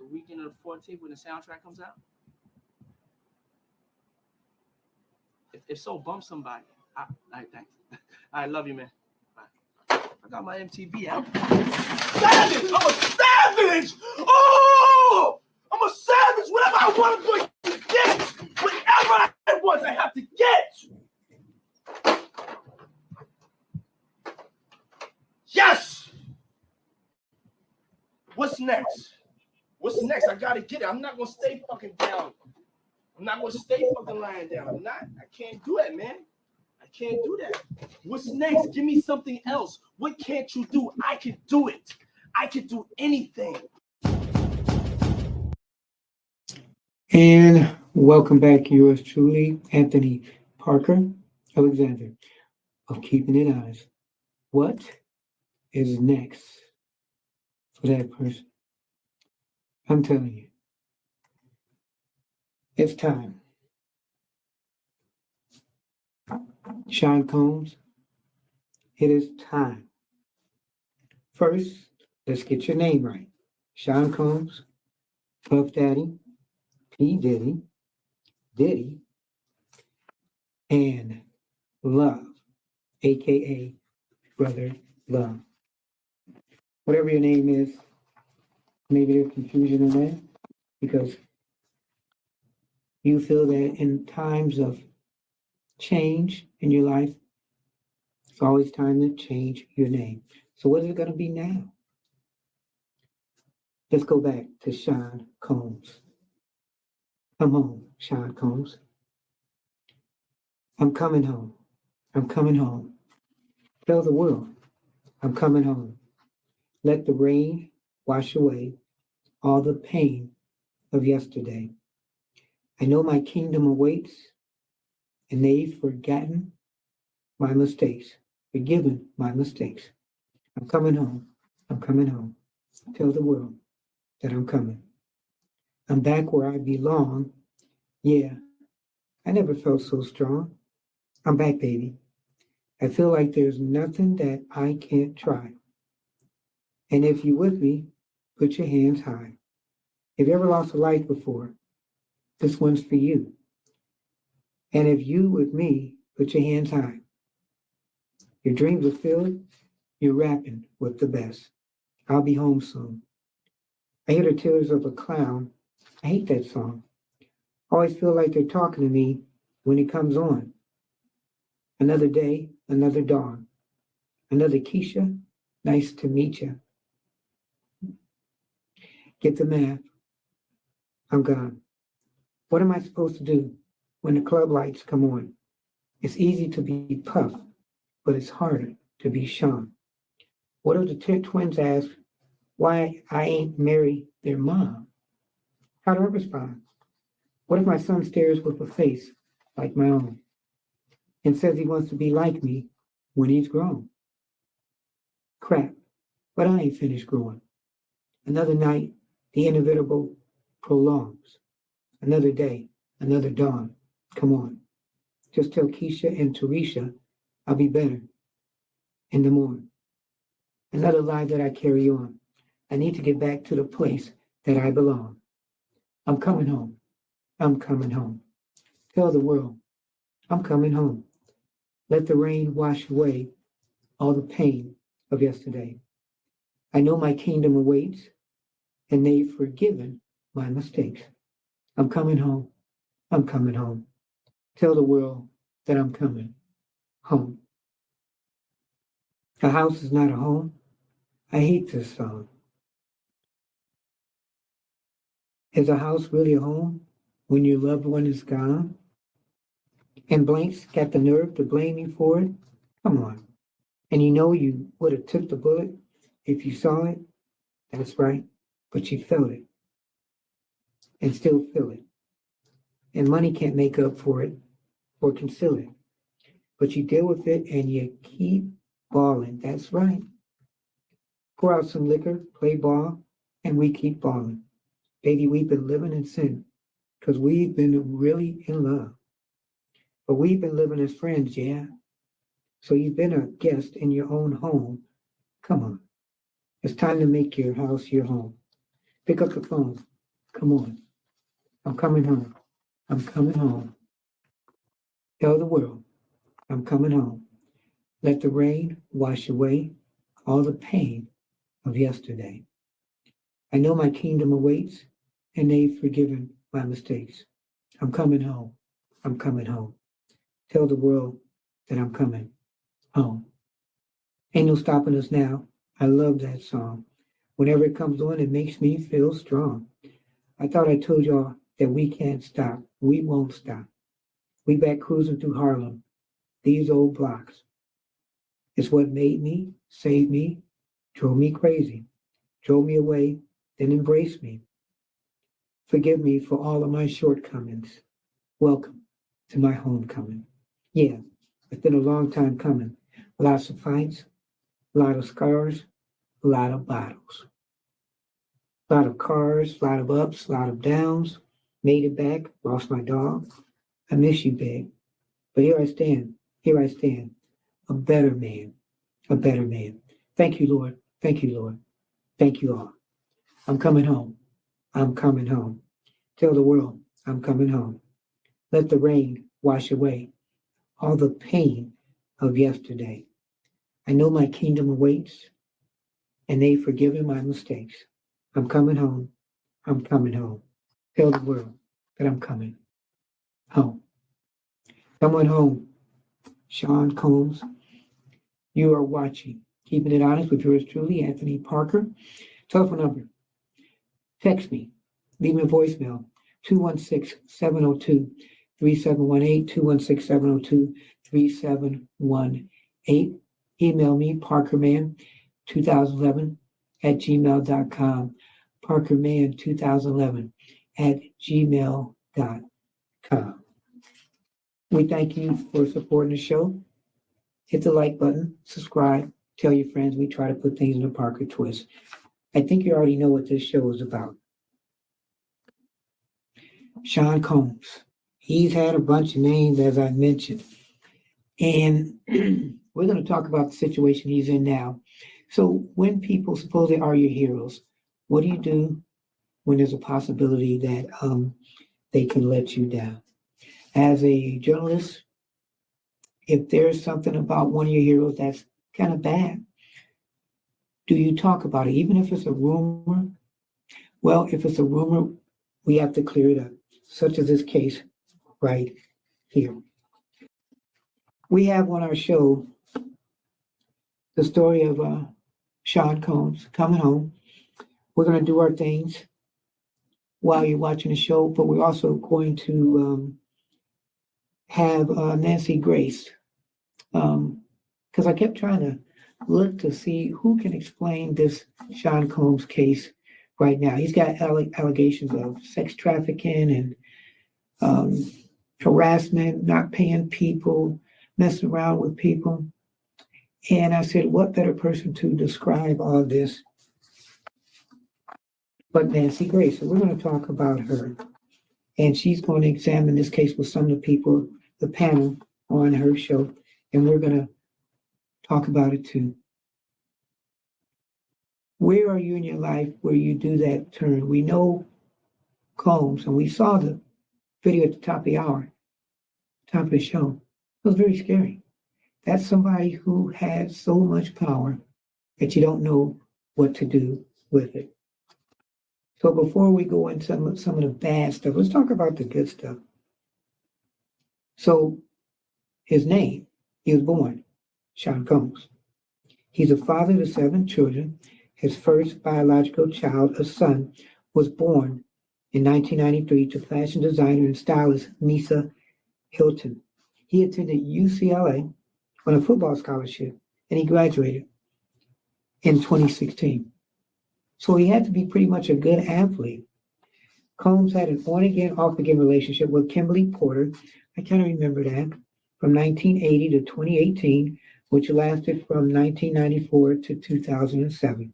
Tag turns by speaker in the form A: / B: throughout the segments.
A: the weekend of the 14th when the soundtrack comes out? If so, bump somebody. I thanks. I love you, man. Bye. I got my MTV out. Savage! I'm a savage! Oh! I'm a savage! Whatever I want, I'm going to get! Whatever I want, I have to get! Yes! What's next? What's next? I gotta get it. I'm not gonna stay fucking down. I'm not gonna stay fucking lying down. I'm not. I can't do that, man. I can't do that. What's next? Give me something else. What can't you do? I can do it. I can do anything.
B: And welcome back, yours truly, Anthony Parker Alexander of Keeping It Honest. What is next for that person? I'm telling you, it's time. Sean Combs, it is time. First, let's get your name right. Sean Combs, Puff Daddy, P. Diddy, and Love, aka Brother Love. Whatever your name is, maybe there's confusion in that because you feel that in times of change in your life, it's always time to change your name. So what is it going to be now? Let's go back to Sean Combs. Come home, Sean Combs. I'm coming home. I'm coming home. Tell the world, I'm coming home. Let the rain wash away all the pain of yesterday. I know my kingdom awaits, and they've forgotten my mistakes, forgiven my mistakes. I'm coming home. I'm coming home. Tell the world that I'm coming. I'm back where I belong. Yeah, I never felt so strong. I'm back, baby. I feel like there's nothing that I can't try. And if you're with me, put your hands high. If you ever lost a life before, this one's for you. And if you with me, put your hands high. Your dreams are filled, you're rapping with the best. I'll be home soon. I hear the tears of a clown. I hate that song. Always feel like they're talking to me when it comes on. Another day, another dawn. Another Keisha, nice to meet you. Get the math. I'm gone. What am I supposed to do when the club lights come on? It's easy to be Puff, but it's harder to be Sean. What if the twins ask why I ain't marry their mom? How do I respond? What if my son stares with a face like my own and says he wants to be like me when he's grown? Crap, but I ain't finished growing. Another night, the inevitable prolongs. Another day, another dawn. Come on. Just tell Keisha and Teresa I'll be better in the morning. Another lie that I carry on. I need to get back to the place that I belong. I'm coming home. I'm coming home. Tell the world, I'm coming home. Let the rain wash away all the pain of yesterday. I know my kingdom awaits, and they've forgiven my mistakes. I'm coming home. I'm coming home. Tell the world that I'm coming home. A house is not a home. I hate this song. Is a house really a home when your loved one is gone? And Blank's got the nerve to blame you for it? Come on. And you know you would have took the bullet if you saw it? That's right. But you felt it and still feel it. And money can't make up for it or conceal it. But you deal with it and you keep balling. That's right. Pour out some liquor, play ball, and we keep balling. Baby, we've been living in sin because we've been really in love. But we've been living as friends, yeah. So you've been a guest in your own home. Come on. It's time to make your house your home. Pick up the phone. Come on. I'm coming home. I'm coming home. Tell the world I'm coming home. Let the rain wash away all the pain of yesterday. I know my kingdom awaits, and they've forgiven my mistakes. I'm coming home. I'm coming home. Tell the world that I'm coming home. Ain't no stopping us now. I love that song. Whenever it comes on, it makes me feel strong. I thought I told y'all that we can't stop. We won't stop. We back cruising through Harlem, these old blocks. It's what made me, saved me, drove me crazy, drove me away, then embraced me. Forgive me for all of my shortcomings. Welcome to my homecoming. Yeah, it's been a long time coming. Lots of fights, a lot of scars, a lot of battles, a lot of cars, a lot of ups, a lot of downs. Made it back, lost my dog. I miss you, babe. But here I stand, a better man, a better man. Thank you, Lord. Thank you, Lord. Thank you all. I'm coming home. I'm coming home. Tell the world I'm coming home. Let the rain wash away all the pain of yesterday. I know my kingdom awaits, and they've forgiven my mistakes. I'm coming home. I'm coming home. Tell the world that I'm coming home. Someone home. Sean Combs, you are watching. Keeping it honest with yours truly, Anthony Parker. Telephone number. Text me. Leave me a voicemail. 216-702-3718, 216-702-3718. Email me, parkerman2011 at gmail.com. Parkerman2011 at gmail.com. We thank you for supporting the show. Hit the like button, subscribe, tell your friends. We try to put things in a Parker twist. I think you already know what this show is about. Sean Combs. He's had a bunch of names, as I mentioned. And we're going to talk about the situation he's in now. So when people supposedly are your heroes, what do you do when there's a possibility that they can let you down? As a journalist, if there's something about one of your heroes that's kind of bad, do you talk about it, even if it's a rumor? Well, if it's a rumor, we have to clear it up, such as this case right here. We have on our show the story of Sean Combs coming home. We're going to do our things while you're watching the show, but we're also going to have Nancy Grace, because I kept trying to look to see who can explain this Sean Combs case right now. He's got allegations of sex trafficking and harassment, not paying people, messing around with people. And I said, what better person to describe all this but Nancy Grace? So we're going to talk about her. And she's going to examine this case with some of the people, the panel on her show. And we're going to talk about it too. Where are you in your life where you do that turn? We know Combs, and we saw the video at the top of the hour, top of the show. It was very scary. That's somebody who has so much power that you don't know what to do with it. So before we go into some of the bad stuff, let's talk about the good stuff. So his name, he was born, Sean Combs. He's a father to 7 children. His first biological child, a son, was born in 1993 to fashion designer and stylist Misa Hilton. He attended UCLA on a football scholarship, and he graduated in 2016. So he had to be pretty much a good athlete. Combs had an on-again, off-again relationship with Kimberly Porter. I kind of remember that, from 1980 to 2018, which lasted from 1994 to 2007.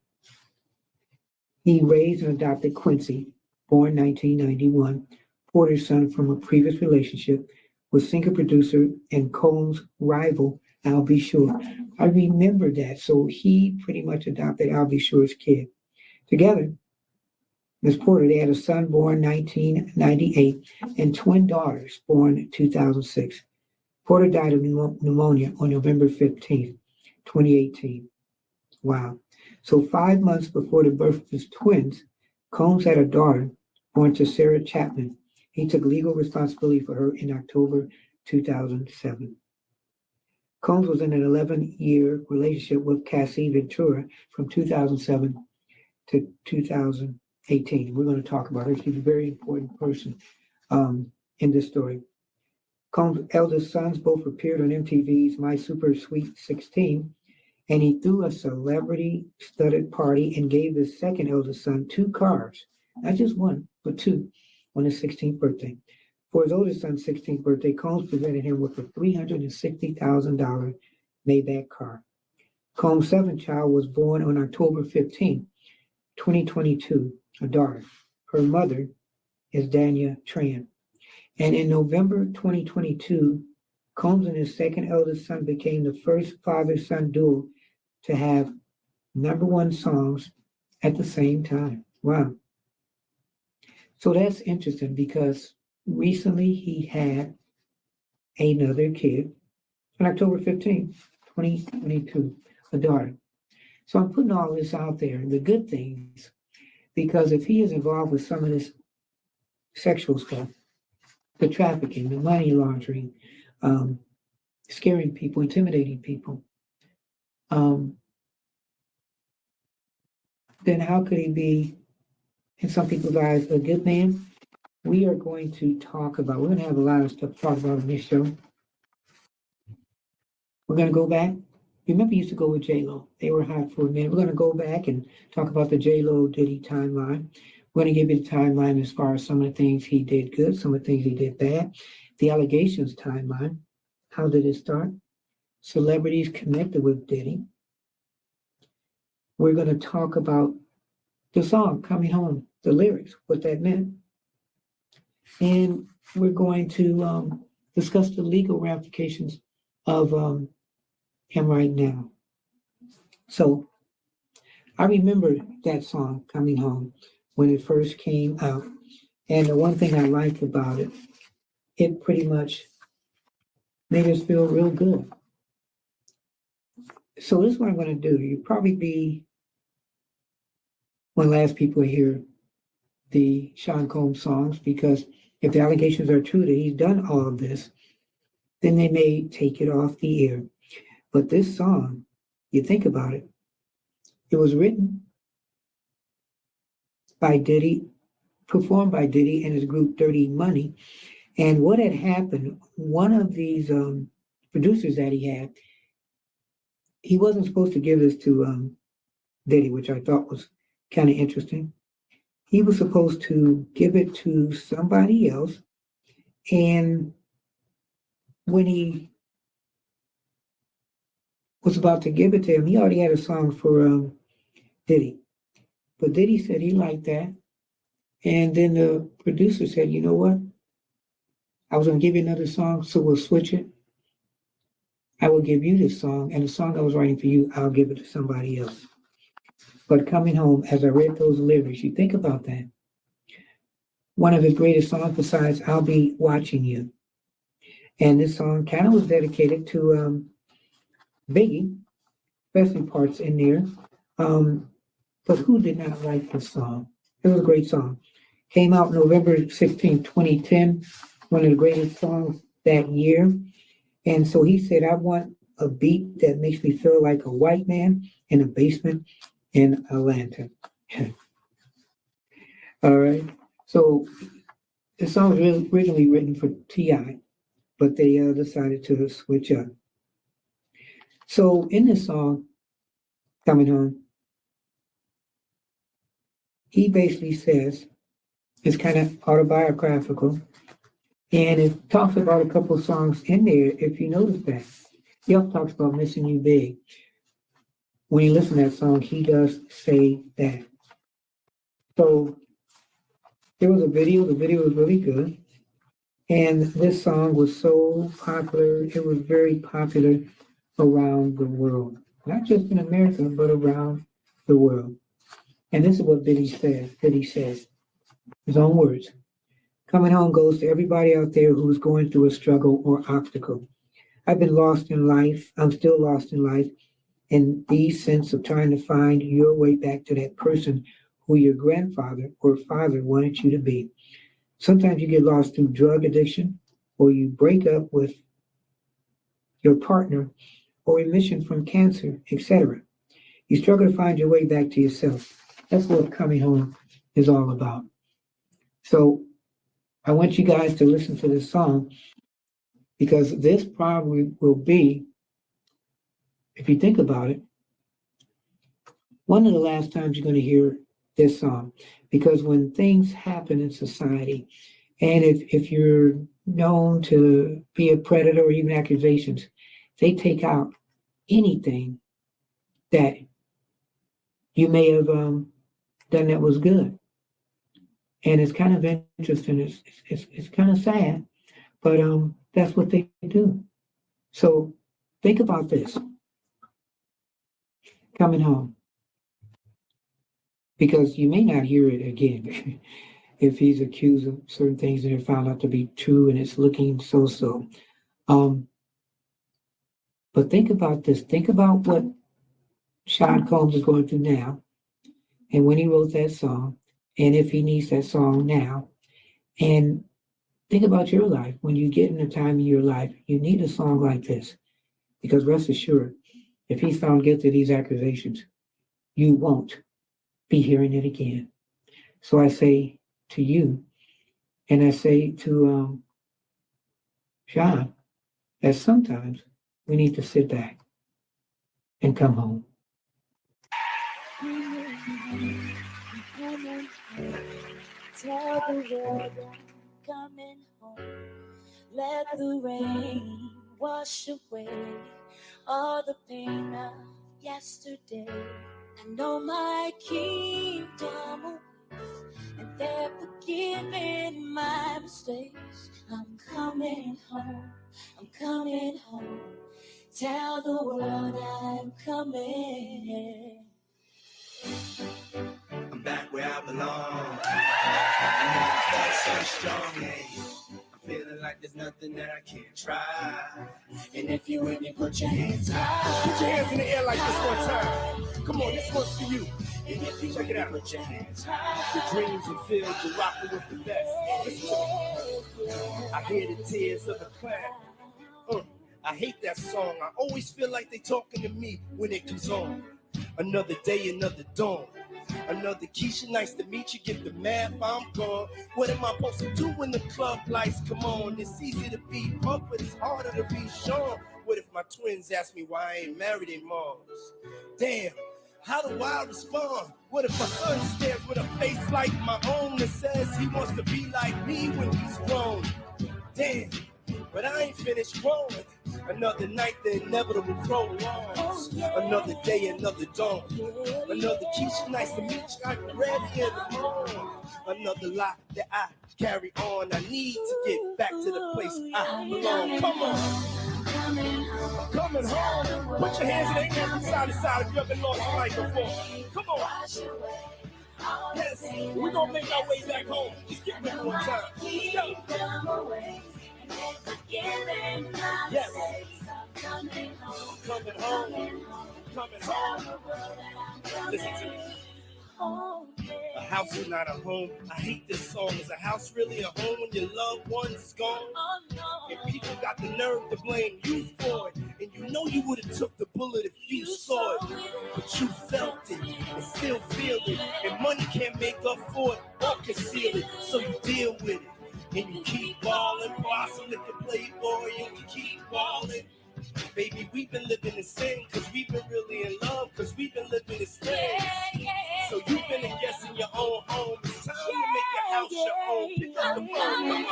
B: He raised and adopted Quincy, born 1991, Porter's son from a previous relationship with singer-producer and Combs' rival, Al B. Sure. I remember that. So he pretty much adopted Al B. Sure's kid. Together, Miss Porter, they had a son born 1998 and twin daughters born 2006. Porter died of pneumonia on November 15th, 2018. Wow. So 5 months before the birth of his twins, Combs had a daughter born to Sarah Chapman. He took legal responsibility for her in October 2007. Combs was in an 11-year relationship with Cassie Ventura from 2007 to 2018. We're going to talk about her. She's a very important person in this story. Combs' eldest sons both appeared on MTV's My Super Sweet 16, and he threw a celebrity-studded party and gave his second eldest son 2 cars, not just one, but 2, on his 16th birthday. For his oldest son's 16th birthday, Combs presented him with a $360,000 Maybach car. Combs' seventh child was born on October 15, 2022, a daughter. Her mother is Danya Tran. And in November 2022, Combs and his second eldest son became the first father-son duo to have #1 songs at the same time. Wow. So that's interesting because recently he had another kid on October 15th, 2022, a daughter. So I'm putting all this out there, the good things, because if he is involved with some of this sexual stuff, the trafficking, the money laundering, scaring people, intimidating people, then how could he be, in some people's eyes, a good man? We are going to talk about, we're going to have a lot of stuff to talk about on this show. We're going to go back. Remember, you used to go with J-Lo. They were hot for a minute. We're going to go back and talk about the J-Lo Diddy timeline. We're going to give you the timeline as far as some of the things he did good, some of the things he did bad. The allegations timeline. How did it start? Celebrities connected with Diddy. We're going to talk about the song, Coming Home, the lyrics, what that meant. And we're going to discuss the legal ramifications of him right now. So I remember that song, Coming Home, when it first came out. And the one thing I liked about it, it pretty much made us feel real good. So this is what I'm going to do. You'll probably be one of the last people to hear the Sean Combs songs, because if the allegations are true that he's done all of this, then they may take it off the air. But this song, you think about it, it was written by Diddy, performed by Diddy and his group Dirty Money. And what had happened, one of these producers that he had, he wasn't supposed to give this to Diddy, which I thought was kind of interesting. He was supposed to give it to somebody else. And when he was about to give it to him, he already had a song for Diddy. But Diddy said he liked that. And then the producer said, you know what? I was going to give you another song, so we'll switch it. I will give you this song, and the song I was writing for you, I'll give it to somebody else. But Coming Home, as I read those lyrics, you think about that. One of his greatest songs besides I'll Be Watching You. And this song kind of was dedicated to Biggie, especially parts in there. But who did not like this song? It was a great song. Came out November 16, 2010, one of the greatest songs that year. And so he said, I want a beat that makes me feel like a white man in a basement in Atlanta. All right. So the song was originally written for T.I., but they decided to switch up. So in this song, Coming Home, he basically says, it's kind of autobiographical, and it talks about a couple of songs in there, if you notice that. He also talks about Missing You Big. When you listen to that song, he does say that. So there was a video. The video was really good. And this song was so popular. It was very popular around the world. Not just in America, but around the world. And this is what Diddy says, his own words. Coming home goes to everybody out there who's going through a struggle or obstacle. I've been lost in life. I'm still lost in life. And the sense of trying to find your way back to that person who your grandfather or father wanted you to be. Sometimes you get lost through drug addiction, or you break up with your partner, or remission from cancer, etc. You struggle to find your way back to yourself. That's what coming home is all about. So I want you guys to listen to this song because this probably will be, if you think about it, one of the last times you're going to hear this song. Because when things happen in society, and if you're known to be a predator or even accusations, they take out anything that you may have done that was good. And it's kind of interesting. It's kind of sad, but that's what they do. So think about this coming home, because you may not hear it again if he's accused of certain things and they're found out to be true and it's looking so. Um, but think about this. Think about what Sean Combs is going through now, and when he wrote that song, and if he needs that song now, and think about your life. When you get in a time in your life, you need a song like this, because rest assured, if he's found guilty of these accusations, you won't be hearing it again. So I say to you, and I say to Sean, that sometimes we need to sit back and come home.
C: Tell the world I'm coming home. Let the rain wash away all the pain of yesterday. I know my kingdom awaits, and they're forgiving my mistakes. I'm coming home. I'm coming home. Tell the world I'm coming.
A: I'm back where I belong. I felt so strong, yeah. I'm feeling like there's nothing that I can't try. And if you with me, put your hands high. Put your hands in the air like this one time. Come on, this one's for you. And if you check it out, put your hands high. Your dreams are filled, you're rocking with the best. Listen to me. I hear the tears of the clown. I hate that song. I always feel like they talking to me when it comes on. Another day, another dawn. Another Keisha, nice to meet you. Get the math, I'm gone. What am I supposed to do when the club lights come on? It's easy to be Puff, but it's harder to be Sean. What if my twins ask me why I ain't married their moms? Damn, how do I respond? What if my son stares with a face like my own that says he wants to be like me when he's grown? Damn, but I ain't finished growing. Another night, the inevitable prolongs. Another day, another dawn. Another Keisha, nice to meet you. I'm ready in the morning. Another lie that I carry on. I need to get back to the place I belong. Come on. I'm coming home. Put your hands in the air from side to side if you ever lost a life before. Come on. Yes, we're going to make our way back home. Just give me one time. Yes. Coming home. Listen to me. A house is not a home. I hate this song. Is a house really a home when your loved one's gone? And people got the nerve to blame you for it. And you know you would have took the bullet if you saw it. But you felt it and still feel it. And money can't make up for it or conceal it. So you deal with it. And you keep balling. Blossom if you play boy and you keep balling. Baby, we've been living in sin, cause we've been really in love, cause we've been living in sin. So you've been a guest in your own home. It's time to make your house your own. Pick up the phone.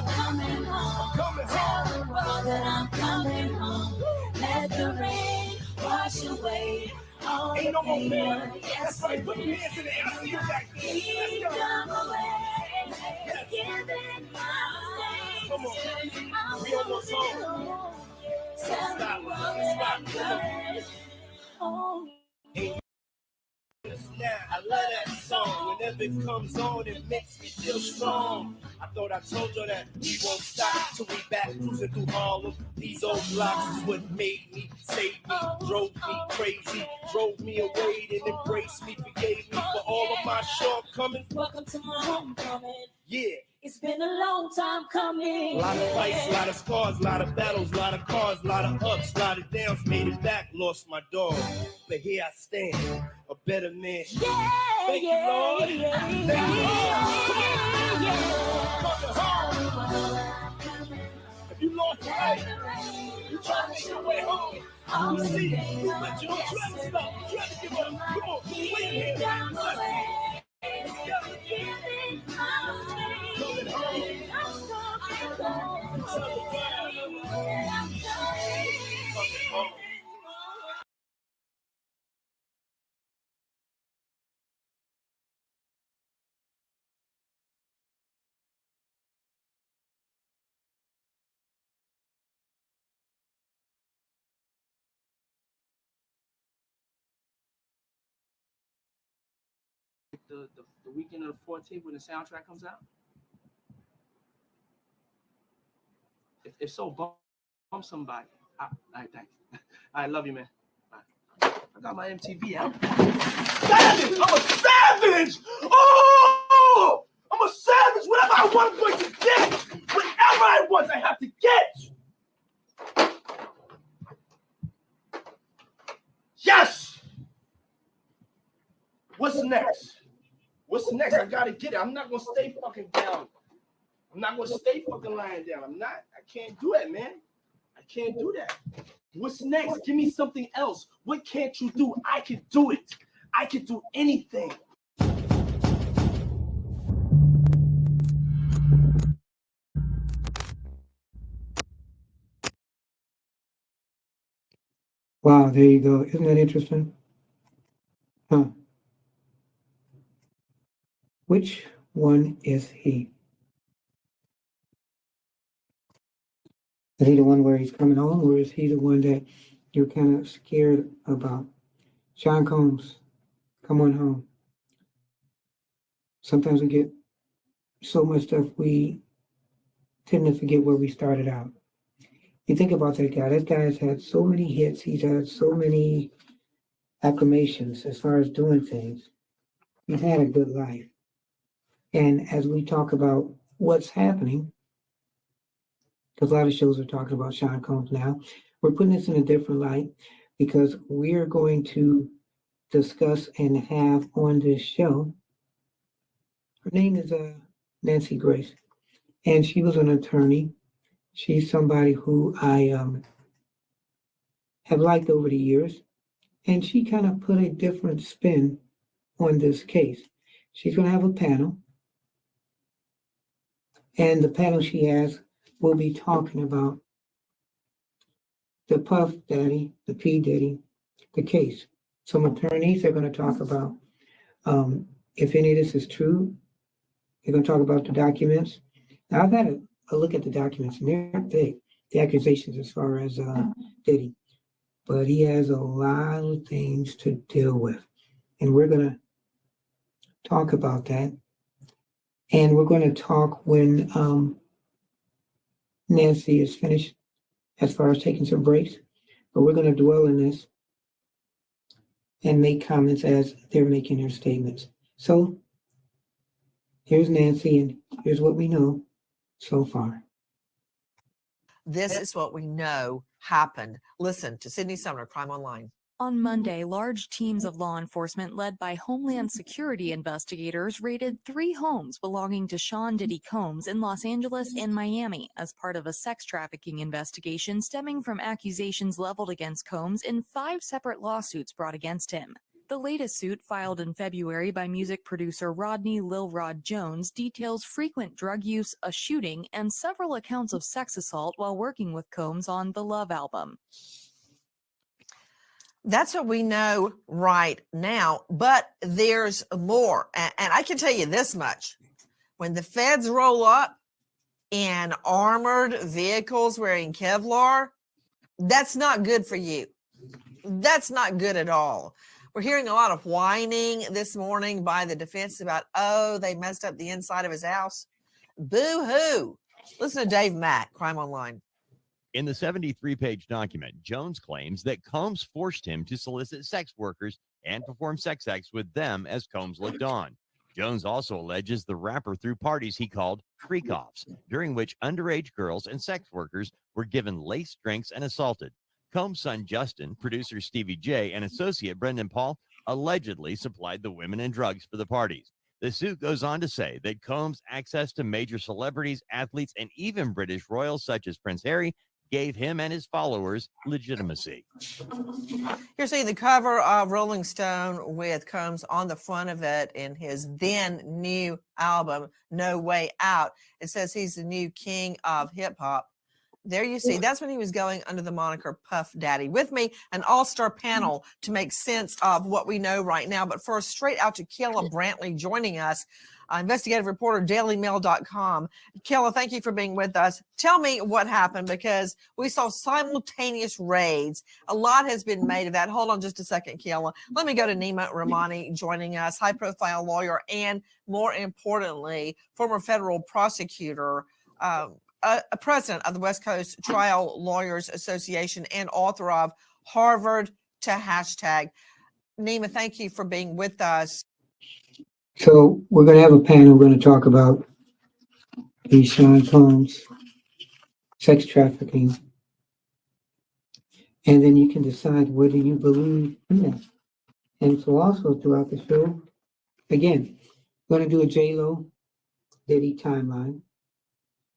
A: I'm coming home. I'm coming home. Let the rain wash away. Ain't no more pain. That's right. Put your hands in the air. I see you back there. Let's go. Yes. Come on. We almost home. Stop. Ain't I love that song. Whenever it comes on, it makes me feel strong. I thought I told you that we won't stop till we back cruising through Harlem. These old blocks is what made me, saved me, drove me crazy, drove me away, and embraced me, forgave me for all of my shortcomings.
C: Welcome to my homecoming.
A: Yeah.
C: It's been a long time coming.
A: A lot of fights, a lot of scars, a lot of battles, a lot of cars, a lot of ups, a lot of downs. Made it back, lost my dog. But here I stand, a better man.
C: Yeah,
A: Thank you, Lord. Thank you, Lord. If you lost your way, you try to make your way home. You see, you let your own travel stop. You try to give up. Come on, wait here. The weekend of the 14th when the soundtrack comes out? If so, bump somebody. All right, thanks. I love you, man. Bye. I got my MTV out. Savage! I'm a savage! Oh! I'm a savage! Whatever I want, I'm going to get! Whatever I want, I have to get! Yes! What's next? What's next? I gotta get it. I'm not gonna stay fucking down. I'm not gonna stay fucking lying down. I'm not. I can't do that, man. I can't do that. What's next? Give me something else. What can't you do? I can do it. I can do anything.
B: Wow, there you go. Isn't that interesting? Huh. Which one is he? Is he the one where he's coming home, or is he the one that you're kind of scared about? Sean Combs, come on home. Sometimes we get so much stuff, we tend to forget where we started out. You think about that guy. That guy has had so many hits. He's had so many acclamations as far as doing things. He's had a good life. And as we talk about what's happening, because a lot of shows are talking about Sean Combs now, we're putting this in a different light because we're going to discuss and have on this show. Her name is Nancy Grace, and she was an attorney. She's somebody who I have liked over the years, and she kind of put a different spin on this case. She's going to have a panel, and the panel she has will be talking about the Puff Daddy, the P Diddy, the case. Some attorneys are going to talk about if any of this is true. They're going to talk about the documents. Now, I've had a look at the documents, and they're big, the accusations as far as Diddy. But he has a lot of things to deal with. And we're going to talk about that. And we're going to talk when Nancy is finished as far as taking some breaks. But we're going to dwell in this and make comments as they're making their statements. So here's Nancy, and here's what we know so far.
D: This is what we know happened. Listen to Sydney Sumner, Crime Online.
E: On Monday, large teams of law enforcement led by Homeland Security investigators raided 3 homes belonging to Sean Diddy Combs in Los Angeles and Miami as part of a sex trafficking investigation stemming from accusations leveled against Combs in 5 separate lawsuits brought against him. The latest suit, filed in February by music producer Rodney Lil Rod Jones, details frequent drug use, a shooting, and several accounts of sex assault while working with Combs on the Love album.
D: That's what we know right now, but there's more. And I can tell you this much. When the feds roll up in armored vehicles wearing Kevlar, that's not good for you. That's not good at all. We're hearing a lot of whining this morning by the defense about, oh, they messed up the inside of his house. Boo-hoo. Listen to Dave Mack, Crime Online.
F: In the 73-page document, Jones claims that Combs forced him to solicit sex workers and perform sex acts with them as Combs looked on. Jones also alleges the rapper threw parties he called freak-offs, during which underage girls and sex workers were given laced drinks and assaulted. Combs' son Justin, producer Stevie J, and associate Brendan Paul allegedly supplied the women and drugs for the parties. The suit goes on to say that Combs' access to major celebrities, athletes, and even British royals such as Prince Harry gave him and his followers legitimacy.
D: You're seeing the cover of Rolling Stone with Combs on the front of it in his then new album, No Way Out. It says he's the new king of hip hop. There you see, that's when he was going under the moniker Puff Daddy. With me, an all-star panel to make sense of what we know right now. But first, straight out to Kayla Brantley joining us, investigative reporter, dailymail.com. Kayla, thank you for being with us. Tell me what happened, because we saw simultaneous raids. A lot has been made of that. Hold on just a second, Kayla. Let me go to Nima Rahmani joining us, high-profile lawyer and, more importantly, former federal prosecutor, a president of the West Coast Trial Lawyers Association and author of Harvard to Hashtag. Nima, thank you for being with us.
B: So we're going to have a panel. We're going to talk about the Sean Combs, sex trafficking, and then you can decide whether you believe in that. And so also throughout the show, again, we're going to do a J-Lo Diddy timeline,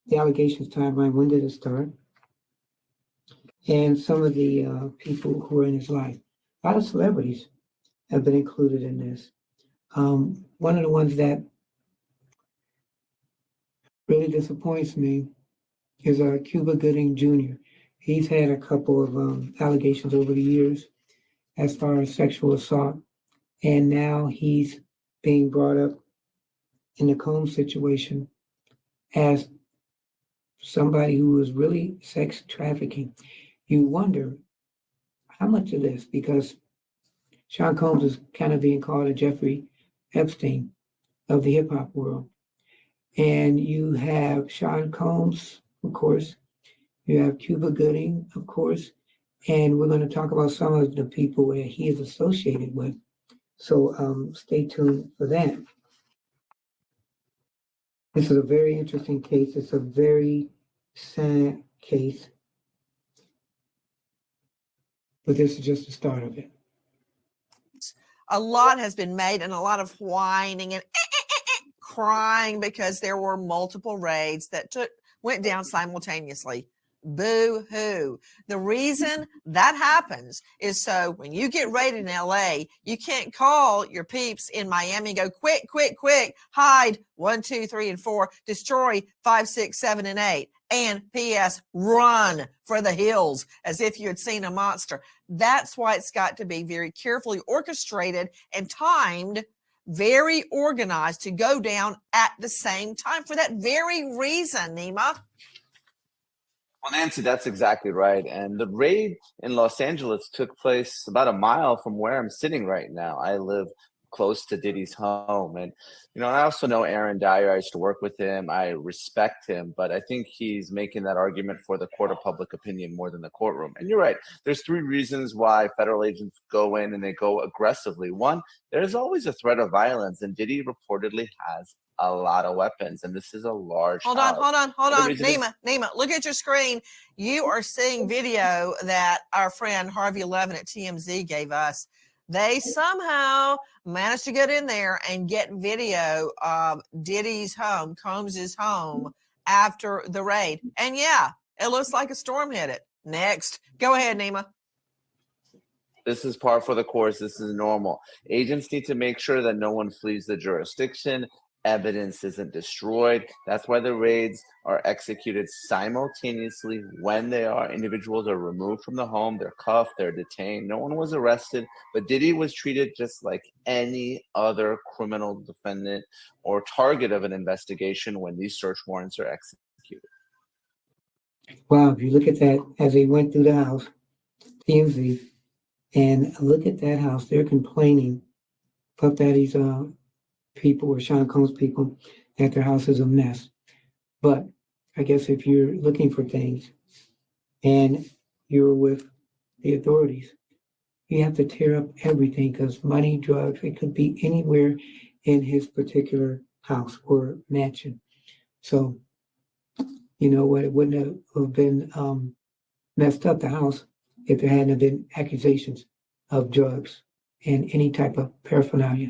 B: the allegations timeline, when did it start, and some of the people who are in his life. A lot of celebrities have been included in this. One of the ones that really disappoints me is Cuba Gooding Jr. He's had a couple of allegations over the years as far as sexual assault, and now he's being brought up in the Combs situation as somebody who was really sex trafficking. You wonder how much of this, because Sean Combs is kind of being called a Jeffrey Epstein of the hip hop world. And you have Sean Combs, of course, you have Cuba Gooding, of course, and we're going to talk about some of the people that he is associated with. So stay tuned for that. This is a very interesting case. It's a very sad case, but this is just the start of it.
D: A lot has been made and a lot of whining and crying because there were multiple raids that went down simultaneously. Boo-hoo. The reason that happens is so when you get raided in LA, you can't call your peeps in Miami and go, quick, quick, quick, hide 1, 2, 3, and 4, destroy 5, 6, 7, and 8. And P.S., run for the hills as if you had seen a monster. That's why it's got to be very carefully orchestrated and timed, very organized to go down at the same time for that very reason, Nima.
G: Well, Nancy, that's exactly right. And the raid in Los Angeles took place about a mile from where I'm sitting right now. I live close to Diddy's home. And, I also know Aaron Dyer. I used to work with him. I respect him, but I think he's making that argument for the court of public opinion more than the courtroom. And you're right. There's 3 reasons why federal agents go in and they go aggressively. One, there's always a threat of violence, and Diddy reportedly has a lot of weapons, and this is a large
D: Hold
G: house.
D: on. Nima, look at your screen. You are seeing video that our friend Harvey Levin at TMZ gave us. They somehow managed to get in there and get video of Diddy's home, Combs's home, after the raid. And yeah, it looks like a storm hit it. Next. Go ahead, Nima.
G: This is par for the course. This is normal. Agents need to make sure that no one flees the jurisdiction. Evidence isn't destroyed. That's why the raids are executed simultaneously. When individuals are removed from the home, they're cuffed, they're detained. No one was arrested, but Diddy was treated just like any other criminal defendant or target of an investigation when these search warrants are executed.
B: Wow, if you look at that as they went through the house, TMZ, And look at that house. They're complaining, Puff Daddy's people or Sean Combs people, that their house is a mess. But I guess if you're looking for things and you're with the authorities, you have to tear up everything because money, drugs, it could be anywhere in his particular house or mansion. So, you know what, it wouldn't have been messed up the house if there hadn't been accusations of drugs and any type of paraphernalia.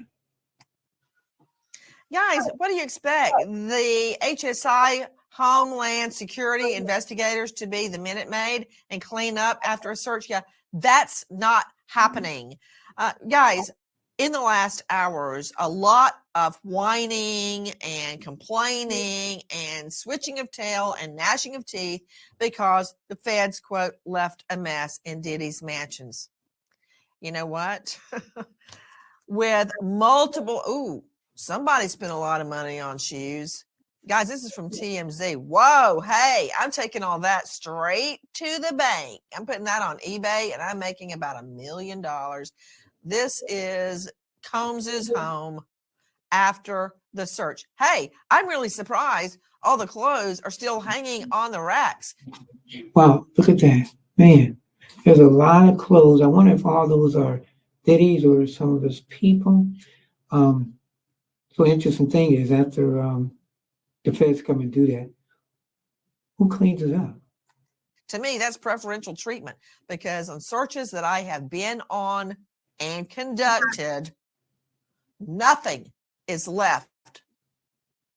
D: Guys, what do you expect? The HSI Homeland Security investigators to be the Minute Maid and clean up after a search? Yeah, that's not happening. Guys, in the last hours, a lot of whining and complaining and switching of tail and gnashing of teeth because the feds, quote, left a mess in Diddy's mansions. You know what? With multiple, somebody spent a lot of money on shoes. Guys, this is from TMZ. Whoa, hey, I'm taking all that straight to the bank. I'm putting that on eBay and I'm making about $1 million. This is Combs's home after the search. Hey, I'm really surprised all the clothes are still hanging on the racks.
B: Wow, look at that. Man, there's a lot of clothes. I wonder if all those are Diddy's or some of his people. So interesting thing is after the feds come and do that, who cleans it up?
D: To me, that's preferential treatment because on searches that I have been on and conducted, nothing is left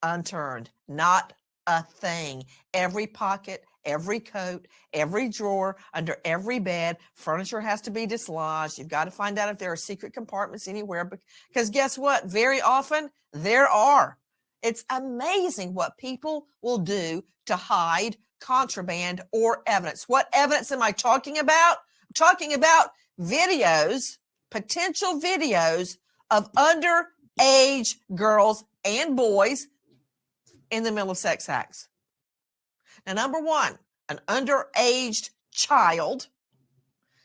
D: unturned. Not a thing. Every pocket, every coat, every drawer, under every bed, furniture has to be dislodged. You've got to find out if there are secret compartments anywhere because guess what? Very often there are. It's amazing what people will do to hide contraband or evidence. What evidence am I talking about? I'm talking about videos, potential videos of underage girls and boys in the middle of sex acts. Now, number one, an underage child,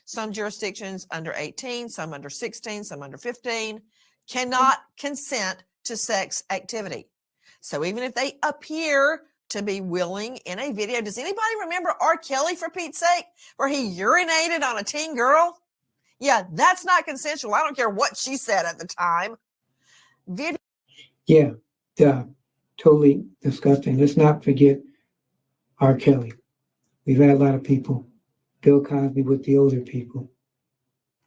D: some jurisdictions under 18, some under 16, some under 15, cannot consent to sex activity. So even if they appear to be willing in a video, does anybody remember R. Kelly, for Pete's sake, where he urinated on a teen girl? Yeah, that's not consensual. I don't care what she said at the time.
B: Yeah, totally disgusting. Let's not forget R. Kelly. We've had a lot of people. Bill Cosby with the older people.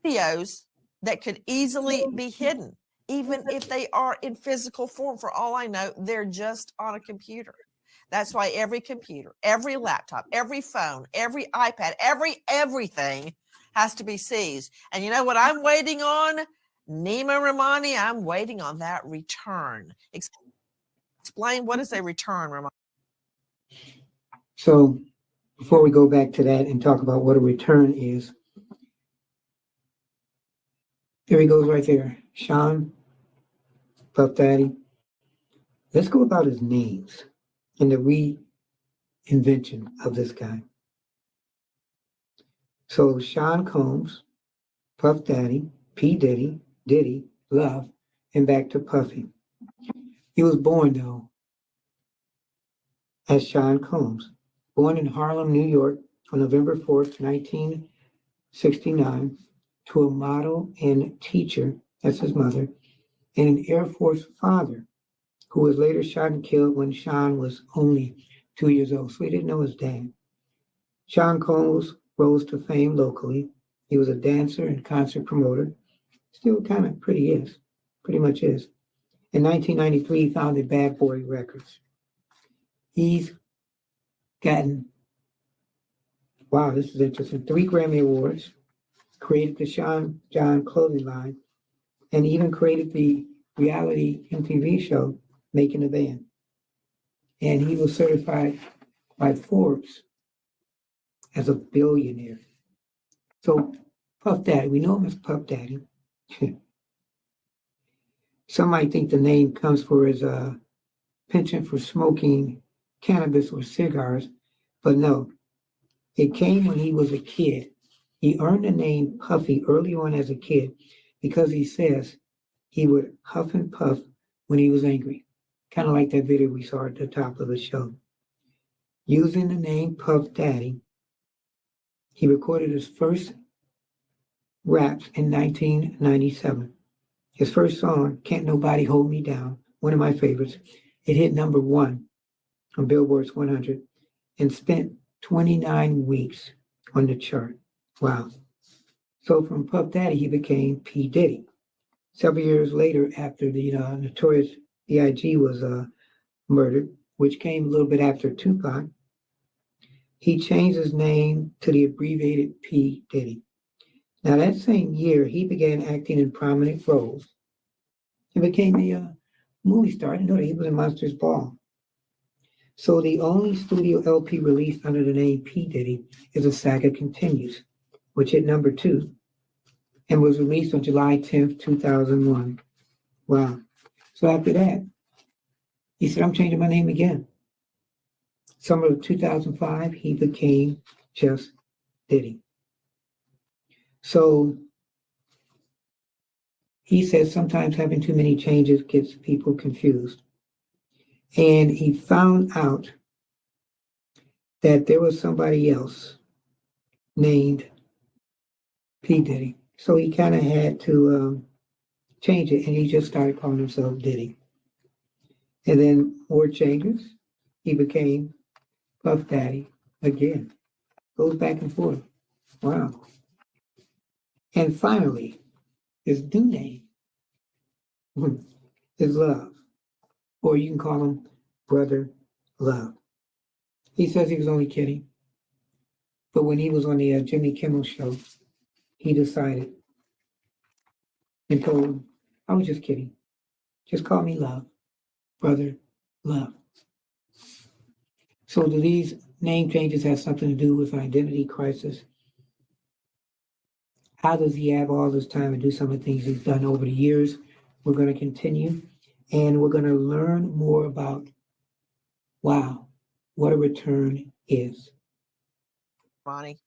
D: Videos that could easily be hidden, even if they are in physical form. For all I know, they're just on a computer. That's why every computer, every laptop, every phone, every iPad, everything has to be seized. And you know what I'm waiting on? Nima Ramani, I'm waiting on that return. Explain, what is a return, Ramani?
B: So before we go back to that and talk about what a return is, there he goes right there. Sean, Puff Daddy. Let's go about his names and the reinvention of this guy. So Sean Combs, Puff Daddy, P. Diddy, Diddy, Love, and back to Puffy. He was born, though, as Sean Combs, born in Harlem, New York on November 4th, 1969, to a model and teacher, that's his mother, and an Air Force father, who was later shot and killed when Sean was only 2 years old, so he didn't know his dad. Sean Combs rose to fame locally. He was a dancer and concert promoter. Still kind of pretty much is. In 1993, he founded Bad Boy Records. He's gotten, wow, this is interesting, 3 Grammy Awards, created the Sean John clothing line, and even created the reality MTV show, Making a Band. And he was certified by Forbes as a billionaire. So Puff Daddy, we know him as Puff Daddy. Some might think the name comes for his penchant for smoking cannabis or cigars, but no. It came when he was a kid He earned the name Puffy early on as a kid because he says he would huff and puff when he was angry, kind of like that video we saw at the top of the show. Using the name Puff Daddy, he recorded his first raps in 1997. His first song, Can't Nobody Hold Me Down, one of my favorites, it hit #1 on Billboard's 100 and spent 29 weeks on the chart. Wow. So from Puff Daddy, he became P. Diddy. Several years later, after the notorious B.I.G. was murdered, which came a little bit after Tupac, he changed his name to the abbreviated P. Diddy. Now, that same year, he began acting in prominent roles and became a movie star. I didn't know that he was in Monsters Ball. So the only studio LP released under the name P. Diddy is A Saga Continues, which hit #2 and was released on July 10th, 2001. Wow. So after that, he said, I'm changing my name again. Summer of 2005, he became just Diddy. So he says sometimes having too many changes gets people confused. And he found out that there was somebody else named P. Diddy. So he kind of had to change it, and he just started calling himself Diddy. And then more changes. He became Puff Daddy again. Goes back and forth. Wow. And finally, his new name is Love, or you can call him Brother Love. He says he was only kidding, but when he was on the Jimmy Kimmel show, he decided and told him, I was just kidding. Just call me Love, Brother Love. So do these name changes have something to do with identity crisis? How does he have all this time to do some of the things he's done over the years? We're going to continue, and we're going to learn more about, wow, what a return is.
D: Ronnie.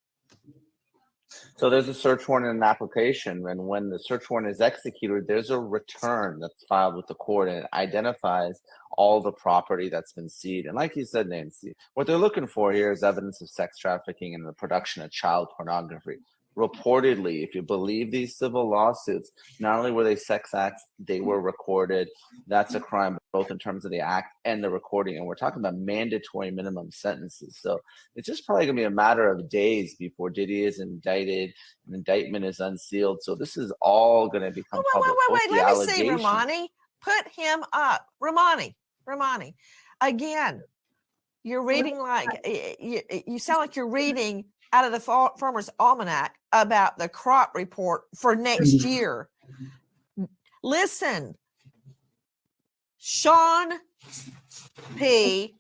G: So there's a search warrant and an application, and when the search warrant is executed, there's a return that's filed with the court, and it identifies all the property that's been seized. And like you said, Nancy, what they're looking for here is evidence of sex trafficking and the production of child pornography. Reportedly, if you believe these civil lawsuits, not only were they sex acts, they were recorded. That's a crime, both in terms of the act and the recording. And we're talking about mandatory minimum sentences. So it's just probably going to be a matter of days before Diddy is indicted, an indictment is unsealed. So this is all going to become public.
D: Wait. Let me see, Romani. Put him up. Romani. Again, you're reading like, you sound like you're reading out of the Farmer's Almanac about the crop report for next year. Listen, Sean P.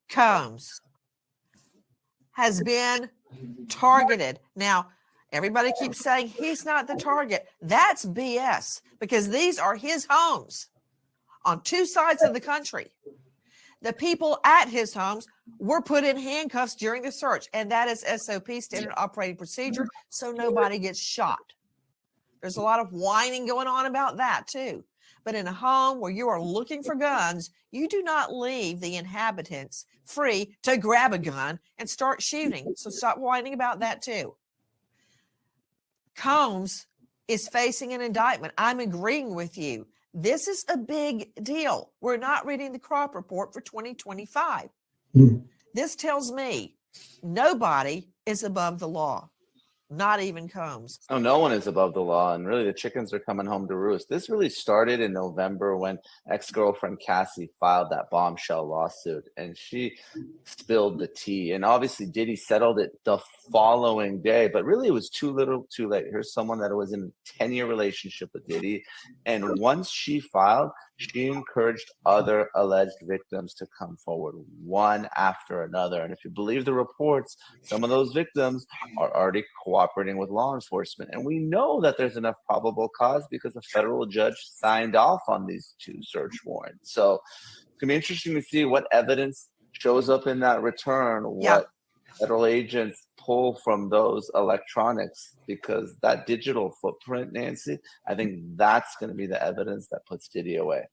D: Combs has been targeted. Now, everybody keeps saying he's not the target. That's BS, because these are his homes on two sides of the country. The people at his homes were put in handcuffs during the search, and that is SOP, standard operating procedure, so nobody gets shot. There's a lot of whining going on about that too. But in a home where you are looking for guns, you do not leave the inhabitants free to grab a gun and start shooting. So stop whining about that too. Combs is facing an indictment. I'm agreeing with you. This is a big deal. We're not reading the crop report for 2025. This tells me nobody is above the law, not even Combs.
G: Oh, no one is above the law, and really the chickens are coming home to roost. This really started in November when ex-girlfriend Cassie filed that bombshell lawsuit, and she spilled the tea. And obviously Diddy settled it the following day, but really it was too little too late. Here's someone that was in a 10-year relationship with Diddy, and once she filed, she encouraged other alleged victims to come forward, one after another. And if you believe the reports, some of those victims are already cooperating with law enforcement. And we know that there's enough probable cause because a federal judge signed off on these two search warrants. So it's going to be interesting to see what evidence shows up in that return, what federal agents pull from those electronics, because that digital footprint, Nancy, I think that's going to be the evidence that puts Diddy away.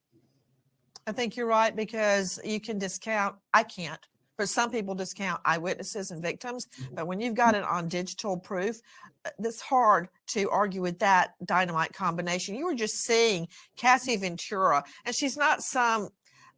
D: I think you're right, because you can discount, I can't, but some people discount eyewitnesses and victims. But when you've got it on digital proof, it's hard to argue with that dynamite combination. You were just seeing Cassie Ventura, and she's not some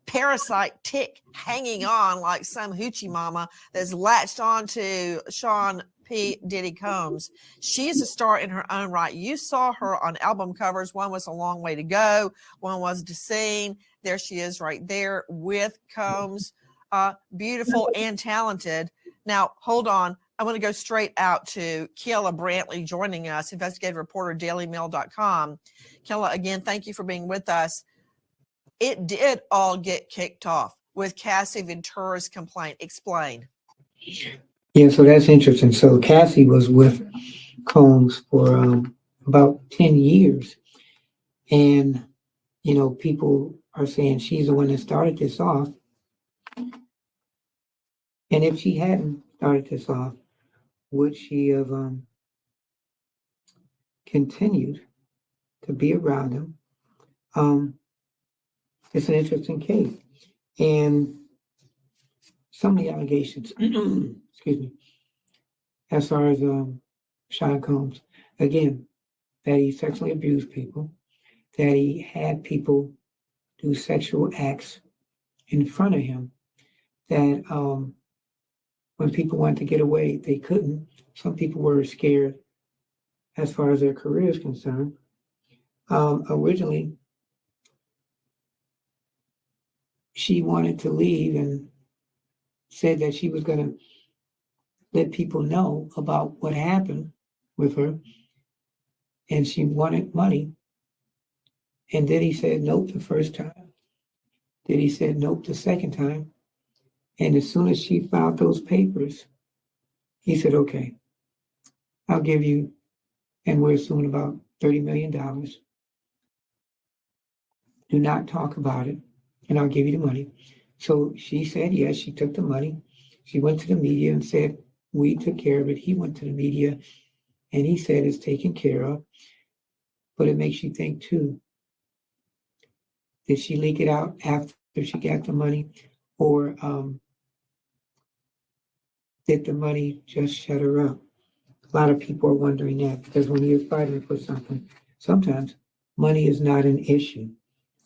D: parasite tick hanging on like some hoochie mama that's latched on to Sean P. Diddy Combs. She is a star in her own right. You saw her on album covers. One was A Long Way to Go. One was Deceased. There she is right there with Combs. Beautiful and talented. Now, hold on. I want to go straight out to Kayla Brantley joining us, investigative reporter, dailymail.com. Kayla, again, thank you for being with us. It did all get kicked off with Cassie Ventura's complaint. Explain.
B: Yeah, so that's interesting. So Cassie was with Combs for about 10 years. And, you know, people are saying she's the one that started this off. And if she hadn't started this off, would she have continued to be around him? It's an interesting case. And some of the allegations, excuse me, as far as Sean Combs, again, that he sexually abused people, that he had people do sexual acts in front of him, that when people wanted to get away, they couldn't. Some people were scared as far as their career is concerned. Originally, she wanted to leave and said that she was going to let people know about what happened with her, and she wanted money. And Diddy said nope the first time. Diddy said nope the second time. And as soon as she filed those papers, he said, okay, I'll give you, and we're assuming about $30 million. Do not talk about it, and I'll give you the money. So she said yes, she took the money. She went to the media and said, we took care of it. He went to the media and he said it's taken care of. But it makes you think too, did she leak it out after she got the money, or did the money just shut her up? A lot of people are wondering that, because when you're fighting for something, sometimes money is not an issue.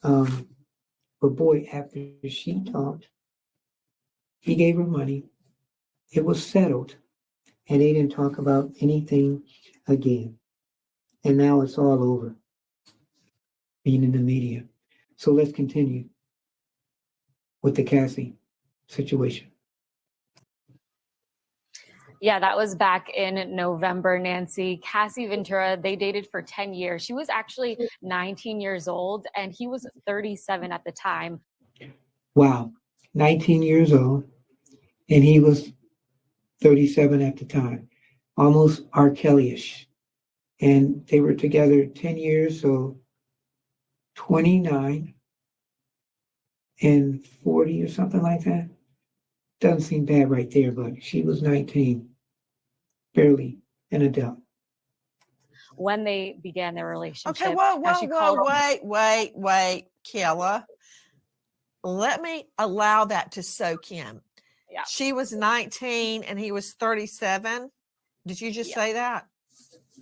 B: But boy, after she talked, he gave her money. It was settled, and they didn't talk about anything again. And now it's all over, being in the media. So let's continue with the Cassie situation.
H: Yeah, that was back in November, Nancy. Cassie Ventura, they dated for 10 years. She was actually 19 years old and he was 37 at the time.
B: Wow, 19 years old, and he was 37 at the time, almost R. Kelly-ish. And they were together 10 years, so 29 and 40 or something like that. Doesn't seem bad right there, but she was 19, barely an adult.
H: When they began their relationship.
D: Okay, wait, Kayla. Let me allow that to soak in.
H: Yeah.
D: She was 19 and he was 37. Did you just say that?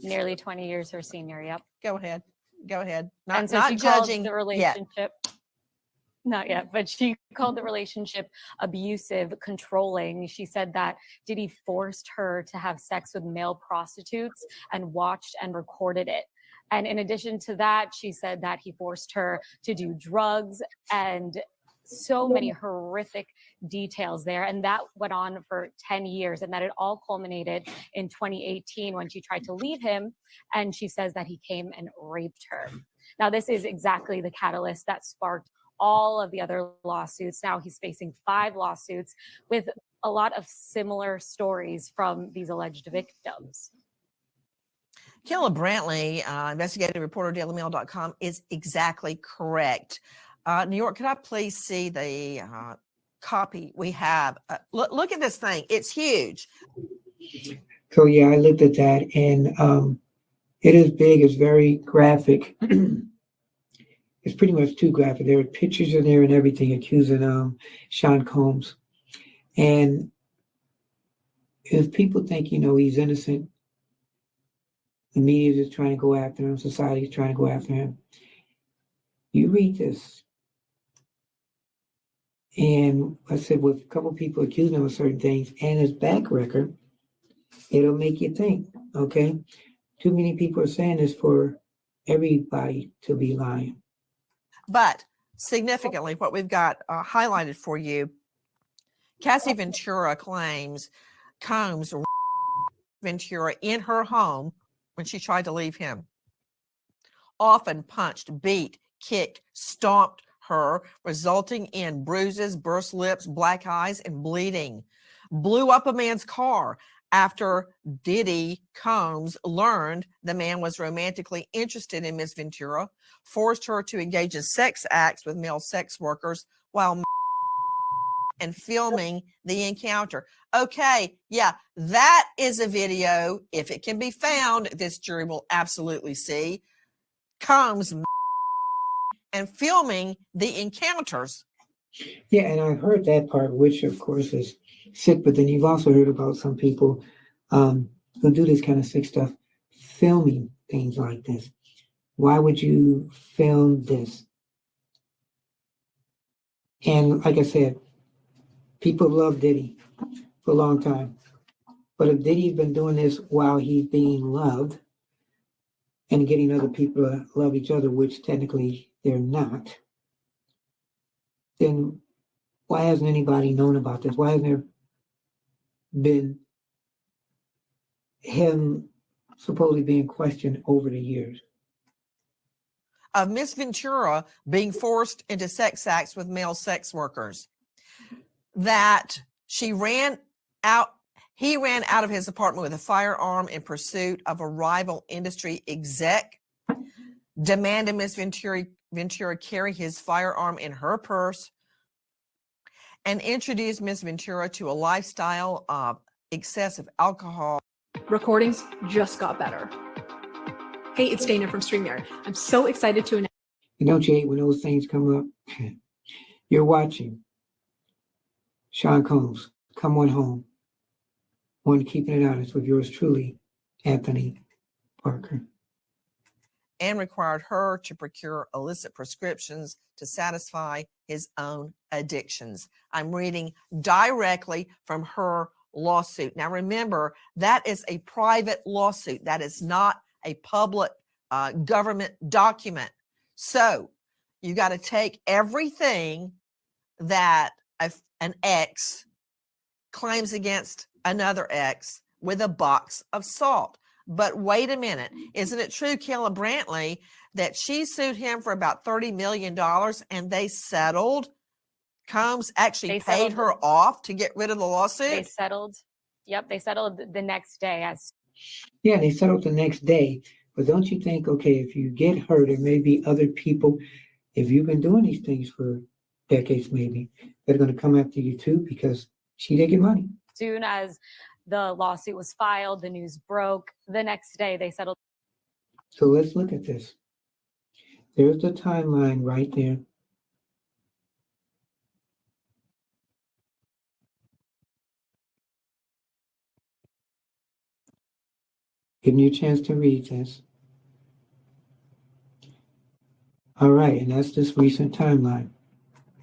H: Nearly 20 years her senior, yep.
D: Go ahead.
H: And so
D: not
H: she
D: judging
H: called the relationship. Not yet, but she called the relationship abusive, controlling. She said that Diddy forced her to have sex with male prostitutes and watched and recorded it. And in addition to that, she said that he forced her to do drugs and so many horrific details there. And that went on for 10 years. And that it all culminated in 2018 when she tried to leave him. And she says that he came and raped her. Now, this is exactly the catalyst that sparked all of the other lawsuits. Now he's facing 5 lawsuits with a lot of similar stories from these alleged victims.
D: Kayla Brantley, investigative reporter, dailymail.com, is exactly correct. New York, could I please see the copy we have. Look at this thing. It's huge.
B: So yeah, I looked at that, and it is big. It's very graphic. It's pretty much too graphic. There are pictures in there and everything accusing Sean Combs. And if people think he's innocent, the media is just trying to go after him. Society is trying to go after him. You read this, and I said with a couple people accusing him of certain things and his back record, it'll make you think. Okay, too many people are saying this for everybody to be lying.
D: But significantly, what we've got highlighted for you, Cassie Ventura claims Combs Ventura in her home when she tried to leave him. Often punched, beat, kicked, stomped her, resulting in bruises, burst lips, black eyes, and bleeding. Blew up a man's car after Diddy Combs learned the man was romantically interested in Miss Ventura, forced her to engage in sex acts with male sex workers while and filming the encounter. Okay, yeah, that is a video. If it can be found, this jury will absolutely see Combs and filming the encounters.
B: Yeah, and I've heard that part, which of course is sick, but then you've also heard about some people who do this kind of sick stuff, filming things like this. Why would you film this? And like I said, people love Diddy for a long time. But if Diddy's been doing this while he's being loved and getting other people to love each other, which technically they're not, then why hasn't anybody known about this? Why hasn't there been him supposedly being questioned over the years?
D: Of Miss Ventura being forced into sex acts with male sex workers, that he ran out of his apartment with a firearm in pursuit of a rival industry exec, demanded Miss Ventura carry his firearm in her purse, and introduced Miss Ventura to a lifestyle of excessive alcohol.
I: Recordings just got better. Hey, it's Dana from StreamYard. I'm so excited to announce.
B: And don't you hate when those things come up? You're watching Sean Combs, Come On Home. One Keeping It Honest with yours truly, Anthony Parker.
D: And required her to procure illicit prescriptions to satisfy his own addictions. I'm reading directly from her lawsuit. Now, remember, that is a private lawsuit. That is not a public government document. So you got to take everything that an ex claims against another ex with a box of salt. But wait a minute. Isn't it true, Kayla Brantley, that she sued him for about $30 million and they settled? Combs actually paid her off to get rid of the lawsuit?
H: They settled. Yep, they settled the next day.
B: Yeah, they settled the next day. But don't you think, okay, if you get hurt, there may be other people, if you've been doing these things for decades maybe, that are going to come after you too because she did get money.
H: Soon as the lawsuit was filed, the news broke. The next day, they settled.
B: So let's look at this. There's the timeline right there. Giving you a chance to read this. All right, and that's this recent timeline.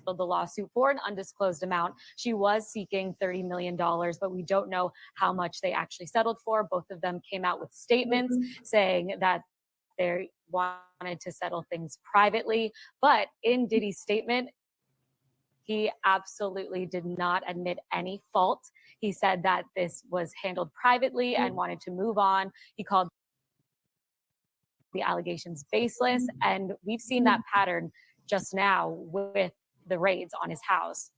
H: The lawsuit for an undisclosed amount. She was seeking $30 million, but we don't know how much they actually settled for. Both of them came out with statements saying that they wanted to settle things privately. But in Diddy's statement, he absolutely did not admit any fault. He said that this was handled privately and wanted to move on. He called the allegations baseless. And we've seen that pattern just now with the raids on his house.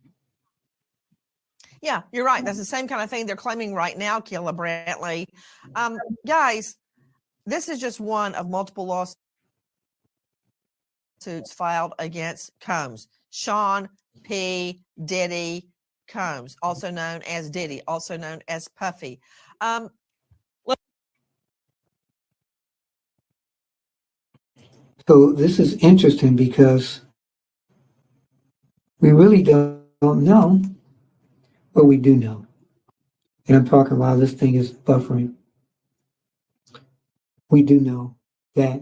D: Yeah, you're right. That's the same kind of thing they're claiming right now, Kayla Brantley. Guys, this is just one of multiple lawsuits filed against Combs. Sean P. Diddy Combs, also known as Diddy, also known as Puffy.
B: So this is interesting because we really don't know, but we do know. And I'm talking while this thing is buffering. We do know that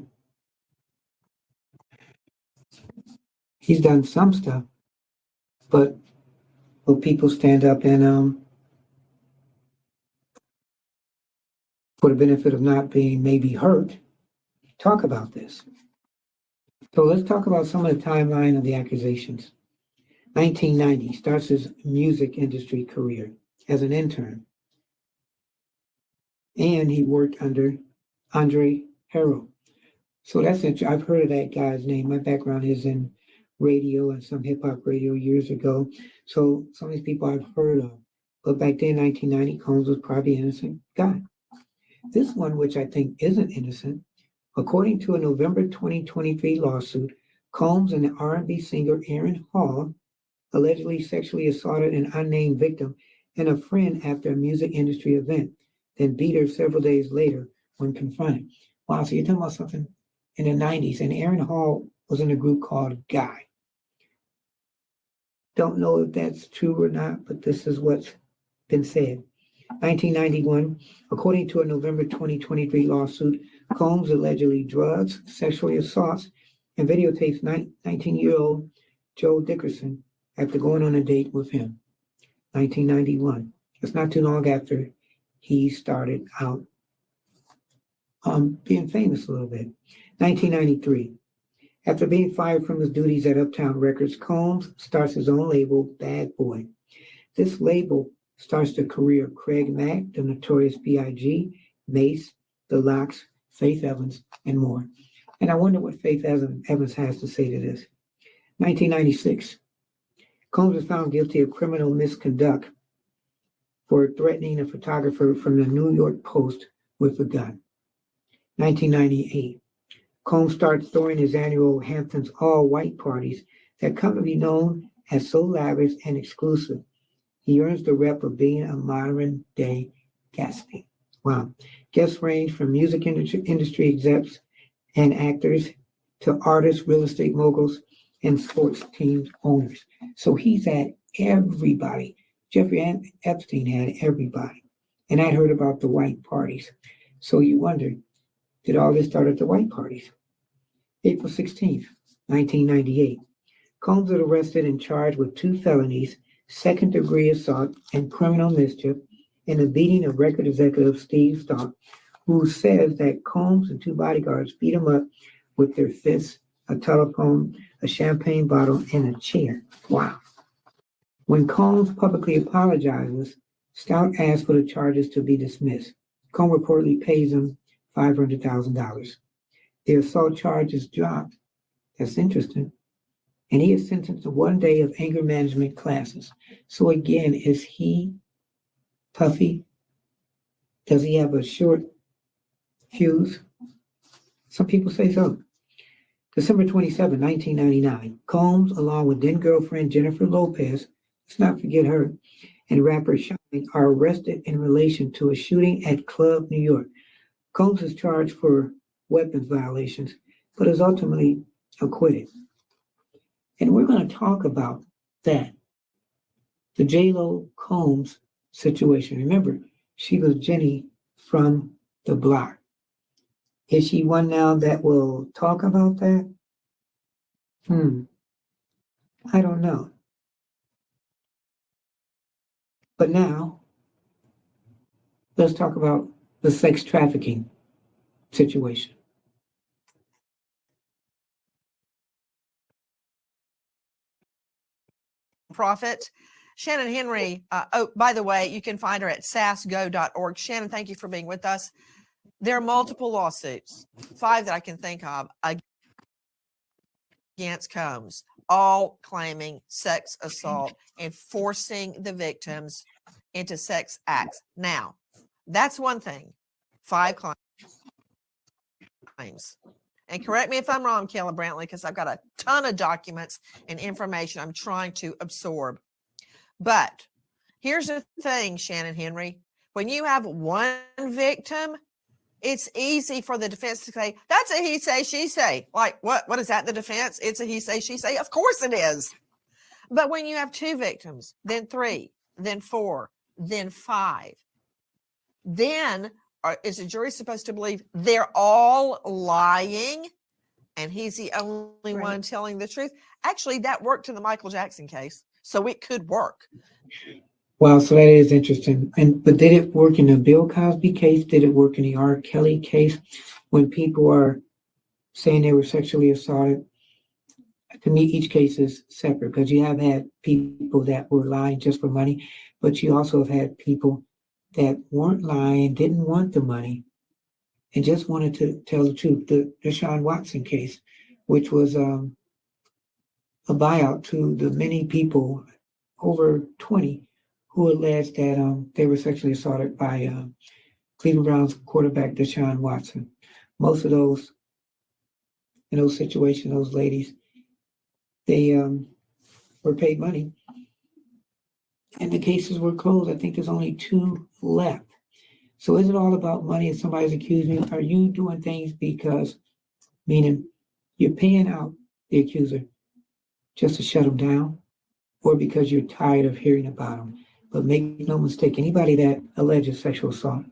B: he's done some stuff, but will people stand up and for the benefit of not being maybe hurt, talk about this? So let's talk about some of the timeline of the accusations. 1990, starts his music industry career as an intern. And he worked under Andre Harrell. So that's interesting. I've heard of that guy's name. My background is in radio and some hip hop radio years ago. So some of these people I've heard of. But back then, 1990, Combs was probably an innocent guy. This one, which I think isn't innocent, according to a November 2023 lawsuit, Combs and the R&B singer Aaron Hall allegedly sexually assaulted an unnamed victim and a friend after a music industry event, then beat her several days later when confronted. Wow, so you're talking about something in the 90s, and Aaron Hall was in a group called Guy. Don't know if that's true or not, but this is what's been said. 1991, according to a November 2023 lawsuit, Combs allegedly drugs, sexually assaults, and videotapes 19-year-old Joe Dickerson after going on a date with him. 1991. It's not too long after he started out being famous a little bit. 1993. After being fired from his duties at Uptown Records, Combs starts his own label, Bad Boy. This label starts the career of Craig Mack, the Notorious B.I.G., Mace, The Lox, Faith Evans, and more. And I wonder what Faith Evans has to say to this. 1996. Combs was found guilty of criminal misconduct for threatening a photographer from the New York Post with a gun. 1998. Combs starts throwing his annual Hamptons all-white parties that come to be known as so lavish and exclusive. He earns the rep of being a modern-day Gatsby. Wow. Guests range from music industry execs and actors to artists, real estate moguls, and sports team owners. So he's at everybody. Jeffrey Epstein had everybody. And I'd heard about the white parties. So you wonder, did all this start at the white parties? April 16th, 1998. Combs was arrested and charged with 2 felonies, second-degree assault and criminal mischief, in the beating of record executive Steve Stock, who says that Combs and 2 bodyguards beat him up with their fists, a telephone, a champagne bottle, and a chair. Wow. When Combs publicly apologizes, Stout asks for the charges to be dismissed. Combs reportedly pays him $500,000. The assault charge is dropped. That's interesting. And he is sentenced to 1 day of anger management classes. So again, is he Puffy? Does he have a short fuse? Some people say so. December 27, 1999, Combs, along with then girlfriend Jennifer Lopez, let's not forget her, and rapper Shine are arrested in relation to a shooting at Club New York. Combs is charged for weapons violations, but is ultimately acquitted. And we're going to talk about that. The J-Lo Combs situation. Remember, she was Jenny from the block. Is she one now that will talk about that? I don't know. But now, let's talk about the sex trafficking situation.
D: Profit. Shannon Henry, oh, by the way, you can find her at sassgo.org. Shannon, thank you for being with us. There are multiple lawsuits, 5 that I can think of, against Combs, all claiming sex assault and forcing the victims into sex acts. Now, that's one thing. 5 claims. And correct me if I'm wrong, Kayla Brantley, because I've got a ton of documents and information I'm trying to absorb. But here's the thing, Shannon Henry. When you have one victim, it's easy for the defense to say, that's a he say, she say. Like, what is that, the defense? It's a he say, she say. Of course it is. But when you have 2 victims, then 3, then 4, then 5, then is the jury supposed to believe they're all lying and he's the only one telling the truth? Actually, that worked in the Michael Jackson case, so it could work.
B: Wow, so that is interesting. But did it work in the Bill Cosby case? Did it work in the R. Kelly case? When people are saying they were sexually assaulted, to me, each case is separate, because you have had people that were lying just for money, but you also have had people that weren't lying, didn't want the money, and just wanted to tell the truth. The Deshaun Watson case, which was a buyout to the many people, over 20, who alleged that they were sexually assaulted by Cleveland Browns quarterback Deshaun Watson. Most of those, in those situations, those ladies, they were paid money, and the cases were closed. I think there's only 2 left. So is it all about money? If somebody's accusing you, are you doing things because, meaning you're paying out the accuser just to shut them down, or because you're tired of hearing about them? But make no mistake, anybody that alleges sexual assault,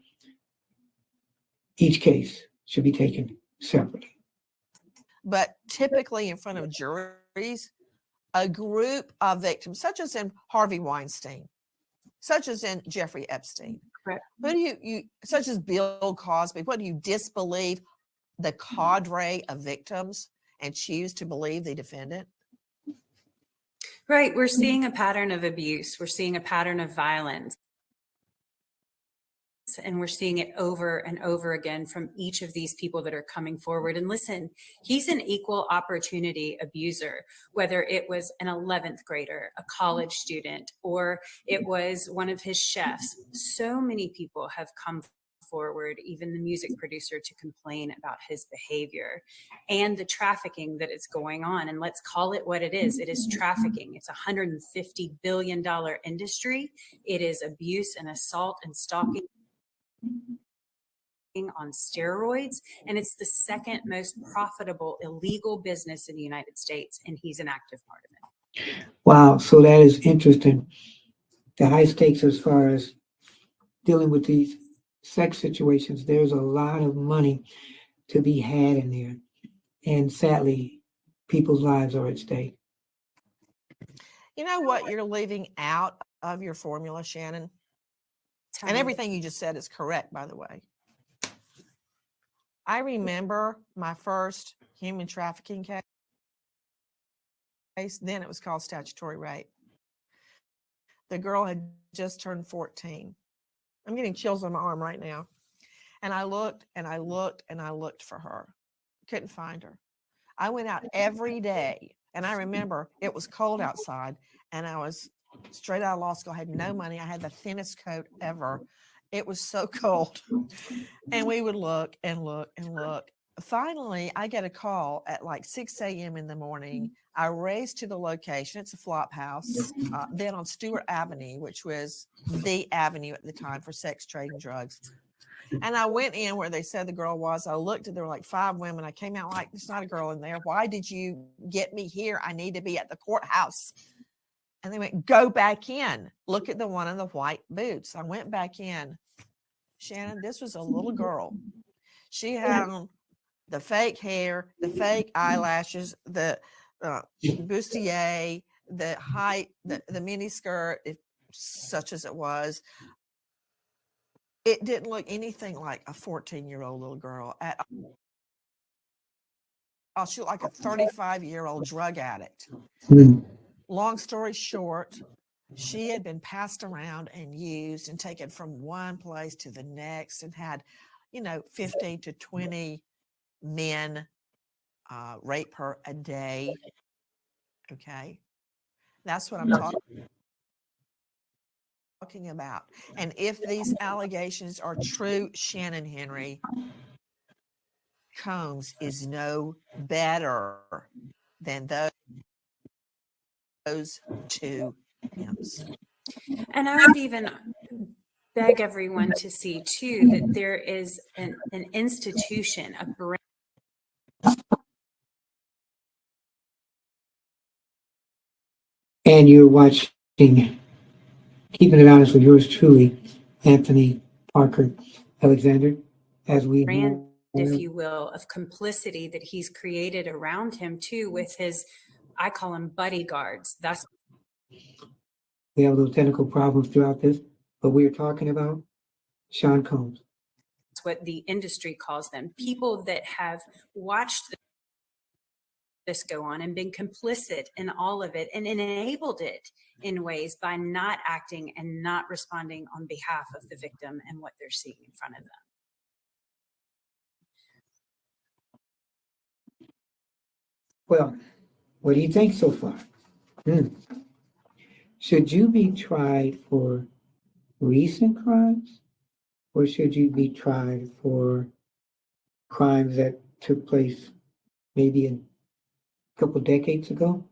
B: each case should be taken separately.
D: But typically in front of juries, a group of victims, such as in Harvey Weinstein, such as in Jeffrey Epstein,
I: Correct.
D: who do you such as Bill Cosby, what do you disbelieve the cadre of victims and choose to believe the defendant?
J: Right. We're seeing a pattern of abuse. We're seeing a pattern of violence. And we're seeing it over and over again from each of these people that are coming forward. And listen, he's an equal opportunity abuser, whether it was an 11th grader, a college student, or it was one of his chefs. So many people have come forward, even the music producer, to complain about his behavior and the trafficking that is going on. And let's call it what it is. It is trafficking. It's a $150 billion industry. It is abuse and assault and stalking on steroids, and it's the second most profitable illegal business in the United States, and he's an active part of it.
B: Wow, so that is interesting. The high stakes as far as dealing with these sex situations, there's a lot of money to be had in there. And sadly, people's lives are at stake.
D: You know what you're leaving out of your formula, Shannon? And everything you just said is correct, by the way. I remember my first human trafficking case. Then it was called statutory rape. The girl had just turned 14. I'm getting chills on my arm right now. And I looked and I looked and I looked for her. Couldn't find her. I went out every day. And I remember it was cold outside and I was straight out of law school. I had no money. I had the thinnest coat ever. It was so cold. And we would look and look and look. Finally, I get a call at like 6 a.m. in the morning. I race to the location. It's a flop house. Then on Stewart Avenue, which was the avenue at the time for sex, trade, and drugs. And I went in where they said the girl was. I looked and there were like 5 women. I came out like, there's not a girl in there. Why did you get me here? I need to be at the courthouse. And they went, go back in. Look at the one in the white boots. I went back in. Shannon, this was a little girl. She had on the fake hair, the fake eyelashes, the bustier, the height, the mini skirt, such as it was. It didn't look anything like a 14-year-old little girl at all. She looked like a 35-year-old drug addict. Long story short, she had been passed around and used and taken from one place to the next and had, 15 to 20 men rape her a day. Okay. That's what I'm talking about. And if these allegations are true, Shannon Henry, Combs is no better than those two hymns.
J: And I would even beg everyone to see too that there is an institution, a brand.
B: And you're watching Keeping It Honest with yours truly, Anthony Parker Alexander, as we
J: If you will, of complicity that he's created around him too with his, I call them bodyguards. That's
B: we have little technical problems throughout this, but we are talking about Sean Combs.
J: what the industry calls them. People that have watched this go on and been complicit in all of it and enabled it in ways by not acting and not responding on behalf of the victim and what they're seeing in front of them.
B: Well, what do you think so far? Should you be tried for recent crimes, or should you be tried for crimes that took place maybe a couple decades ago?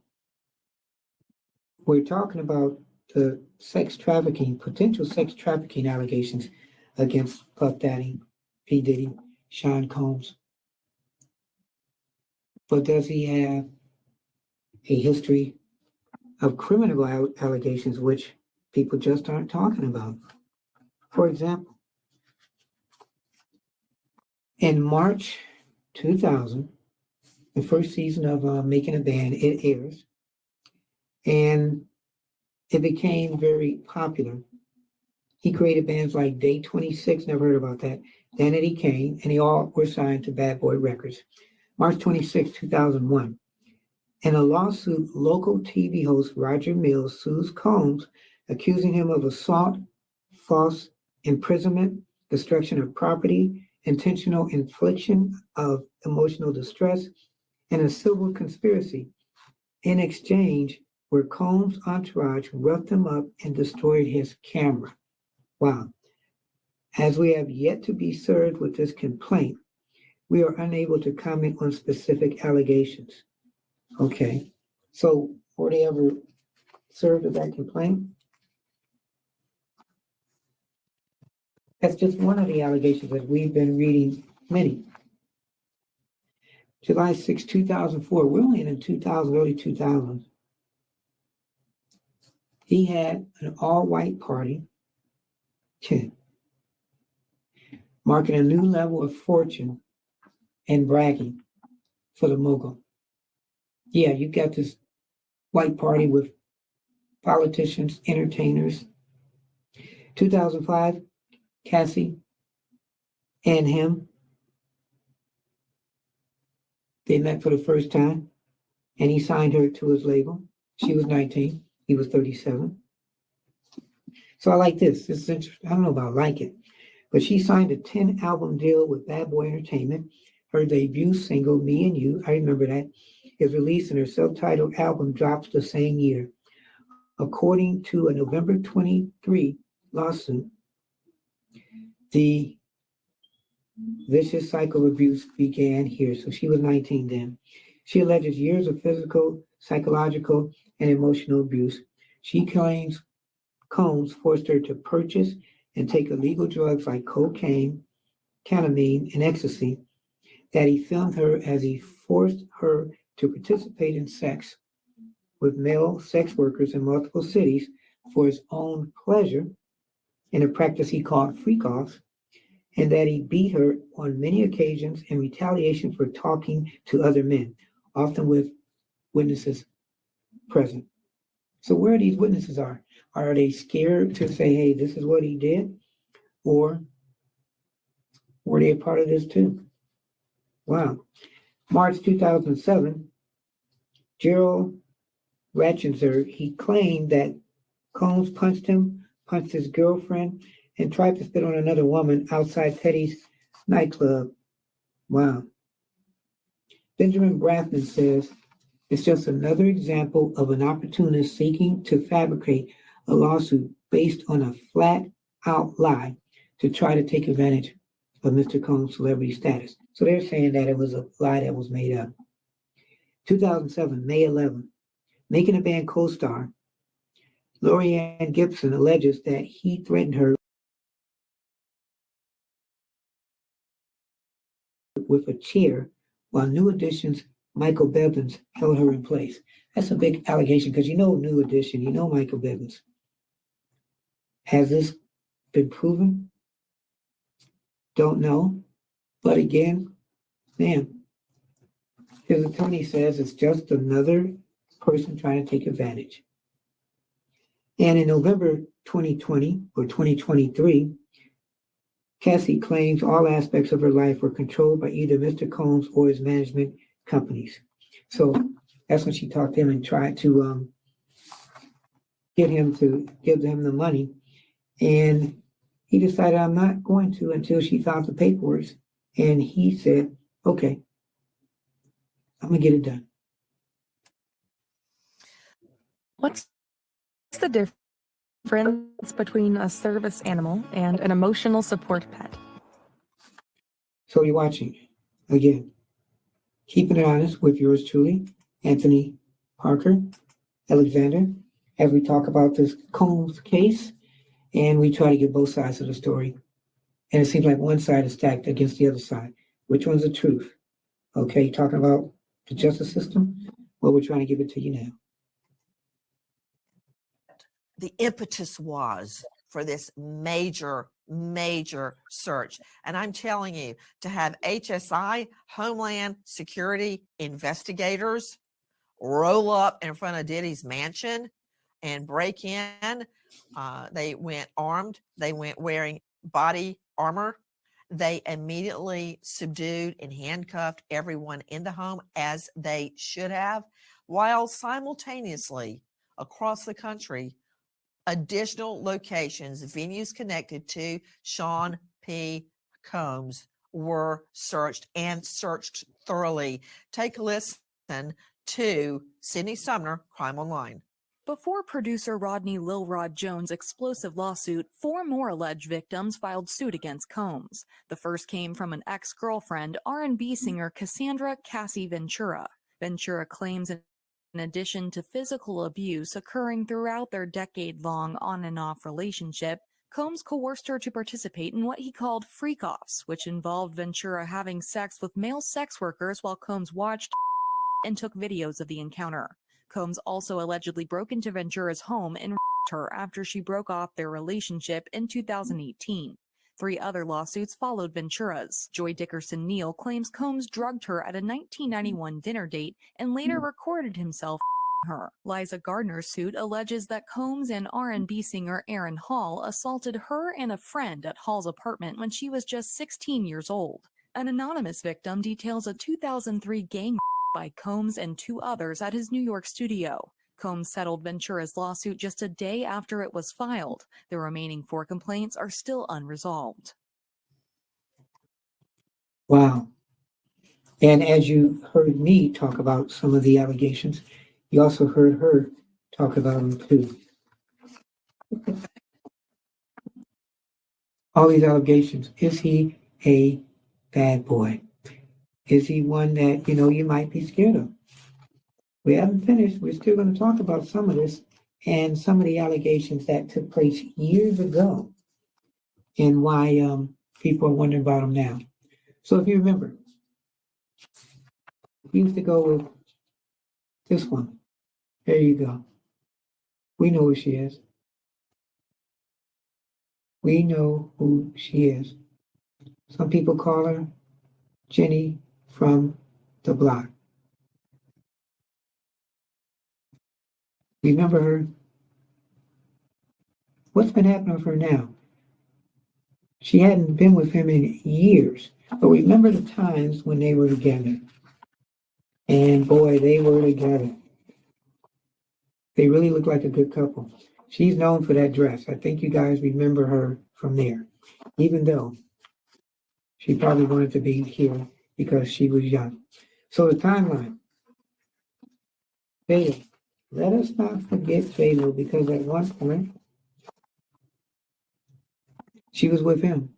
B: We're talking about the potential sex trafficking allegations against Puff Daddy, P. Diddy, Sean Combs. But does he have a history of criminal allegations which people just aren't talking about? For example, in March 2000, the first season of Making a Band, it airs, and it became very popular. He created bands like Day 26, never heard about that, Danity Kane, and they all were signed to Bad Boy Records. March 26, 2001. In a lawsuit, local TV host Roger Mills sues Combs, accusing him of assault, false imprisonment, destruction of property, intentional infliction of emotional distress, and a civil conspiracy. In exchange, where Combs' entourage roughed him up and destroyed his camera. Wow. As we have yet to be served with this complaint, we are unable to comment on specific allegations. Okay, so were they ever served with that complaint? That's just one of the allegations that we've been reading many. July 6, 2004, we're only in 2000, early 2000s. He had an all-white party, marking a new level of fortune and bragging for the mogul. Yeah, you got this white party with politicians, entertainers. 2005, Cassie and him, they met for the first time, and he signed her to his label. She was 19, he was 37. So I like this. This is interesting. I don't know about I like it, but she signed a 10-album deal with Bad Boy Entertainment. Her debut single, Me and You, I remember that, is released, and her self-titled album drops the same year. According to a November 23 lawsuit, the vicious cycle of abuse began here. So she was 19 then. She alleges years of physical, psychological, and emotional abuse. She claims Combs forced her to purchase and take illegal drugs like cocaine, ketamine, and ecstasy, that he filmed her as he forced her to participate in sex with male sex workers in multiple cities for his own pleasure, in a practice he called freak-offs, and that he beat her on many occasions in retaliation for talking to other men, often with witnesses present. So where these witnesses are they scared to say, hey, this is what he did? Or were they a part of this too? Wow. March 2007, Gerald Ratchenzer, he claimed that Combs punched him, punched his girlfriend, and tried to spit on another woman outside Teddy's nightclub. Wow. Benjamin Brathman says, it's just another example of an opportunist seeking to fabricate a lawsuit based on a flat-out lie to try to take advantage of Mr. Combs' celebrity status. So they're saying that it was a lie that was made up. 2007, May 11, Making a Band co-star Lorianne Gibson alleges that he threatened her with a chair while New Edition's Michael Bevins held her in place. That's a big allegation because you know New Edition, you know Michael Bevins. Has this been proven? Don't know. But again, man, his attorney says it's just another person trying to take advantage. And in November 2020 or 2023, Cassie claims all aspects of her life were controlled by either Mr. Combs or his management companies. So that's when she talked to him and tried to get him to give him the money. And he decided, I'm not going to until she filed the paperwork. And he said, okay, I'm going to get it done.
K: What's the difference between a service animal and an emotional support pet?
B: So you're watching, again, keeping it honest with yours truly, Anthony Parker Alexander, as we talk about this Combs case, and we try to get both sides of the story. And it seems like one side is stacked against the other side. Which one's the truth? Okay, talking about the justice system? Well, we're trying to give it to you now.
D: The impetus was for this major search. And I'm telling you, to have HSI, Homeland Security investigators, roll up in front of Diddy's mansion and break in, they went armed, they went wearing body armor. They immediately subdued and handcuffed everyone in the home, as they should have, while simultaneously across the country, additional locations, venues connected to Sean P. Combs were searched and searched thoroughly. Take a listen to Sydney Sumner, Crime Online.
E: Before producer Rodney Lil Rod Jones' explosive lawsuit, 4 more alleged victims filed suit against Combs. The first came from an ex-girlfriend, R&B singer Cassandra Cassie Ventura. Ventura claims in addition to physical abuse occurring throughout their decade-long on and off relationship, Combs coerced her to participate in what he called freak-offs, which involved Ventura having sex with male sex workers while Combs watched and took videos of the encounter. Combs also allegedly broke into Ventura's home and raped her after she broke off their relationship in 2018. 3 other lawsuits followed Ventura's. Joy Dickerson Neal claims Combs drugged her at a 1991 dinner date and later recorded himself her. Liza Gardner's suit alleges that Combs and R&B singer Aaron Hall assaulted her and a friend at Hall's apartment when she was just 16 years old. An anonymous victim details a 2003 gang by Combs and 2 others at his New York studio. Combs settled Ventura's lawsuit just a day after it was filed. The remaining 4 complaints are still unresolved.
B: Wow. And as you heard me talk about some of the allegations, you also heard her talk about them too. All these allegations. Is he a bad boy? Is he one that, you might be scared of? We haven't finished. We're still going to talk about some of this and some of the allegations that took place years ago and why people are wondering about them now. So if you remember, we used to go with this one. There you go. We know who she is. We know who she is. Some people call her Jenny from the block. Remember her? What's been happening with her now? She hadn't been with him in years, but remember the times when they were together. And boy, they were together. They really look like a good couple. She's known for that dress. I think you guys remember her from there, even though she probably wanted to be here because she was young. So the timeline. Fatal. Let us not forget Fatal, because at one point she was with him.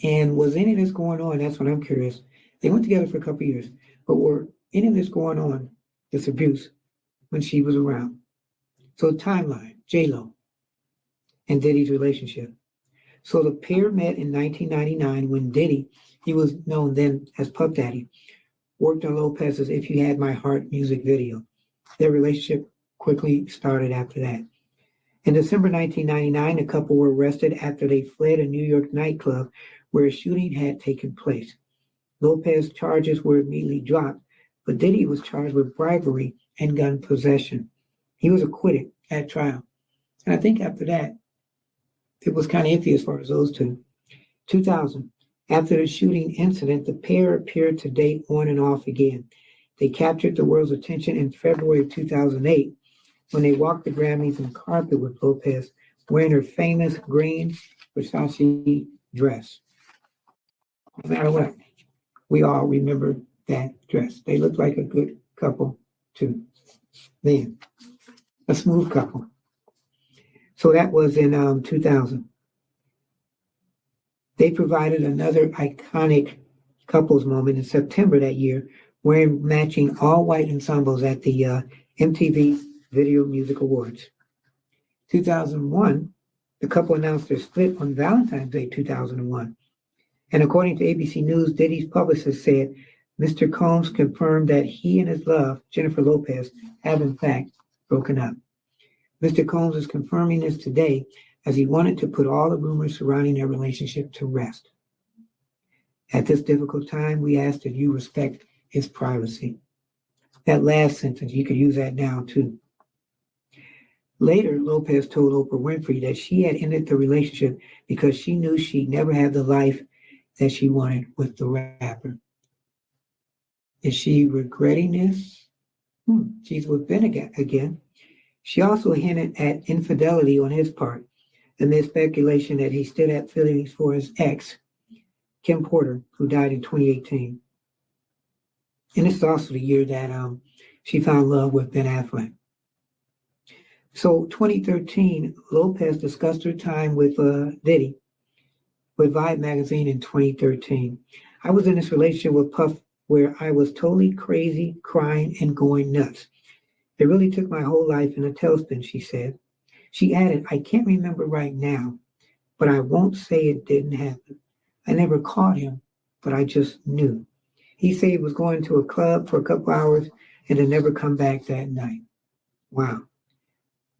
B: And was any of this going on? That's what I'm curious. They went together for a couple of years, but were any of this going on this abuse when she was around. So timeline, J-Lo and Diddy's relationship. So the pair met in 1999 when Diddy, he was known then as Puff Daddy, worked on Lopez's If You Had My Heart music video. Their relationship quickly started after that. In December 1999, the couple were arrested after they fled a New York nightclub where a shooting had taken place. Lopez charges were immediately dropped, but Diddy was charged with bribery and gun possession. He was acquitted at trial. And I think after that, it was kind of iffy as far as those two. 2000, after the shooting incident, the pair appeared to date on and off again. They captured the world's attention in February of 2008 when they walked the Grammys and carpet with Lopez wearing her famous green Versace dress. No matter what, we all remember that dress. They looked like a good couple too. Then, a smooth couple. So that was in 2000. They provided another iconic couples moment in September that year, wearing matching all-white ensembles at the MTV Video Music Awards. 2001, the couple announced their split on Valentine's Day 2001. And according to ABC News, Diddy's publicist said Mr. Combs confirmed that he and his love, Jennifer Lopez, have in fact broken up. Mr. Combs is confirming this today as he wanted to put all the rumors surrounding their relationship to rest. At this difficult time, we ask that you respect his privacy. That last sentence, you could use that now too. Later, Lopez told Oprah Winfrey that she had ended the relationship because she knew she'd never have the life that she wanted with the rapper. Is she regretting this? She's with Ben again. She also hinted at infidelity on his part, amid speculation that he still had feelings for his ex, Kim Porter, who died in 2018. And it's also the year that she found love with Ben Affleck. So 2013, Lopez discussed her time with Diddy with Vibe magazine in 2013. I was in this relationship with Puff where I was totally crazy, crying, and going nuts. It really took my whole life in a tailspin, she said. She added, I can't remember right now, but I won't say it didn't happen. I never caught him, but I just knew. He said he was going to a club for a couple hours and to never come back that night. Wow.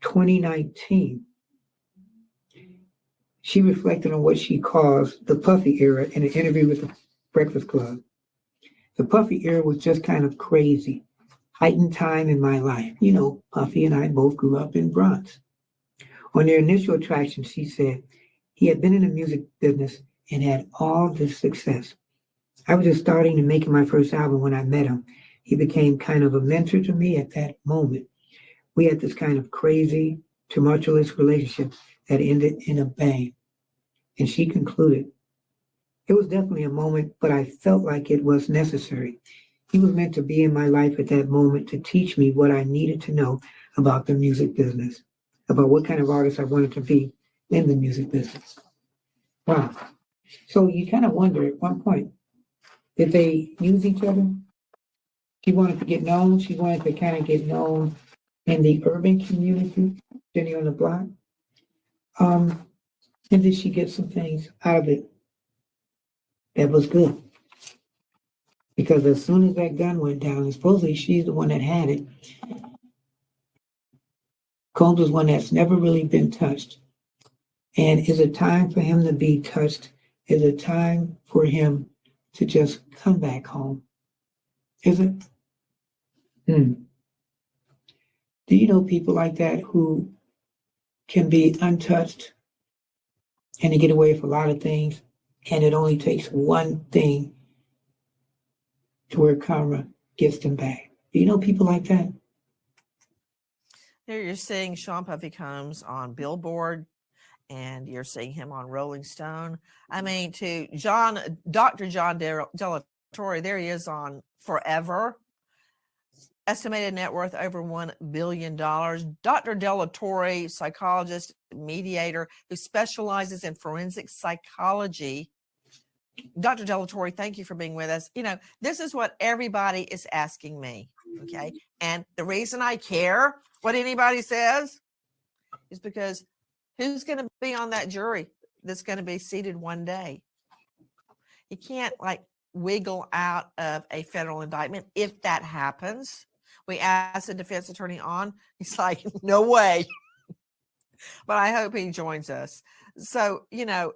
B: 2019. She reflected on what she calls the Puffy era in an interview with the Breakfast Club. The Puffy era was just kind of crazy, heightened time in my life. You know, Puffy and I both grew up in Bronx. On their initial attraction, she said, he had been in the music business and had all this success. I was just starting and making my first album when I met him. He became kind of a mentor to me at that moment. We had this kind of crazy, tumultuous relationship that ended in a bang. And she concluded, it was definitely a moment, but I felt like it was necessary. He was meant to be in my life at that moment to teach me what I needed to know about the music business, about what kind of artist I wanted to be in the music business. Wow. So you kind of wonder at one point, did they use each other? She wanted to get known. She wanted to kind of get known in the urban community, Jenny on the block. And did she get some things out of it that was good? Because as soon as that gun went down, and supposedly she's the one that had it, Combs was one that's never really been touched. And is it time for him to be touched? Is it time for him to just come back home? Is it? Do you know people like that who can be untouched and they get away with a lot of things, and it only takes one thing to where karma gets them back? Do you know people like that?
D: There you're seeing Sean Puffy Combs on Billboard, and you're seeing him on Rolling Stone. I mean, to Dr. John Delatorre, there he is on Forever. Estimated net worth over $1 billion. Dr. Delatorre, psychologist, mediator, who specializes in forensic psychology. Dr. Delatorre, thank you for being with us. You know, this is what everybody is asking me. Okay. And the reason I care what anybody says is because who's going to be on that jury that's going to be seated one day? You can't like wiggle out of a federal indictment. If that happens, we asked the defense attorney on. He's like, no way. But I hope he joins us. So, you know,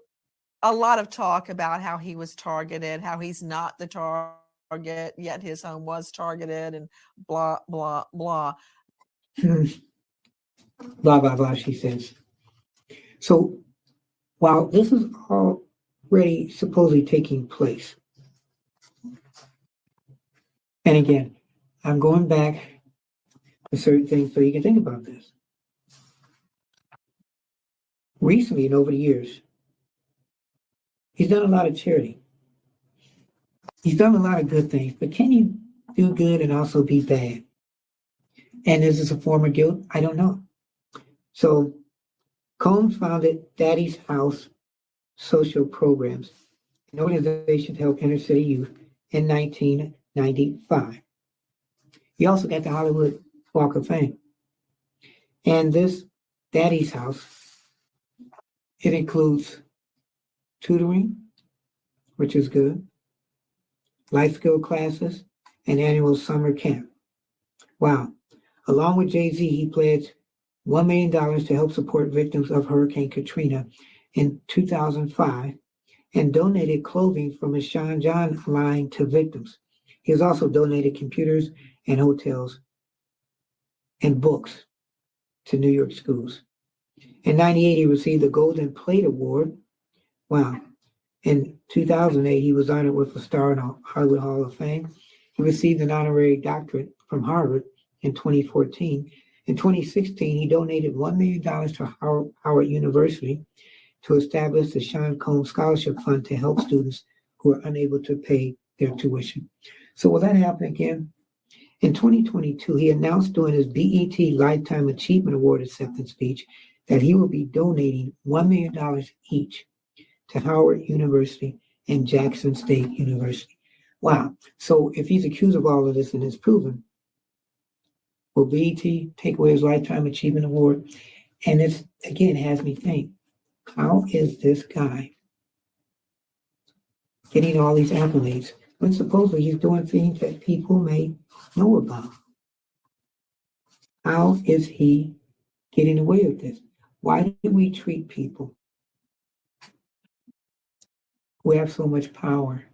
D: a lot of talk about how he was targeted, how he's not the target, yet his home was targeted, and blah, blah, blah.
B: Blah, blah, blah, she says. So while this is already supposedly taking place, and again, I'm going back to certain things so you can think about this. Recently and over the years, he's done a lot of charity. He's done a lot of good things, but can you do good and also be bad? And is this a form of guilt? I don't know. So Combs founded Daddy's House Social Programs, an organization to help inner city youth, in 1995. He also got the Hollywood Walk of Fame. And this Daddy's House, it includes tutoring, which is good, life skill classes, and annual summer camp. Wow. Along with Jay-Z, he pledged $1 million to help support victims of Hurricane Katrina in 2005 and donated clothing from his Sean John line to victims. He has also donated computers and hotels and books to New York schools. In 1998, he received the Golden Plate Award. Wow. In 2008, he was honored with a star in the Hollywood Hall of Fame. He received an honorary doctorate from Harvard in 2014. In 2016, he donated $1 million to Howard University to establish the Sean Combs Scholarship Fund to help students who are unable to pay their tuition. So will that happen again? In 2022, he announced during his BET Lifetime Achievement Award acceptance speech that he will be donating $1 million each to Howard University and Jackson State University. Wow. So if he's accused of all of this and it's proven, will BET take away his Lifetime Achievement Award? And it's, again, has me think, how is this guy getting all these accolades when supposedly he's doing things that people may know about? How is he getting away with this? Why do we treat people who have so much power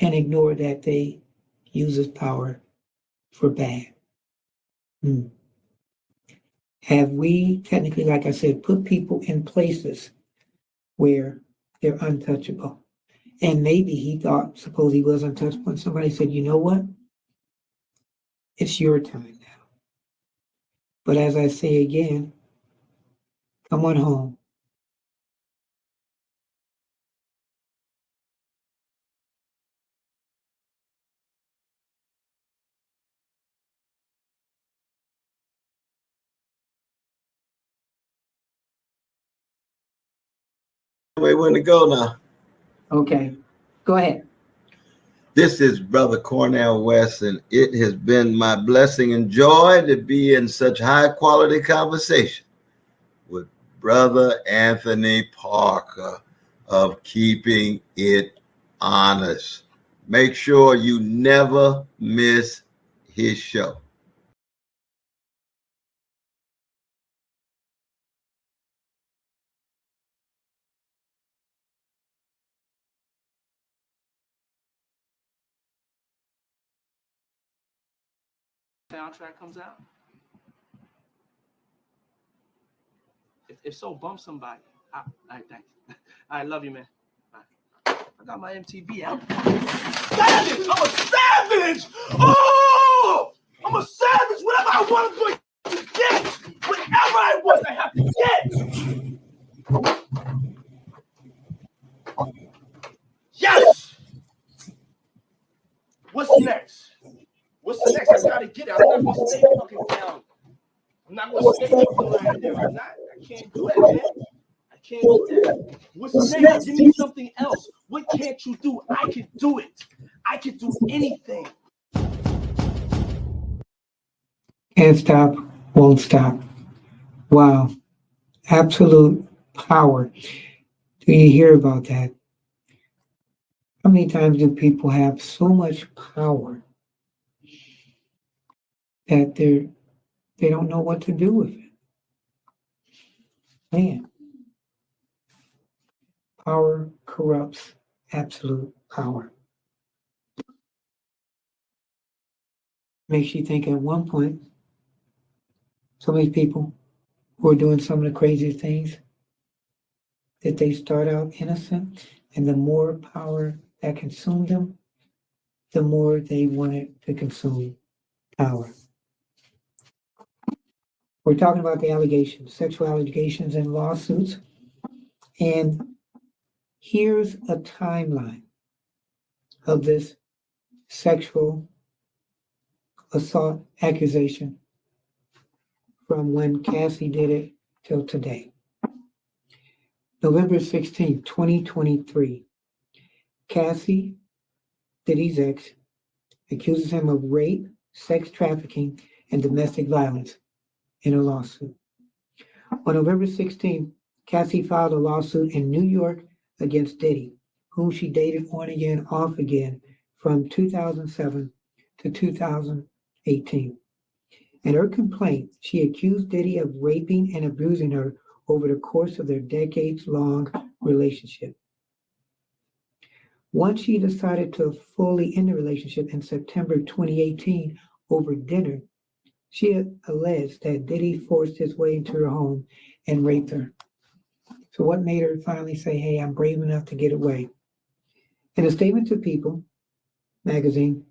B: and ignore that they use this power for bad? Have we technically, like I said, put people in places where they're untouchable? And maybe he thought, suppose he was untouchable, and somebody said, you know what? It's your time now. But as I say again, come on home.
L: Way when to go now.
B: Okay, go ahead.
L: This is Brother Cornell West, and it has been my blessing and joy to be in such high quality conversation with Brother Anthony Parker of Keeping It Honest. Make sure you never miss his show.
A: Soundtrack comes out. If so, bump somebody. All right, thanks. I love you, man. Bye. I got my MTV out. Savage! I'm a savage! Oh! I'm a savage! Whatever I want, I'm going to get! Whatever I want, I have to get! Yes! What's next? What's the next? I gotta get it. I'm not gonna stay fucking down. I'm not gonna stay fucking lying there. I can't do that, man. I can't do that. What's next? Give me something else. What can't you do? I can do it. I can do anything.
B: Can't stop, won't stop. Wow. Absolute power. Do you hear about that? How many times do people have so much power that they don't know what to do with it? Man, power corrupts absolute power. Makes you think at one point, some of these people who are doing some of the crazy things, that they start out innocent, and the more power that consumed them, the more they wanted to consume power. We're talking about the allegations, sexual allegations and lawsuits. And here's a timeline of this sexual assault accusation from when Cassie did it till today. November 16, 2023, Cassie, Diddy's ex, accuses him of rape, sex trafficking, and domestic violence in a lawsuit. On November 16, Cassie filed a lawsuit in New York against Diddy, whom she dated on again, off again from 2007 to 2018. In her complaint, she accused Diddy of raping and abusing her over the course of their decades-long relationship. Once she decided to fully end the relationship in September 2018 over dinner, she alleged that Diddy forced his way into her home and raped her. So what made her finally say, hey, I'm brave enough to get away? In a statement to People magazine,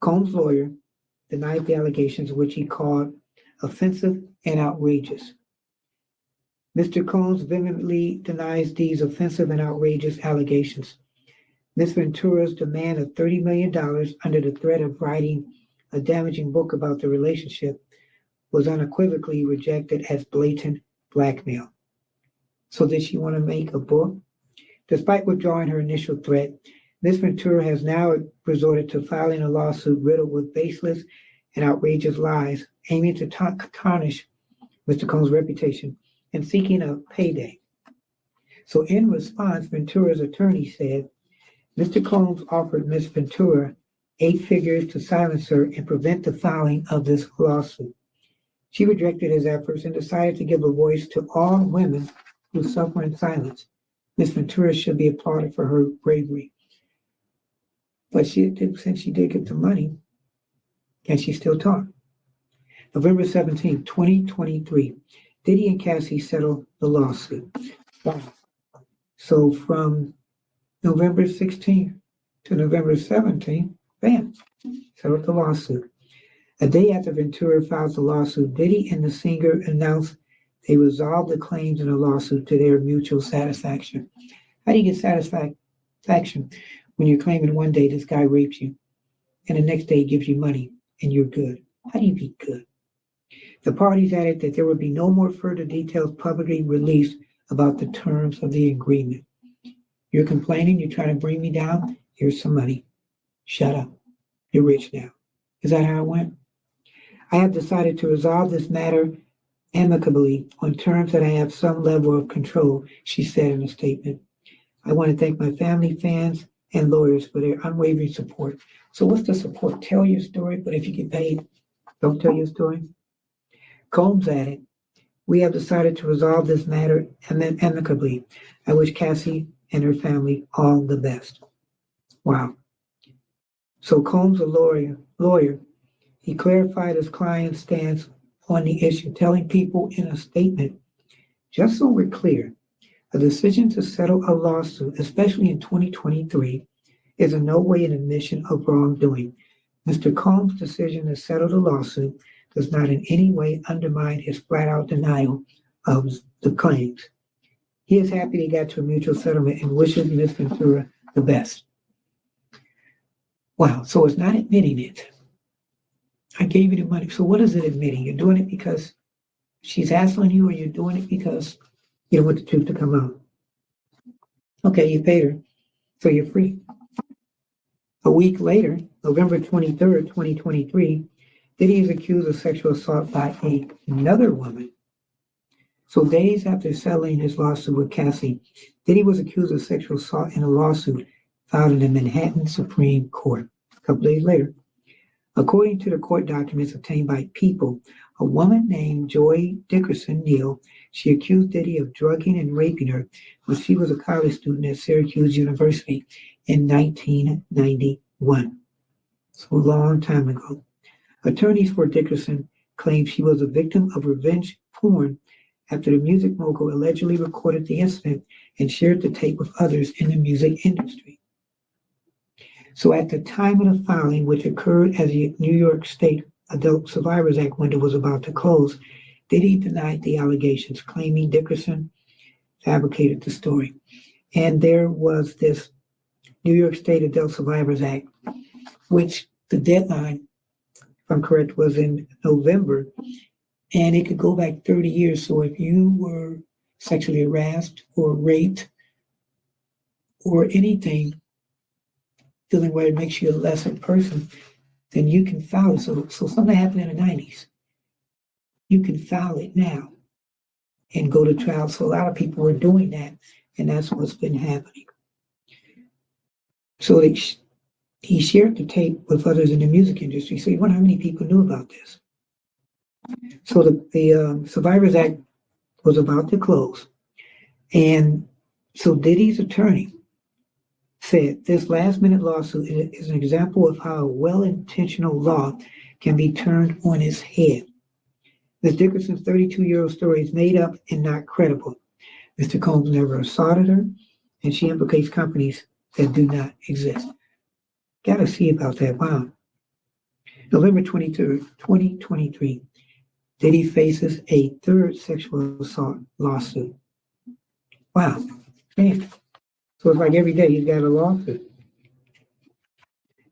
B: Combs' lawyer denied the allegations, which he called offensive and outrageous. Mr. Combs vehemently denies these offensive and outrageous allegations. Ms. Ventura's demand of $30 million under the threat of writing a damaging book about the relationship was unequivocally rejected as blatant blackmail. So did she want to make a book? Despite withdrawing her initial threat, Ms. Ventura has now resorted to filing a lawsuit riddled with baseless and outrageous lies, aiming to tarnish Mr. Combs' reputation and seeking a payday. So in response, Ventura's attorney said, Mr. Combs offered Ms. Ventura 8 figures to silence her and prevent the filing of this lawsuit. She rejected his efforts and decided to give a voice to all women who suffer in silence. Ms. Ventura should be applauded for her bravery. But since she did get the money, can she still talk? November 17, 2023, Diddy and Cassie settled the lawsuit. Wow. So from November 16th to November 17th, bam, settled the lawsuit. A day after Ventura filed the lawsuit, Diddy and the singer announced they resolved the claims in the lawsuit to their mutual satisfaction. How do you get satisfaction when you're claiming one day this guy rapes you and the next day he gives you money and you're good? How do you be good? The parties added that there would be no more further details publicly released about the terms of the agreement. You're complaining, you're trying to bring me down, here's some money. Shut up. You're rich now. Is that how it went? I have decided to resolve this matter amicably on terms that I have some level of control, she said in a statement. I want to thank my family, fans, and lawyers for their unwavering support. So what's the support? Tell your story, but if you get paid, don't tell your story. Combs added, we have decided to resolve this matter amicably. I wish Cassie and her family all the best. Wow. So Combs, a lawyer, he clarified his client's stance on the issue, telling People in a statement, just so we're clear, a decision to settle a lawsuit, especially in 2023, is in no way an admission of wrongdoing. Mr. Combs' decision to settle the lawsuit does not in any way undermine his flat-out denial of the claims. He is happy they got to a mutual settlement and wishes Ms. Ventura the best. Wow, so it's not admitting it. I gave you the money. So what is it admitting? You're doing it because she's hassling you, or you're doing it because you don't want the truth to come out? Okay, you paid her, so you're free. A week later, November 23rd, 2023, Diddy is accused of sexual assault by another woman. So days after settling his lawsuit with Cassie, Diddy was accused of sexual assault in a lawsuit filed in the Manhattan Supreme Court a couple days later. According to the court documents obtained by People, a woman named Joy Dickerson Neal, she accused Diddy of drugging and raping her when she was a college student at Syracuse University in 1991. So a long time ago. Attorneys for Dickerson claimed she was a victim of revenge porn after the music mogul allegedly recorded the incident and shared the tape with others in the music industry. So at the time of the filing, which occurred as the New York State Adult Survivors Act window was about to close, Diddy denied the allegations, claiming Dickerson fabricated the story. And there was this New York State Adult Survivors Act, which the deadline, if I'm correct, was in November, and it could go back 30 years. So if you were sexually harassed or raped or anything dealing where it makes you a lesser person, then you can file it. So something happened in the 90s. You can file it now and go to trial. So a lot of people are doing that, and that's what's been happening. So he shared the tape with others in the music industry. So you wonder how many people knew about this. So the Survivors Act was about to close. And so Diddy's attorney said this last-minute lawsuit is an example of how a well-intentional law can be turned on its head. Ms. Dickerson's 32-year-old story is made up and not credible. Mr. Combs never assaulted her, and she implicates companies that do not exist. Got to see about that. Wow. November 23rd, 2023, Diddy faces a third sexual assault lawsuit. Wow. Man. So it's like every day he's got a lawsuit.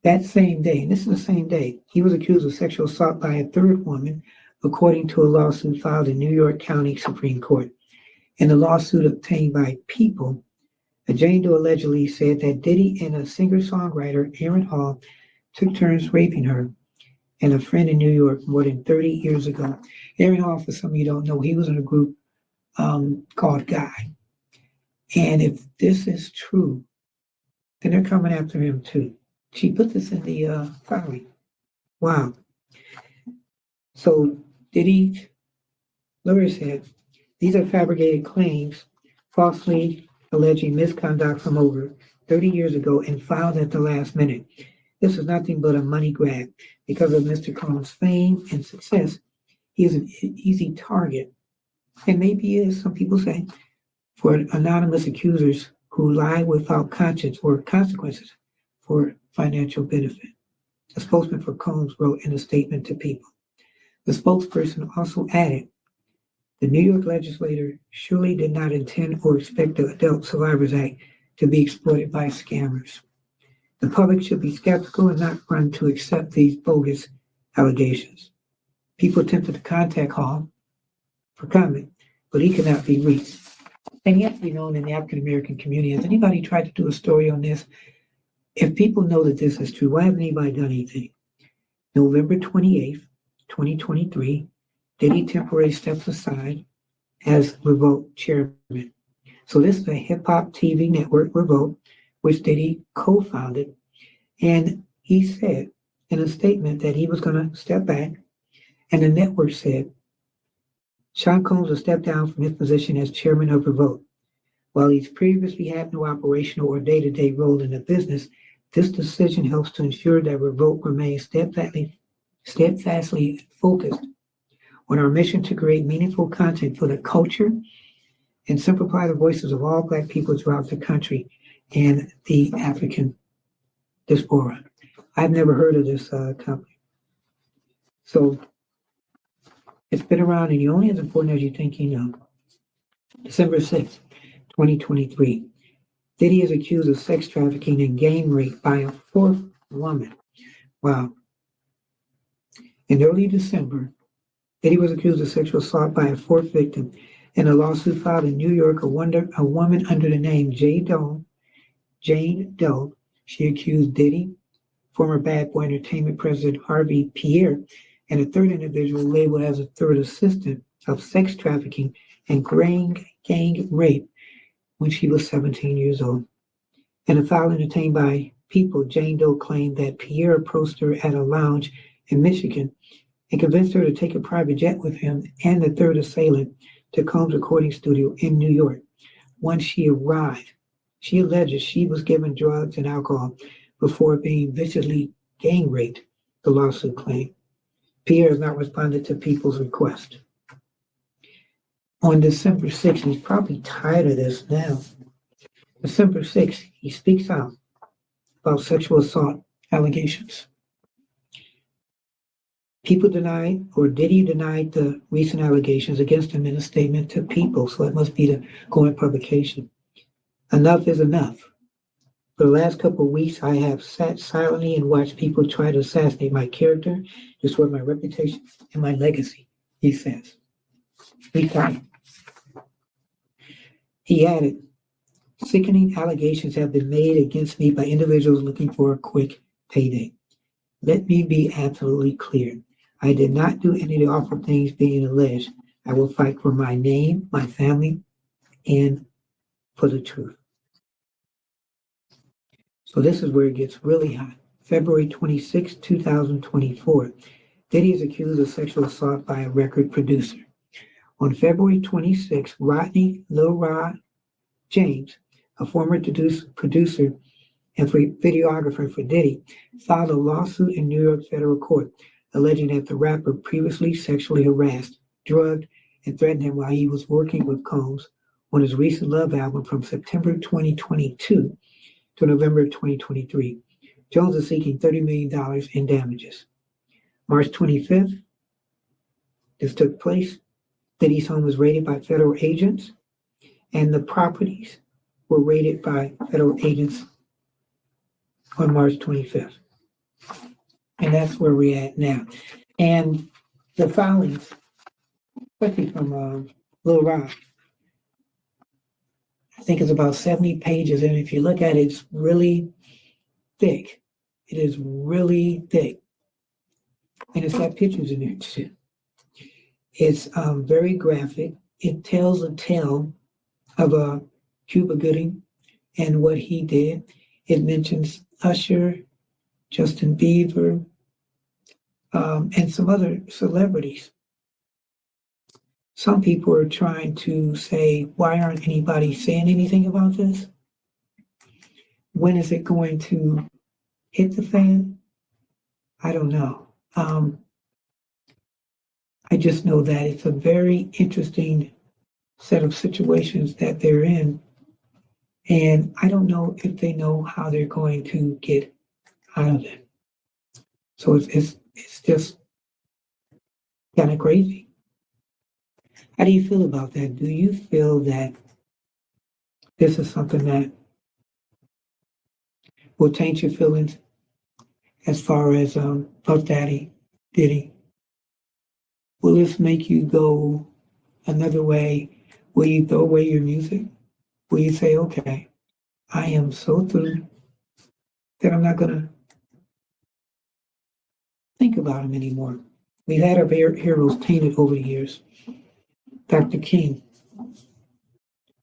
B: That same day, and this is the same day, he was accused of sexual assault by a third woman, according to a lawsuit filed in New York County Supreme Court. In the lawsuit obtained by People, Jane Doe allegedly said that Diddy and a singer-songwriter, Aaron Hall, took turns raping her and a friend in New York more than 30 years ago. Aaron Hall, for some of you don't know, he was in a group called Guy. And if this is true, then they're coming after him too. She put this in the filing. Wow. So Diddy lawyer said, these are fabricated claims, falsely alleging misconduct from over 30 years ago and filed at the last minute. This is nothing but a money grab. Because of Mr. Combs' fame and success, he is an easy target. And maybe he is, some people say, for anonymous accusers who lie without conscience or consequences for financial benefit. A spokesman for Combs wrote in a statement to People. The spokesperson also added, the New York legislature surely did not intend or expect the Adult Survivors Act to be exploited by scammers. The public should be skeptical and not run to accept these bogus allegations. People attempted to contact Hall for comment, but he could not be reached. And he has to be known in the African American community. Has anybody tried to do a story on this? If people know that this is true, why hasn't anybody done anything? November 28th, 2023, Diddy temporarily steps aside as Revolt chairman. So this is a hip-hop TV network, Revolt, which Diddy co-founded. And he said in a statement that he was going to step back. And the network said, Sean Combs will step down from his position as chairman of Revolt. While he's previously had no operational or day-to-day role in the business, this decision helps to ensure that Revolt remains steadfastly focused on our mission to create meaningful content for the culture and simplify the voices of all Black people throughout the country and the African diaspora. I've never heard of this company. So it's been around and you're only as important as you think you know. December 6th, 2023. Diddy is accused of sex trafficking and gang rape by a fourth woman. Wow. In early December, Diddy was accused of sexual assault by a fourth victim in a lawsuit filed in New York. A woman under the name Jane Doe, she accused Diddy, former Bad Boy Entertainment president Harvey Pierre, and a third individual labeled as a third assistant of sex trafficking and gang rape when she was 17 years old. In a file entertained by People, Jane Doe claimed that Pierre approached her at a lounge in Michigan and convinced her to take a private jet with him and the third assailant to Combs' recording studio in New York. Once she arrived, she alleges she was given drugs and alcohol before being viciously gang raped, the lawsuit claimed. Pierre has not responded to People's request. On December 6th, he's probably tired of this now. December 6th, he speaks out about sexual assault allegations. People denied, or Diddy denied, the recent allegations against him in a statement to People, so it must be the going publication. Enough is enough. For the last couple of weeks, I have sat silently and watched people try to assassinate my character, destroy my reputation and my legacy, he says. Be quiet. He added, sickening allegations have been made against me by individuals looking for a quick payday. Let me be absolutely clear. I did not do any of the awful things being alleged. I will fight for my name, my family, and for the truth. So this is where it gets really hot. February 26, 2024. Diddy is accused of sexual assault by a record producer. On February 26, Rodney Lil Rod James, a former producer and videographer for Diddy, filed a lawsuit in New York federal court alleging that the rapper previously sexually harassed, drugged, and threatened him while he was working with Combs on his recent Love album from September 2022 to November 2023. Jones is seeking $30 million in damages. March 25th, this took place. Diddy's home was raided by federal agents, and the properties were raided by federal agents on March 25th. And that's where we're at now. And the filings, especially from Lil Rod, I think it's about 70 pages. And if you look at it, it's really thick. It is really thick. And it's got pictures in there too. It's very graphic. It tells a tale of Cuba Gooding and what he did. It mentions Usher, Justin Bieber, and some other celebrities. Some people are trying to say, why aren't anybody saying anything about this? When is it going to hit the fan? I don't know. I just know that it's a very interesting set of situations that they're in. And I don't know if they know how they're going to get out of it. So it's just kind of crazy. How do you feel about that? Do you feel that this is something that will taint your feelings as far as Puff Daddy, Diddy? Will this make you go another way? Will you throw away your music? Will you say, okay, I am so through that I'm not going to think about him anymore? We've had our heroes tainted over the years. Dr. King.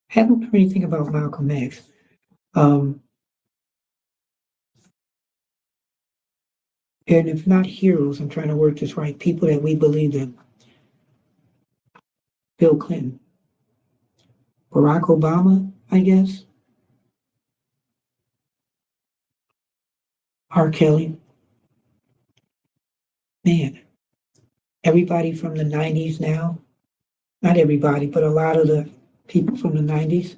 B: Haven't heard anything about Malcolm X. And if not heroes, I'm trying to work this right, people that we believe in. Bill Clinton. Barack Obama, I guess. R. Kelly. Man, everybody from the 90s now, not everybody, but a lot of the people from the 90s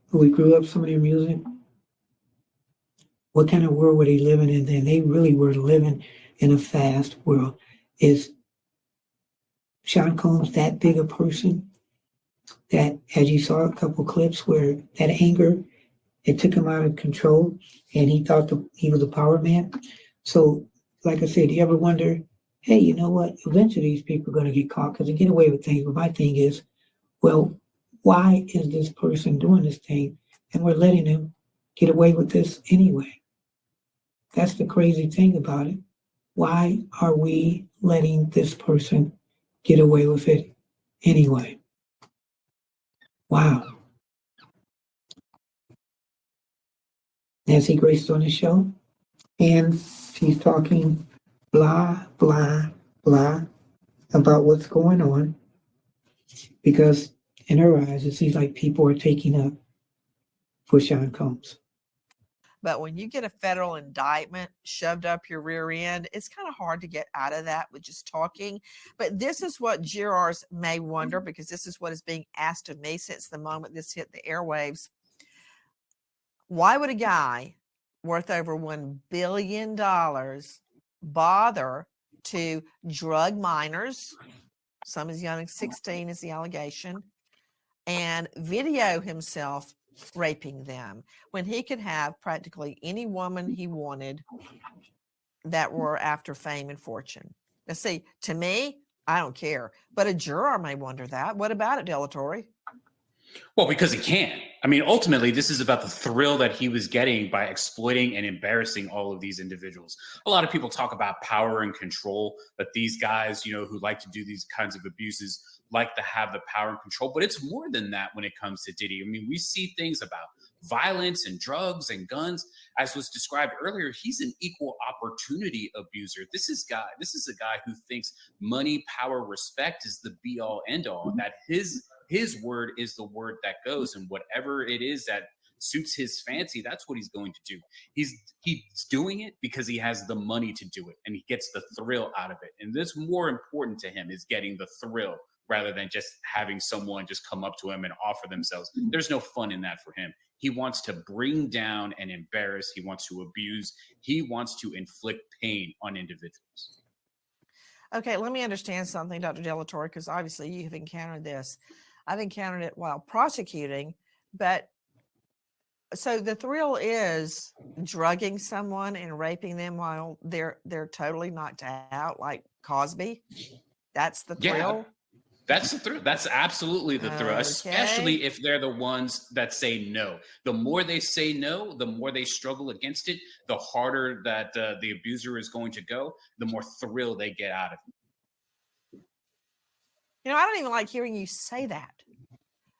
B: who we grew up some of their music, what kind of world were they living in then? They really were living in a fast world. Is Sean Combs that big a person that, as you saw a couple clips where that anger, it took him out of control and he thought he was a power man? So, like I said, do you ever wonder, hey, you know what? Eventually these people are going to get caught because they get away with things. But my thing is, well, why is this person doing this thing and we're letting him get away with this anyway? That's the crazy thing about it. Why are we letting this person get away with it anyway? Wow. Nancy Grace is on the show, and she's talking blah, blah, blah about what's going on, because in her eyes, it seems like people are taking up for Sean Combs.
D: But when you get a federal indictment shoved up your rear end, it's kind of hard to get out of that with just talking. But this is what jurors may wonder, because this is what is being asked of me since the moment this hit the airwaves. Why would a guy worth over $1 billion bother to drug minors, some as young as 16 is the allegation, and video himself raping them when he could have practically any woman he wanted that were after fame and fortune? Now, see, to me, I don't care, but a juror may wonder that. What about it, Delatorre?
M: Well, because he can. I mean, ultimately, this is about the thrill that he was getting by exploiting and embarrassing all of these individuals. A lot of people talk about power and control, that these guys, who like to do these kinds of abuses like to have the power and control. But it's more than that when it comes to Diddy. I mean, we see things about violence and drugs and guns. As was described earlier, he's an equal opportunity abuser. This is a guy who thinks money, power, respect is the be all end all, that his word is the word that goes, and whatever it is that suits his fancy, that's what he's going to do. He's doing it because he has the money to do it, and he gets the thrill out of it. And that's more important to him, is getting the thrill rather than just having someone just come up to him and offer themselves. There's no fun in that for him. He wants to bring down and embarrass. He wants to abuse. He wants to inflict pain on individuals.
D: Okay, let me understand something, Dr. Delatorre, because obviously you have encountered this. I've encountered it while prosecuting, but so the thrill is drugging someone and raping them while they're totally knocked out, like Cosby. That's the thrill.
M: Yeah, that's the thrill. That's absolutely the thrill, especially if they're the ones that say no. The more they say no, the more they struggle against it, the harder that the abuser is going to go, the more thrill they get out of it.
D: I don't even like hearing you say that,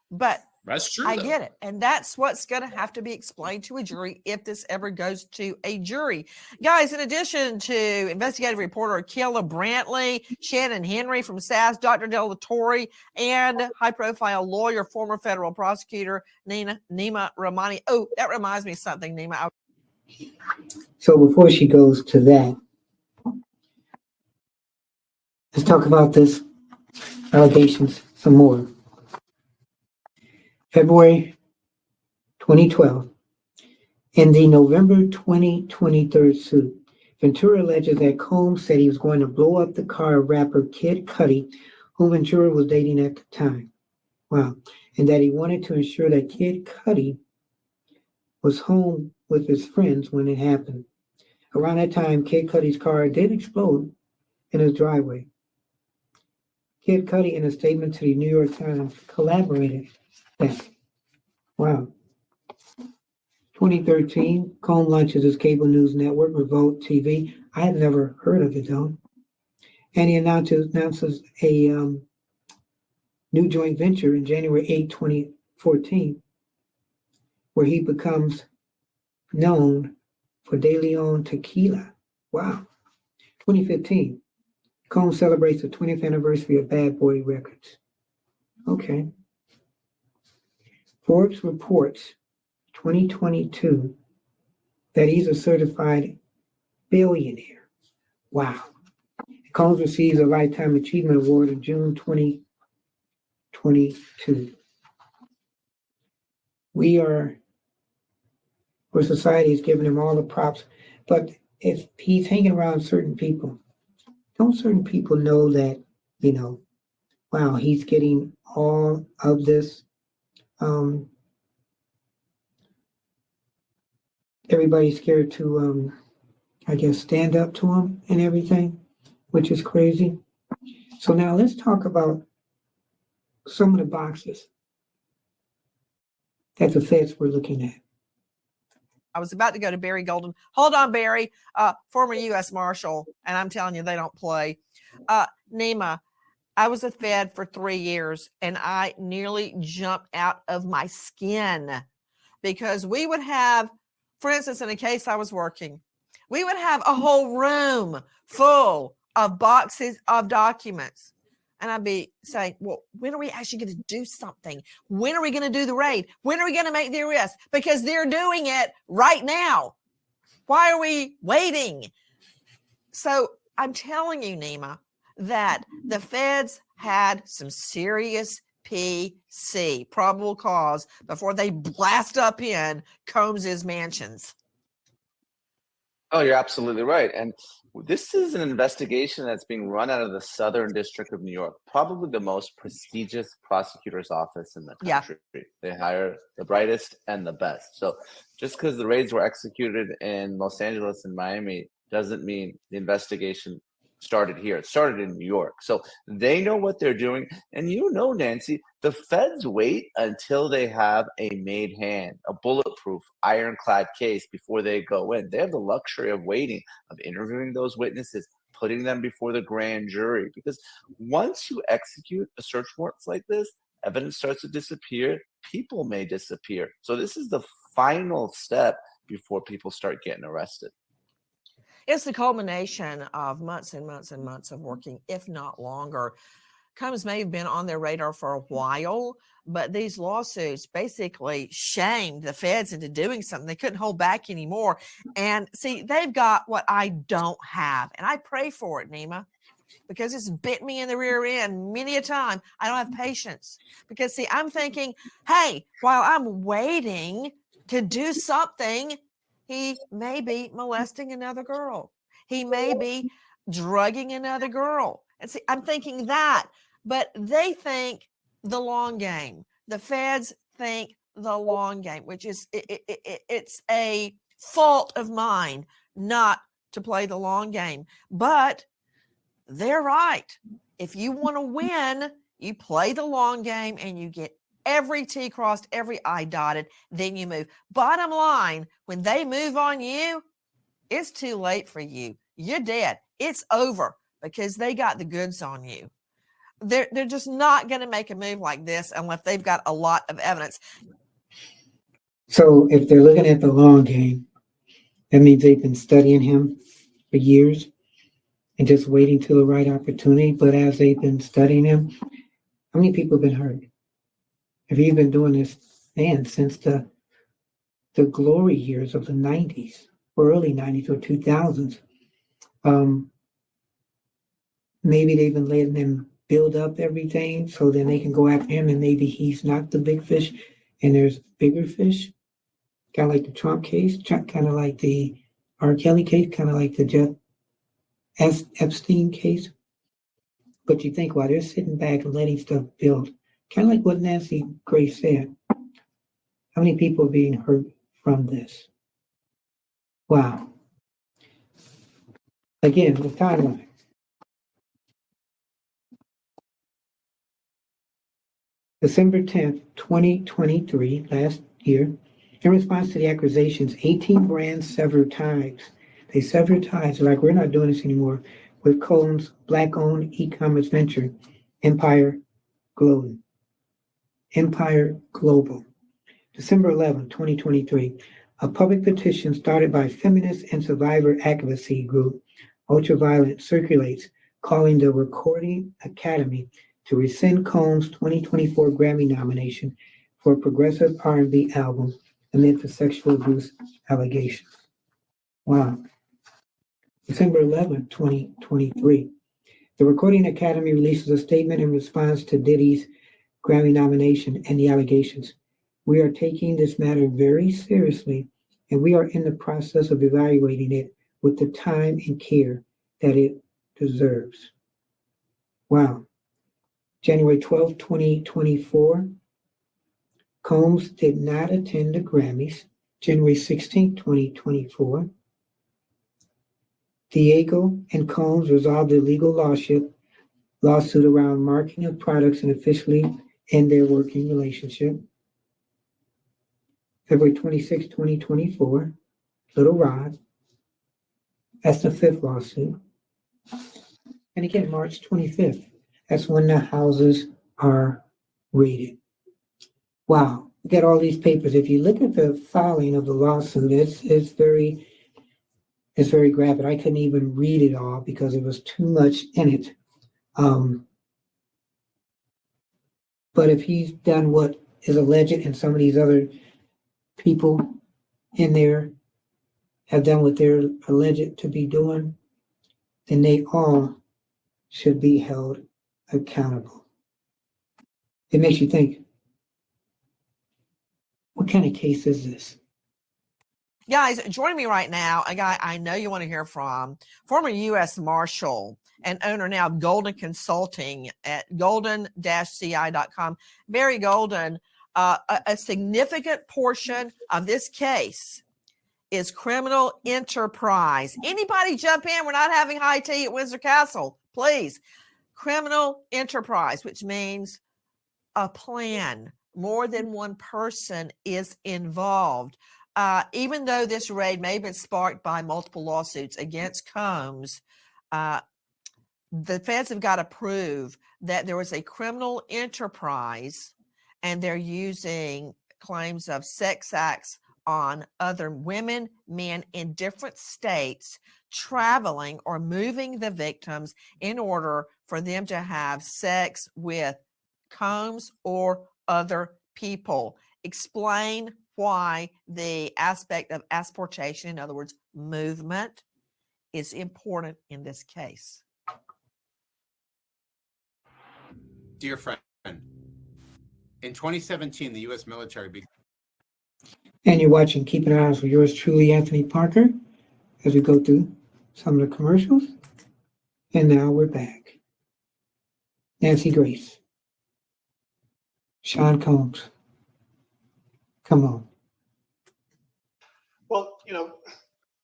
D: but
M: that's true.
D: I get it. And that's what's going to have to be explained to a jury if this ever goes to a jury. Guys, in addition to investigative reporter Kayla Brantley, Shannon Henry from SAS, Dr. Delatorre, and high-profile lawyer, former federal prosecutor Nima Rahmani. Oh, that reminds me of something, Nima.
B: So before she goes to that, let's talk about this allegations some more. February 2012, in the November 2023 suit, Ventura alleges that Combs said he was going to blow up the car of rapper Kid Cudi, whom Ventura was dating at the time. Wow. And that he wanted to ensure that Kid Cudi was home with his friends when it happened. Around that time, Kid Cudi's car did explode in his driveway. Kid Cudi, in a statement to the New York Times, collaborated that. Wow. 2013, Combs launches his cable news network, Revolt TV. I had never heard of it though. And he announces a new joint venture in January 8, 2014, where he becomes known for De Leon Tequila. Wow. 2015, Combs celebrates the 20th anniversary of Bad Boy Records. Okay. Forbes reports 2022 that he's a certified billionaire. Wow. Combs receives a Lifetime Achievement Award in June 2022. Where society is giving him all the props, but if he's hanging around certain people, don't certain people know that, wow, he's getting all of this? Everybody's scared to, stand up to him and everything, which is crazy. So now let's talk about some of the boxes that the feds were looking at.
D: I was about to go to Barry Golden. Hold on, Barry, former U.S. Marshal, and I'm telling you, they don't play. Nima, I was a Fed for 3 years, and I nearly jumped out of my skin because we would have, for instance, in a case I was working, we would have a whole room full of boxes of documents. And I'd be saying, well, when are we actually going to do something? When are we going to do the raid? When are we going to make the arrest? Because they're doing it right now. Why are we waiting? So I'm telling you, Nima, that the feds had some serious PC, probable cause, before they blast up in Combs's mansions.
G: Oh, you're absolutely right. And this is an investigation that's being run out of the Southern District of New York, probably the most prestigious prosecutor's office in the country. They hire the brightest and the best. So just because the raids were executed in Los Angeles and Miami doesn't mean the investigation started here. It started in New York. So they know what they're doing. And you know, Nancy, the feds wait until they have a made hand, a bulletproof, ironclad case before they go in. They have the luxury of waiting, of interviewing those witnesses, putting them before the grand jury. Because once you execute a search warrant like this, evidence starts to disappear, people may disappear. So this is the final step before people start getting arrested.
D: It's the culmination of months and months and months of working, if not longer. Combs may have been on their radar for a while, but these lawsuits basically shamed the feds into doing something. They couldn't hold back anymore. And see, they've got what I don't have. And I pray for it, Nima, because it's bit me in the rear end many a time. I don't have patience because, see, I'm thinking, hey, while I'm waiting to do something, he may be molesting another girl. He may be drugging another girl. And see, I'm thinking that, but they think the long game. The feds think the long game, which is it's a fault of mine not to play the long game. But they're right. If you want to win, you play the long game and you get every T crossed, every I dotted, then you move. Bottom line, when they move on you, it's too late for you. You're dead. It's over because they got the goods on you. They're just not going to make a move like this unless they've got a lot of evidence.
B: So if they're looking at the long game, that means they've been studying him for years and just waiting till the right opportunity. But as they've been studying him, how many people have been hurt? Have you been doing this, man, since the glory years of the 90s or early 90s or 2000s? Maybe they've been letting them build up everything so then they can go after him and maybe he's not the big fish and there's bigger fish. Kind of like the Trump case, kind of like the R. Kelly case, kind of like the Jeff Epstein case. But you think while they're sitting back and letting stuff build, kind of like what Nancy Grace said, how many people are being hurt from this? Wow. Again, the timeline. December 10th, 2023, last year, in response to the accusations, 18 brands severed ties. They severed ties, like we're not doing this anymore, with Combs' Black-owned e-commerce venture, Empire Global. December 11, 2023, a public petition started by feminist and survivor advocacy group Ultraviolet circulates, calling the Recording Academy to rescind Combs' 2024 Grammy nomination for a progressive R&B album amid the sexual abuse allegations. Wow. December 11, 2023, the Recording Academy releases a statement in response to Diddy's Grammy nomination and the allegations. We are taking this matter very seriously, and we are in the process of evaluating it with the time and care that it deserves. Wow. January 12, 2024, Combs did not attend the Grammys. January 16, 2024, Diego and Combs resolved a legal lawsuit around marketing of products and officially end their working relationship. February 26, 2024, Little Rod. That's the 5th lawsuit. And again, March 25th. That's when the houses are raided. Wow, we got all these papers. If you look at the filing of the lawsuit, it's very graphic. I couldn't even read it all because there was too much in it. But if he's done what is alleged, and some of these other people in there have done what they're alleged to be doing, then they all should be held accountable. It makes you think, what kind of case is this?
D: Guys, joining me right now, a guy I know you want to hear from, former U.S. Marshal and owner now of Golden Consulting at golden-ci.com. Barry Golden, a significant portion of this case is criminal enterprise. Anybody jump in? We're not having high tea at Windsor Castle, please. Criminal enterprise, which means a plan. More than one person is involved. Even though this raid may have been sparked by multiple lawsuits against Combs, the feds have got to prove that there was a criminal enterprise and they're using claims of sex acts on other women, men in different states, traveling or moving the victims in order for them to have sex with Combs or other people. Explain why the aspect of asportation, in other words, movement, is important in this case.
N: Dear friend, in 2017, the U.S. military
B: And you're watching Keep It Honest with yours truly, Anthony Parker, as we go through some of the commercials. And now we're back. Nancy Grace. Sean Combs. Come on.
O: Well, you know,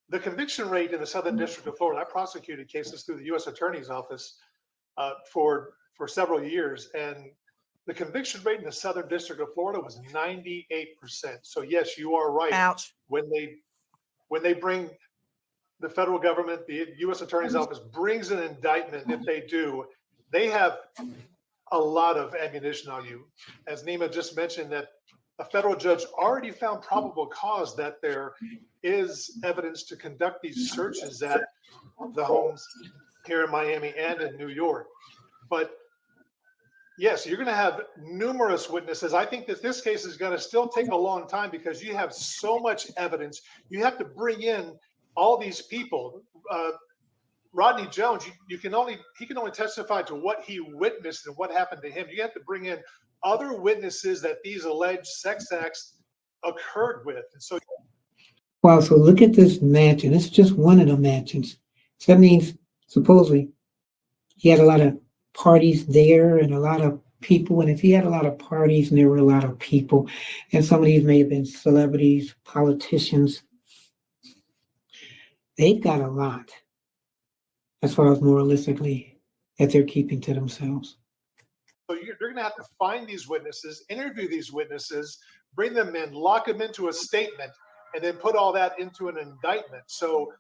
O: the conviction rate in the Southern District of Florida, I prosecuted cases through the U.S. Attorney's Office for several years, and the conviction rate in the Southern District of Florida was 98%. So yes, you are right.
D: Ouch.
O: When they bring the federal government, the U.S. Attorney's Office brings an indictment, if they do, they have a lot of ammunition on you. As Nima just mentioned, that a federal judge already found probable cause that there is evidence to conduct these searches at the homes here in Miami and in New York. But yes, you're going to have numerous witnesses. I think that this case is going to still take a long time because you have so much evidence. You have to bring in all these people. Rodney Jones, he can only testify to what he witnessed and what happened to him. You have to bring in other witnesses that these alleged sex acts occurred with. And so,
B: Wow, so look at this mansion. It's just one of the mansions. So that means supposedly he had a lot of parties there and a lot of people. And if he had a lot of parties and there were a lot of people, and some of these may have been celebrities, politicians, they've got a lot as far as moralistically that they're keeping to themselves.
O: So you're going to have to find these witnesses, interview these witnesses, bring them in, lock them into a statement, and then put all that into an indictment. So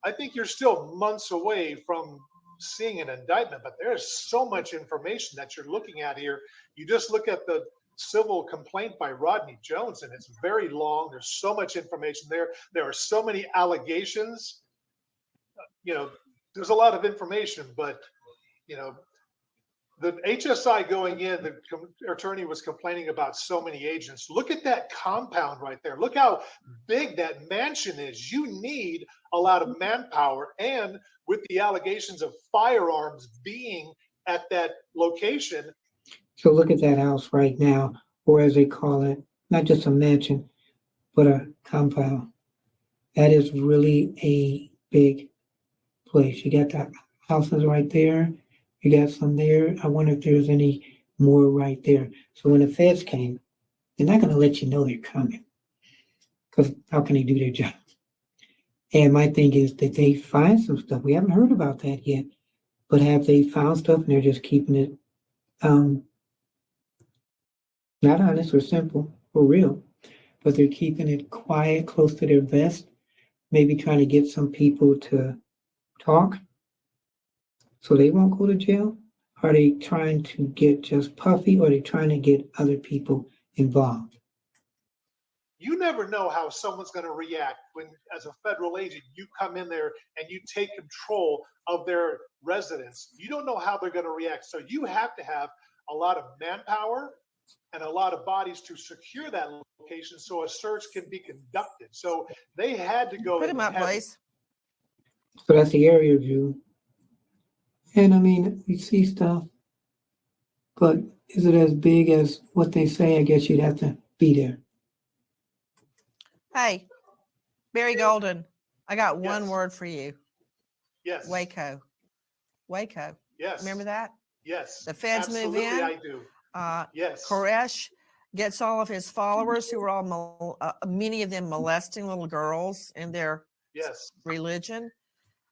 O: I think you're still months away from seeing an indictment, but there's so much information that you're looking at here. You just look at the civil complaint by Rodney Jones, and it's very long. There's so much information there. There are so many allegations. You know, there's a lot of information, but, you know, the HSI going in, the attorney was complaining about so many agents. Look at that compound right there. Look how big that mansion is. You need a lot of manpower, and with the allegations of firearms being at that location.
B: So look at that house right now, or as they call it, not just a mansion, but a compound. That is really a big place. You got the houses right there. You got some there. I wonder if there's any more right there. So when the feds came, they're not going to let you know they're coming, because how can they do their job? And my thing is that they find some stuff. We haven't heard about that yet, but have they found stuff and they're just keeping it not honest or simple or real, but they're keeping it quiet, close to their vest, maybe trying to get some people to talk so they won't go to jail? Are they trying to get just Puffy, or are they trying to get other people involved?
O: You never know how someone's going to react when, as a federal agent, you come in there and you take control of their residence. You don't know how they're going to react. So you have to have a lot of manpower and a lot of bodies to secure that location so a search can be conducted. So they had to go.
D: Put him up, please.
B: So that's the area view. And I mean, we see stuff, but is it as big as what they say? I guess you'd have to be there.
D: Hey, Barry Golden, I got one word for you.
O: Yes.
D: Waco. Waco.
O: Yes.
D: Remember that?
O: Yes.
D: The feds
O: Absolutely,
D: move in.
O: I do. Yes.
D: Koresh gets all of his followers, who are all many of them molesting little girls in their religion.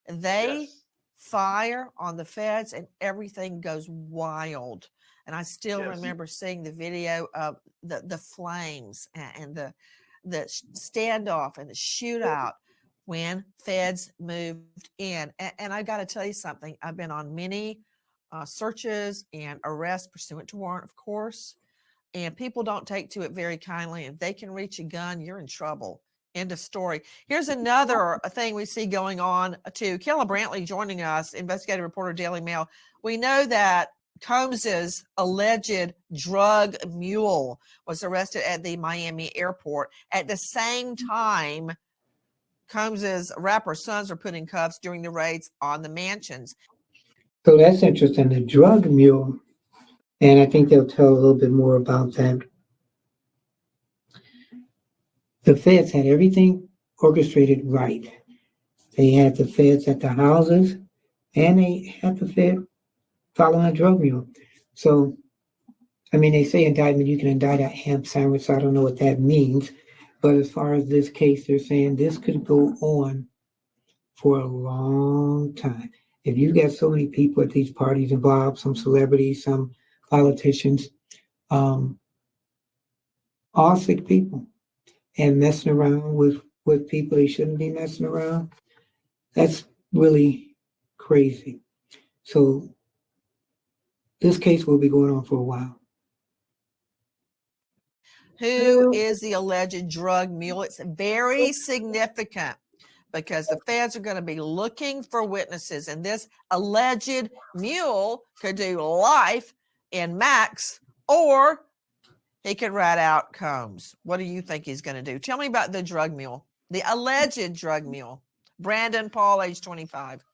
D: They fire on the feds, and everything goes wild. And I still remember seeing the video of the flames and the standoff and the shootout when feds moved in. And I got to tell you something. I've been on many searches and arrests pursuant to warrant, of course, and people don't take to it very kindly. If they can reach a gun, you're in trouble. End of story. Here's another thing we see going on too. Kayla Brantley joining us, investigative reporter, Daily Mail. We know that Combs's alleged drug mule was arrested at the Miami airport. At the same time, Combs's rapper sons were put in cuffs during the raids on the mansions.
B: So that's interesting. The drug mule, and I think they'll tell a little bit more about that. The feds had everything orchestrated right. They had the feds at the houses, and they had the fed following a drug mule. So, I mean, they say indictment, you can indict a ham sandwich. So I don't know what that means. But as far as this case, they're saying this could go on for a long time. If you get so many people at these parties involved, some celebrities, some politicians, all sick people, and messing around with people they shouldn't be messing around, that's really crazy. So this case will be going on for a while.
D: Who is the alleged drug mule? It's very significant because the feds are going to be looking for witnesses, and this alleged mule could do life in max, or he could rat out Combs. What do you think he's going to do? Tell me about the drug mule, the alleged drug mule. Brandon Paul, age 25.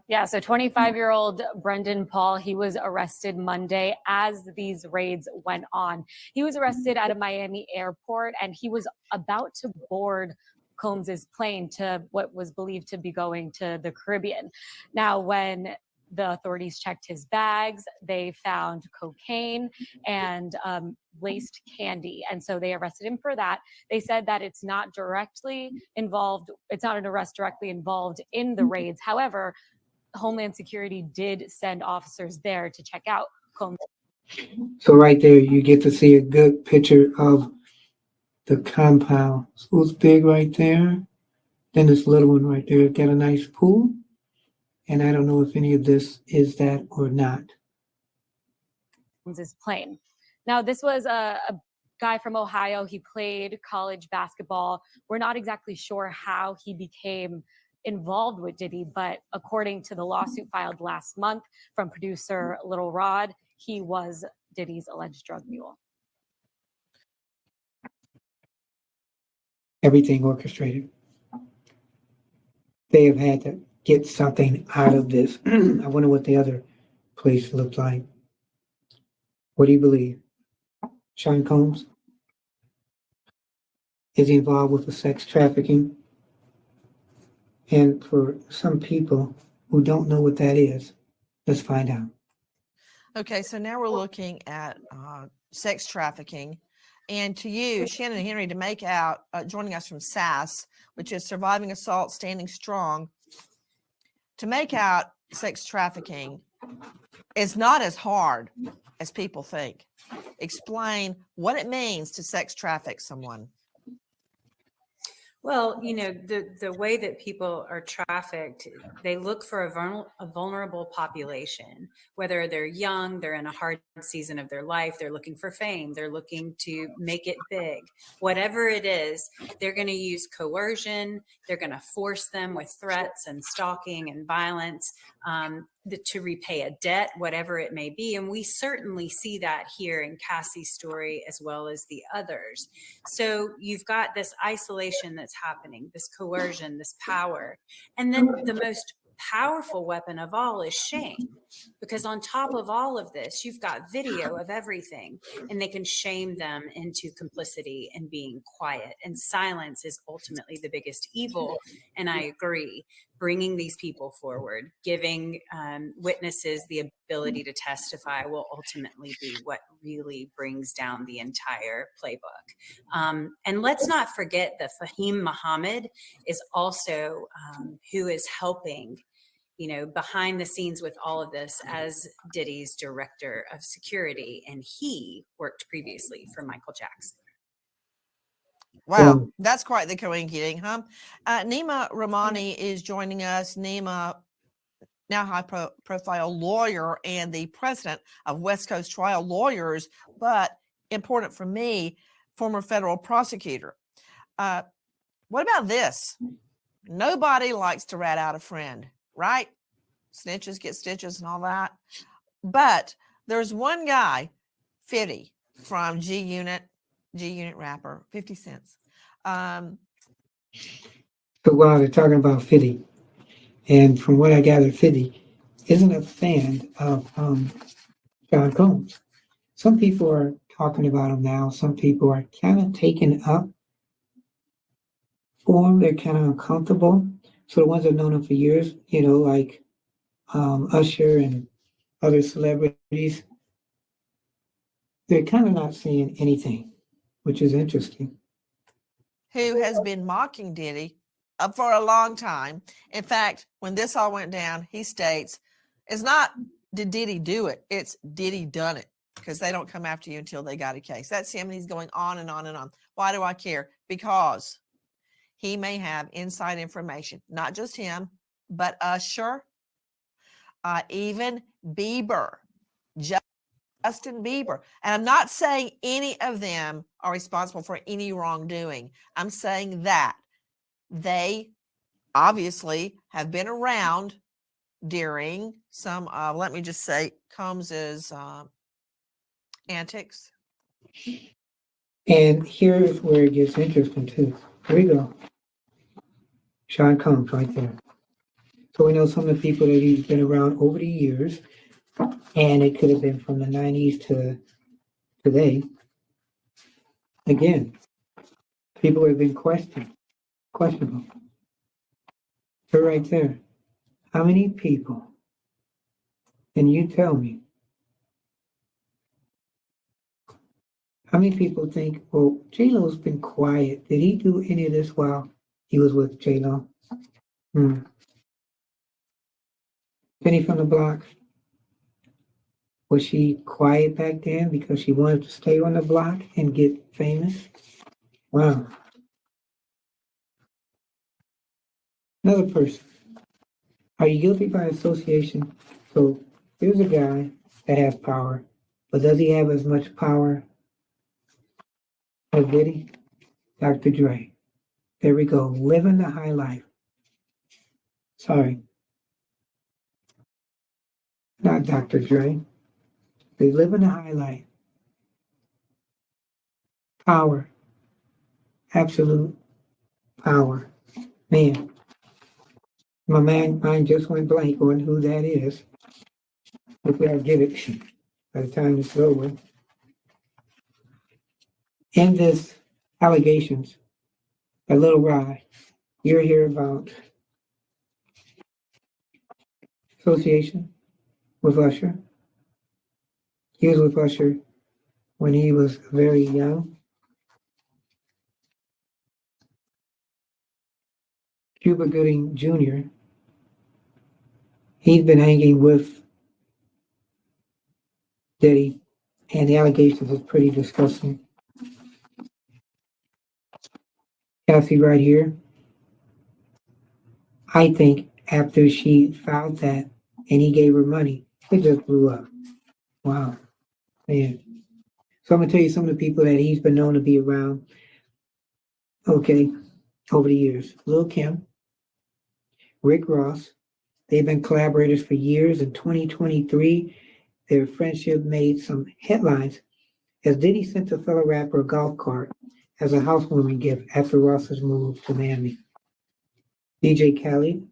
H: Yeah, so 25-year-old Brendan Paul, he was arrested Monday as these raids went on. He was arrested at a Miami airport, and he was about to board Combs's plane to what was believed to be going to the Caribbean. Now, when the authorities checked his bags, they found cocaine and laced candy. And so they arrested him for that. They said that it's not an arrest directly involved in the raids. However, Homeland Security did send officers there to check out Combs.
B: So right there, you get to see a good picture of the compound. So it's big right there. Then this little one right there got a nice pool. And I don't know if any of this is that or not.
H: His plane. Now, this was a guy from Ohio. He played college basketball. We're not exactly sure how he became involved with Diddy, but according to the lawsuit filed last month from producer Little Rod, he was Diddy's alleged drug mule.
B: Everything orchestrated. They have had to get something out of this. I wonder what the other place looked like. What do you believe? Sean Combs? Is he involved with the sex trafficking? And for some people who don't know what that is, let's find out.
D: Okay, so now we're looking at sex trafficking. And to you, Shannon Henry, to make out, joining us from SAS, which is Surviving Assault, Standing Strong, to make out sex trafficking is not as hard as people think. Explain what it means to sex traffic someone.
J: Well, the way that people are trafficked, they look for a vulnerable population, whether they're young, they're in a hard season of their life, they're looking for fame, they're looking to make it big. Whatever it is, they're going to use coercion, they're going to force them with threats and stalking and violence to repay a debt, whatever it may be. And we certainly see that here in Cassie's story as well as the others. So you've got this isolation that's happening, this coercion, this power. And then the most powerful weapon of all is shame. Because on top of all of this, you've got video of everything, and they can shame them into complicity and being quiet. And silence is ultimately the biggest evil. And I agree. Bringing these people forward, giving witnesses the ability to testify will ultimately be what really brings down the entire playbook. And let's not forget that Fahim Muhammad is also who is helping, behind the scenes with all of this as Diddy's director of security. And he worked previously for Michael Jackson.
D: Wow, that's quite the coinky-dink, huh? Nima Ramani is joining us. Nima, now high-profile lawyer and the president of West Coast Trial Lawyers, but important for me, former federal prosecutor. What about this? Nobody likes to rat out a friend, right? Snitches get stitches and all that. But there's one guy, 50, from G Unit rapper, 50 Cents.
B: So while they're talking about 50, and from what I gathered, 50 isn't a fan of John Combs. Some people are talking about him now. Some people are kind of taken up for him. They're kind of uncomfortable. So the ones that have known him for years, like Usher and other celebrities, they're kind of not saying anything, which is interesting.
D: Who has been mocking Diddy for a long time. In fact, when this all went down, he states, it's not did Diddy do it, it's Diddy done it, because they don't come after you until they got a case. That's him, and he's going on and on and on. Why do I care? Because he may have inside information, not just him, but Usher, even Bieber, Justin Bieber. And I'm not saying any of them are responsible for any wrongdoing. I'm saying that they obviously have been around during some, let me just say, Combs's antics.
B: And here's where it gets interesting too. Here we go. Sean Combs right there. So we know some of the people that he's been around over the years, and it could have been from the 90s to today. Again, people have been questionable. So right there, how many people can you tell me? How many people think, well, J-Lo's been quiet. Did he do any of this while he was with J-Lo? Penny from the block. Was she quiet back then because she wanted to stay on the block and get famous? Wow. Another person. Are you guilty by association? So here's a guy that has power, but does he have as much power as Diddy? Dr. Dre. There we go, living the high life. Sorry. Not Dr. Dre. They live in the high life. Power. Absolute power. Man. My mind just went blank on who that is. Hopefully I get it by the time it's over. In this allegations, a little ride, you're here about association with Usher. He was with Usher when he was very young. Cuba Gooding Jr., he's been hanging with Diddy, and the allegations is pretty disgusting. Kelsey right here. I think after she filed that and he gave her money, it just blew up. Wow, man. So I'm gonna tell you some of the people that he's been known to be around, okay, over the years. Lil Kim, Rick Ross, they've been collaborators for years. In 2023, their friendship made some headlines as Diddy sent a fellow rapper a golf cart as a housewarming gift after Ross's move to Miami. DJ Khaled.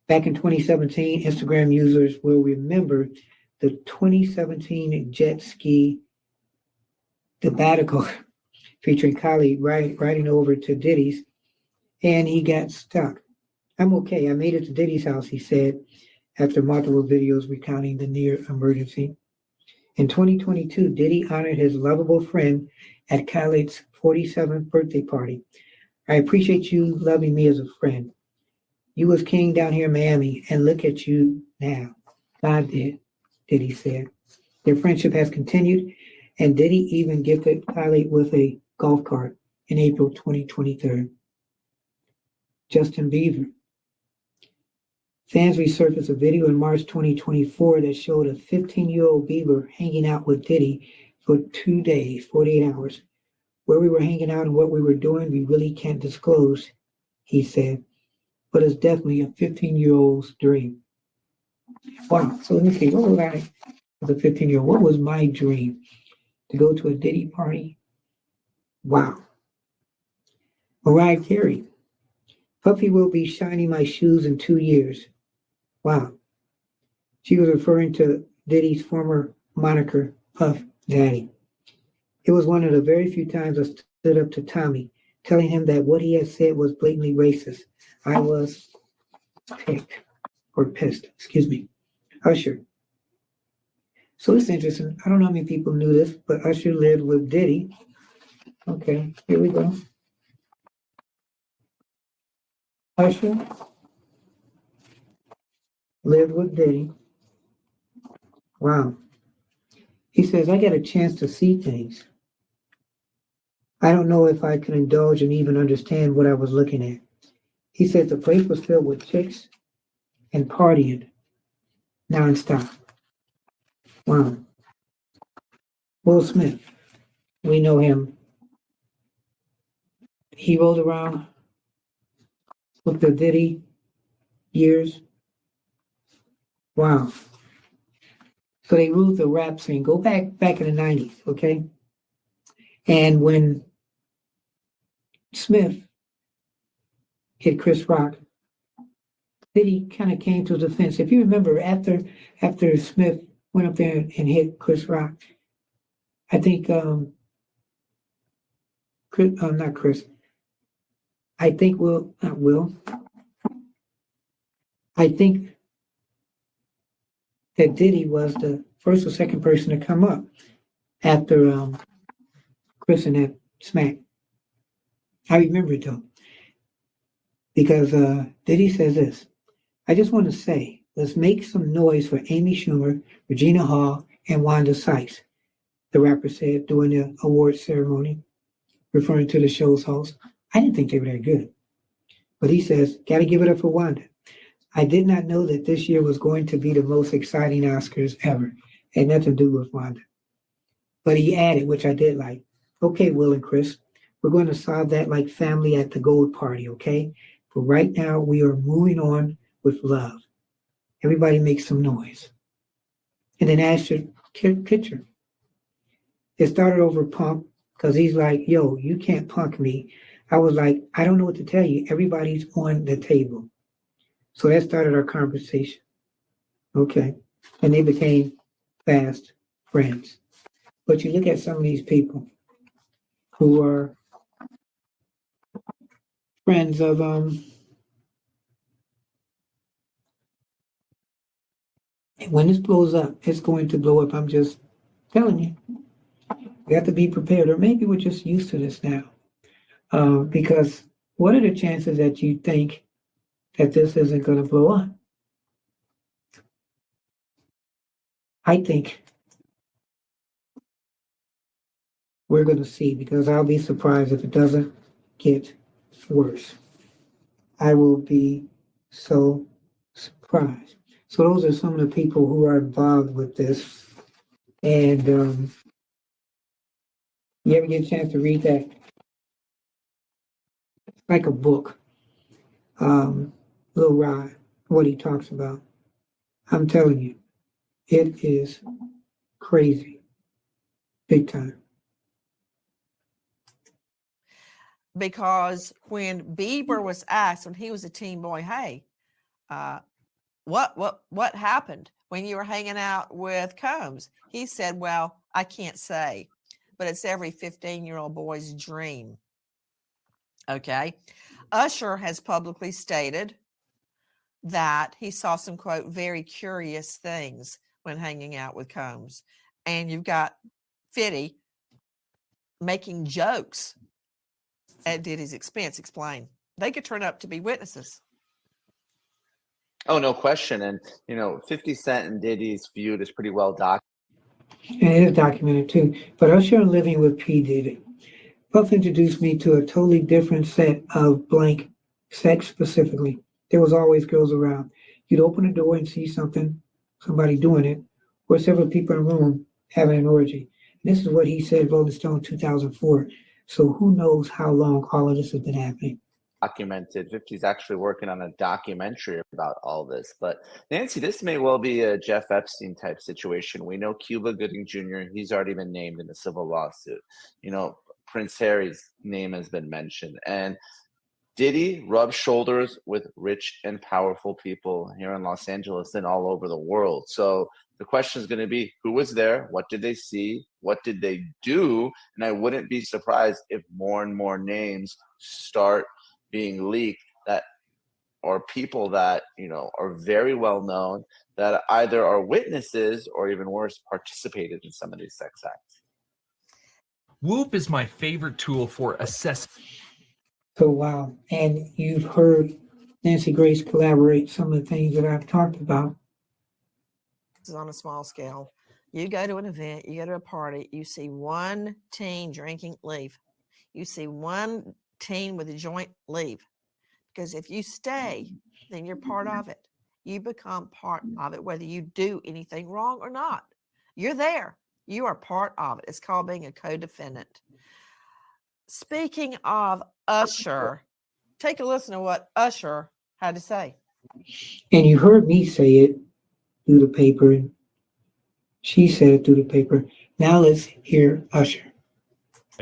B: Back in 2017, Instagram users will remember the 2017 jet ski debacle featuring Khaled riding over to Diddy's, and he got stuck. I'm okay. I made it to Diddy's house, he said, after multiple videos recounting the near emergency. In 2022, Diddy honored his lovable friend at Khaled's 47th birthday party. I appreciate you loving me as a friend. You was king down here in Miami, and look at you now. God did, Diddy said. Their friendship has continued, and Diddy even gifted Khaled with a golf cart in April 2023. Justin Bieber. Fans resurfaced a video in March 2024 that showed a 15-year-old Bieber hanging out with Diddy for 2 days, 48 hours. Where we were hanging out and what we were doing, we really can't disclose, he said. But it's definitely a 15-year-old's dream. Wow. So let me see. What was I as a 15-year-old? What was my dream? To go to a Diddy party? Wow. Mariah Carey. Puffy will be shining my shoes in 2 years. Wow. She was referring to Diddy's former moniker, Puff Daddy. It was one of the very few times I stood up to Tommy, telling him that what he had said was blatantly racist. I was pissed, excuse me. Usher. So it's interesting. I don't know how many people knew this, but Usher lived with Diddy. Okay, here we go. Usher lived with Diddy. Wow. He says, I got a chance to see things. I don't know if I could indulge and even understand what I was looking at. He said the place was filled with chicks and partying nonstop. Wow. Will Smith, we know him. He rolled around with the Diddy years. Wow. So they ruled the rap scene. Go back in the 90s, okay? And when Smith hit Chris Rock, Diddy kind of came to the defense. If you remember, after Smith went up there and hit Chris Rock, I think not Chris. I think not Will. I think that Diddy was the first or second person to come up after Chris and that smack. I remember it though, because Diddy says this. I just want to say, let's make some noise for Amy Schumer, Regina Hall, and Wanda Sykes, the rapper said during the awards ceremony, referring to the show's host. I didn't think they were that good. But he says, gotta give it up for Wanda. I did not know that this year was going to be the most exciting Oscars ever. Had nothing to do with Wanda. But he added, which I did like, okay, Will and Chris, we're going to solve that like family at the gold party, okay? But right now, we are moving on with love. Everybody make some noise. And then Ashton Kutcher. It started over Punk because he's like, yo, you can't punk me. I was like, I don't know what to tell you. Everybody's on the table. So that started our conversation. Okay. And they became fast friends. But you look at some of these people who are friends of when this blows up, it's going to blow up. I'm just telling you. We have to be prepared, or maybe we're just used to this now. Because what are the chances that you think that this isn't going to blow up? I think we're going to see, because I'll be surprised if it doesn't. get worse. I will be so surprised. So those are some of the people who are involved with this. And you ever get a chance to read that? It's like a book. Little Rod, what he talks about. I'm telling you, it is crazy, big time.
D: Because when Bieber was asked when he was a teen boy, hey, what happened when you were hanging out with Combs? He said, well, I can't say, but it's every 15-year-old boy's dream. Okay. Usher has publicly stated that he saw some, quote, very curious things when hanging out with Combs. And you've got 50 making jokes at Diddy's expense. Explain. They could turn up to be witnesses.
G: Oh, no question. And, 50 Cent and Diddy's feud is pretty well documented.
B: And it is documented too. But Usher and Living with P. Diddy. Puff introduced me to a totally different set of blank, sex specifically. There was always girls around. You'd open the door and see somebody doing it, or several people in a room having an orgy. And this is what he said, Rolling Stone 2004. So who knows how long all of this has been happening.
G: Documented. 50's actually working on a documentary about all this. But Nancy, this may well be a Jeff Epstein type situation. We know Cuba Gooding Jr., he's already been named in a civil lawsuit. Prince Harry's name has been mentioned. And Diddy rubs shoulders with rich and powerful people here in Los Angeles and all over the world. So the question is going to be, who was there? What did they see? What did they do? And I wouldn't be surprised if more and more names start being leaked or people that are very well known that either are witnesses or even worse participated in some of these sex acts.
P: Whoop is my favorite tool for assessing.
B: So wow. And you've heard Nancy Grace collaborate some of the things that I've talked about.
D: This is on a small scale. You go to an event, you go to a party, you see one teen drinking, leave. You see one teen with a joint, leave. Because if you stay, then you're part of it. You become part of it, whether you do anything wrong or not. You're there. You are part of it. It's called being a co-defendant. Speaking of Usher, take a listen to what Usher had to say.
B: And you heard me say it through the paper, and she said it through the paper. Now let's hear Usher.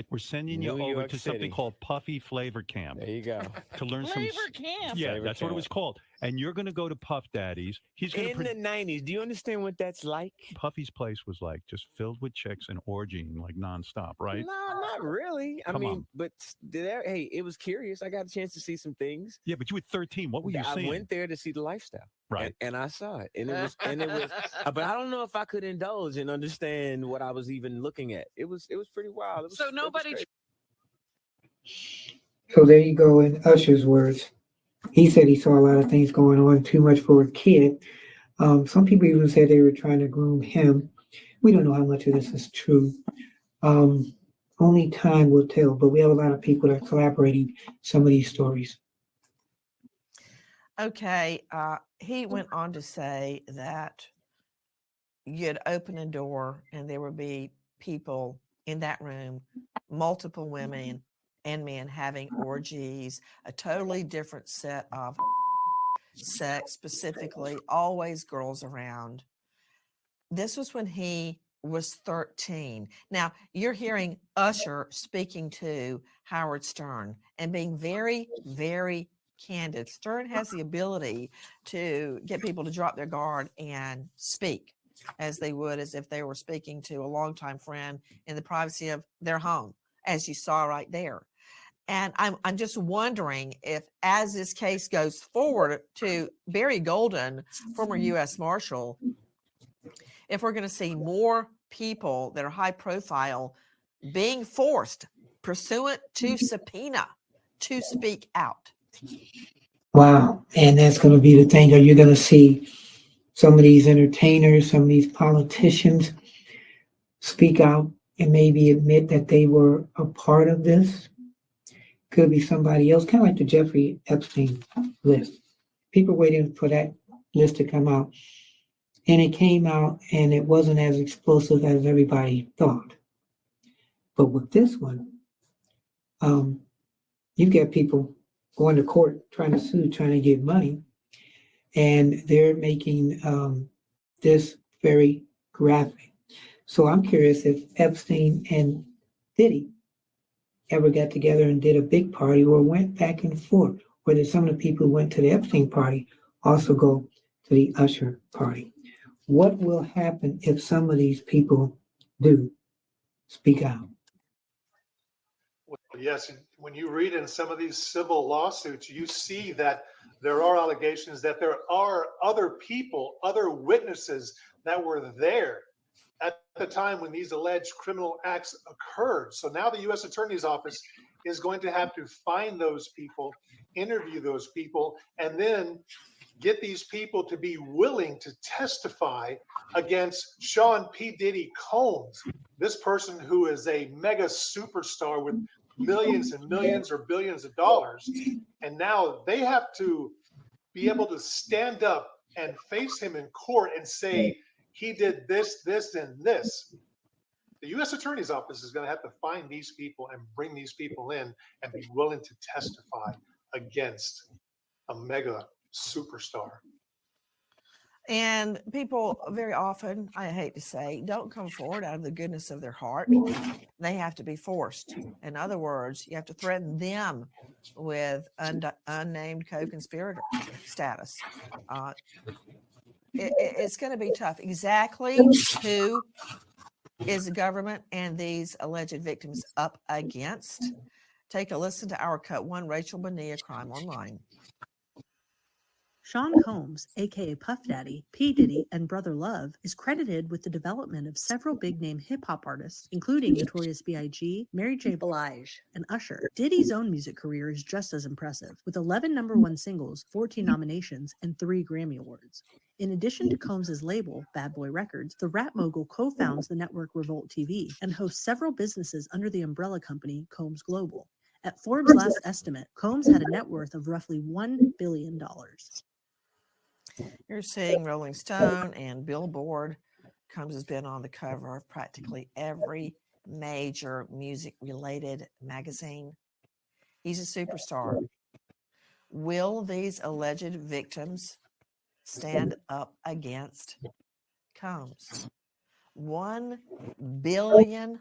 Q: We're sending you over to something called Puffy Flavor Camp.
R: There you go.
Q: To learn some.
R: Camp.
Q: Yeah,
R: Flavor
Q: that's what it
R: Camp.
Q: was called. And you're going to go to Puff Daddy's. He's going
R: In the 90s. Do you understand what that's like?
Q: Puffy's place was like just filled with chicks and orgying like nonstop, right?
R: No, not really. I
Q: Come
R: mean,
Q: on.
R: but hey, it was curious. I got a chance to see some things.
Q: Yeah, but you were 13. What were you
R: I
Q: seeing?
R: went there to see the lifestyle.
Q: Right.
R: And I saw it. And it was but I don't know if I could indulge and understand what I was even looking at. It was pretty wild.
S: So nobody.
B: So there you go in Usher's words. He said he saw a lot of things going on, too much for a kid. Some people even said they were trying to groom him. We don't know how much of this is true. Only time will tell, but we have a lot of people that are collaborating some of these stories.
D: Okay, he went on to say that you'd open a door and there would be people in that room, multiple women and men having orgies, a totally different set of sex, specifically always girls around. This was when he was 13. Now, you're hearing Usher speaking to Howard Stern and being very, very candid. Stern has the ability to get people to drop their guard and speak as they would as if they were speaking to a longtime friend in the privacy of their home, as you saw right there. And I'm just wondering if, as this case goes forward to Barry Golden, former U.S. Marshal, if we're going to see more people that are high profile being forced pursuant to subpoena to speak out.
B: Wow. And that's going to be the thing. Are you going to see some of these entertainers, some of these politicians speak out and maybe admit that they were a part of this? Could be somebody else, kind of like the Jeffrey Epstein list. People waiting for that list to come out. And it came out and it wasn't as explosive as everybody thought. But with this one, you get people going to court trying to sue, trying to get money. And they're making this very graphic. So I'm curious if Epstein and Diddy ever got together and did a big party or went back and forth, or did some of the people who went to the Epstein party also go to the Usher party? What will happen if some of these people do speak out?
O: Well, yes, when you read in some of these civil lawsuits, you see that there are allegations that there are other people, other witnesses that were there at the time when these alleged criminal acts occurred. So now the U.S. Attorney's Office is going to have to find those people, interview those people, and then get these people to be willing to testify against Sean P. Diddy Combs, this person who is a mega superstar with millions and millions or billions of dollars. And now they have to be able to stand up and face him in court and say, he did this, this, and this. The U.S. Attorney's Office is going to have to find these people and bring these people in and be willing to testify against a mega superstar.
D: And people very often, I hate to say, don't come forward out of the goodness of their heart. They have to be forced. In other words, you have to threaten them with unnamed co-conspirator status. It's going to be tough. Exactly who is the government and these alleged victims up against? Take a listen to our Cut One, Rachel Bonilla, Crime Online.
S: Sean Combs, aka Puff Daddy, P. Diddy, and Brother Love, is credited with the development of several big-name hip-hop artists, including Notorious B.I.G., Mary J. Blige, and Usher. Diddy's own music career is just as impressive, with 11 #1 singles, 14 nominations, and 3 Grammy Awards. In addition to Combs' label, Bad Boy Records, the rap mogul co-founds the network Revolt TV and hosts several businesses under the umbrella company Combs Global. At Forbes' last estimate, Combs had a net worth of roughly $1 billion.
D: You're seeing Rolling Stone and Billboard. Combs has been on the cover of practically every major music-related magazine. He's a superstar. Will these alleged victims stand up against Combs? $1 billion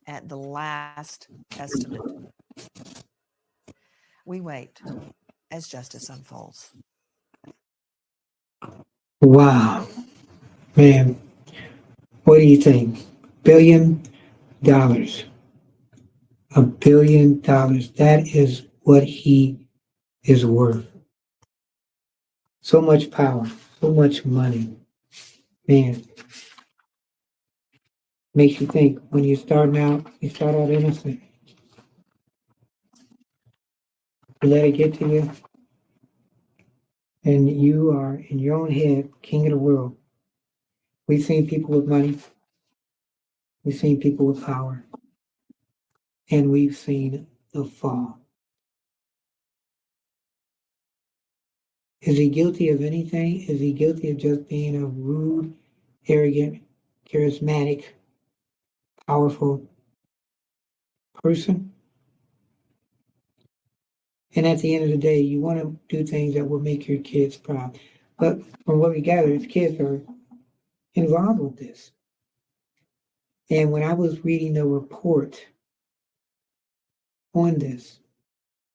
D: at the last estimate. We wait as justice unfolds.
B: Wow. Man, what do you think? $1 billion. $1 billion. That is what he is worth. So much power, so much money. Man, makes you think when you start out innocent. You let it get to you, and you are in your own head, king of the world. We've seen people with money, we've seen people with power, and we've seen the fall. Is he guilty of anything? Is he guilty of just being a rude, arrogant, charismatic, powerful person? And at the end of the day, you want to do things that will make your kids proud. But from what we gather, his kids are involved with this. And when I was reading the report on this,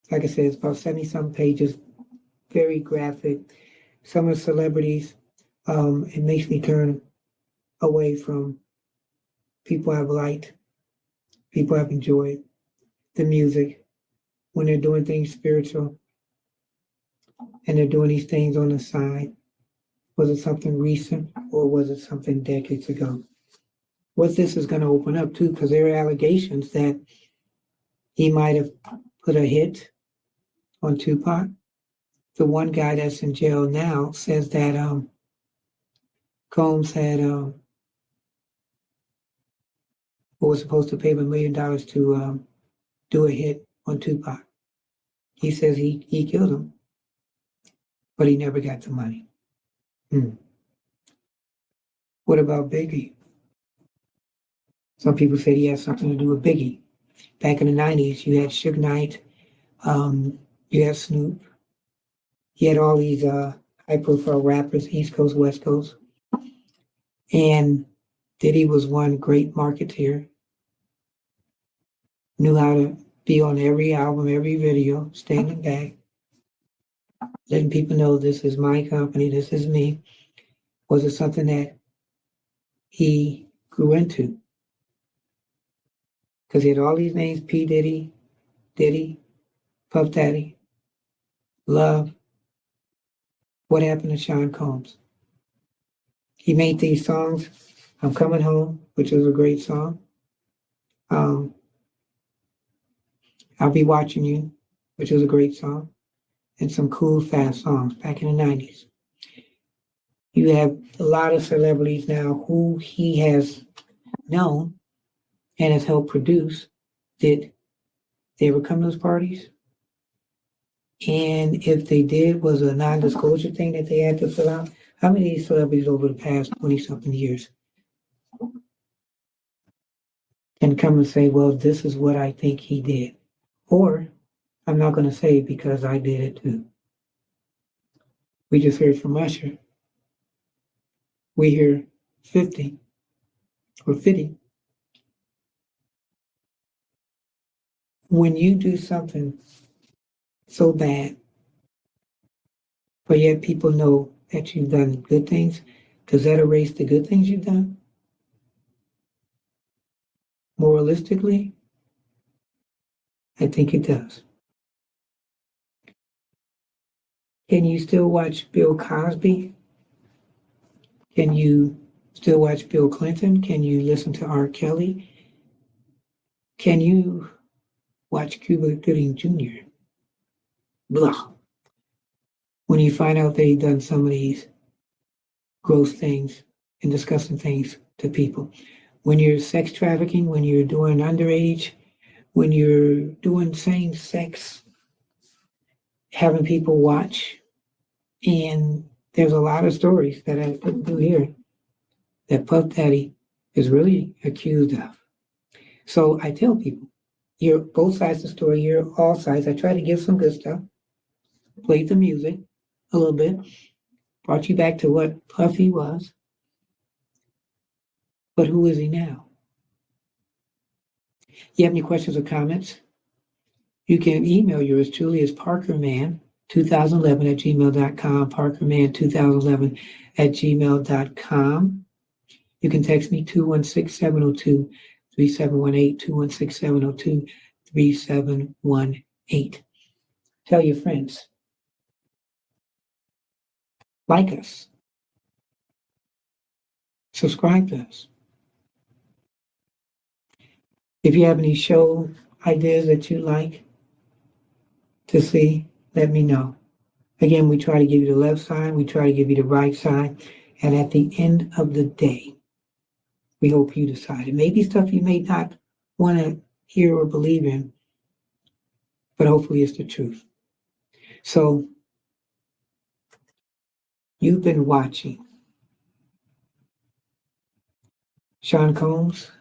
B: like I said, it's about 70-some pages, very graphic. Some of the celebrities, it makes me turn away from people I've liked, people I've enjoyed, the music, when they're doing things spiritual and they're doing these things on the side. Was it something recent or was it something decades ago? What this is going to open up to, because there are allegations that he might have put a hit on Tupac. The one guy that's in jail now says that Combs had was supposed to pay him $1 million to do a hit on Tupac. He says he killed him, but he never got the money. What about Biggie? Some people said he had something to do with Biggie. Back in the 90s, you had Suge Knight, you had Snoop, you had all these high-profile rappers, East Coast, West Coast. And Diddy was one great marketeer, knew how to be on every album, every video, standing back, letting people know this is my company, this is me. Was it something that he grew into? Because he had all these names, P. Diddy, Diddy, Puff Daddy, Love. What happened to Sean Combs? He made these songs, I'm Coming Home, which was a great song. I'll Be Watching You, which was a great song. And some cool, fast songs back in the 90s. You have a lot of celebrities now who he has known and has helped produce. Did they ever come to those parties? And if they did, was a non-disclosure thing that they had to fill out? How many of these celebrities over the past 20-something years can come and say, well, this is what I think he did? Or, I'm not going to say because I did it too. We just heard from Usher. We hear 50 or 50. When you do something so bad, but yet people know that you've done good things, does that erase the good things you've done? Moralistically, I think it does. Can you still watch Bill Cosby? Can you still watch Bill Clinton? Can you listen to R. Kelly? Can you watch Cuba Gooding Jr.? Blah. When you find out that he's done some of these gross things and disgusting things to people. When you're sex trafficking, when you're doing underage, when you're doing same sex, having people watch. And there's a lot of stories that I didn't do here that Puff Daddy is really accused of. So I tell people, you're both sides of the story, you're all sides. I try to give some good stuff, played the music a little bit, brought you back to what Puffy was. But who is he now? You have any questions or comments? You can email yours truly as parkerman2011@gmail.com, parkerman2011@gmail.com. You can text me 216-702-3718, 216-702-3718. Tell your friends. Like us. Subscribe to us. If you have any show ideas that you'd like to see, let me know. Again, we try to give you the left side, we try to give you the right side, and at the end of the day, we hope you decide. It may be stuff you may not want to hear or believe in, but hopefully it's the truth. So, you've been watching Sean Combs,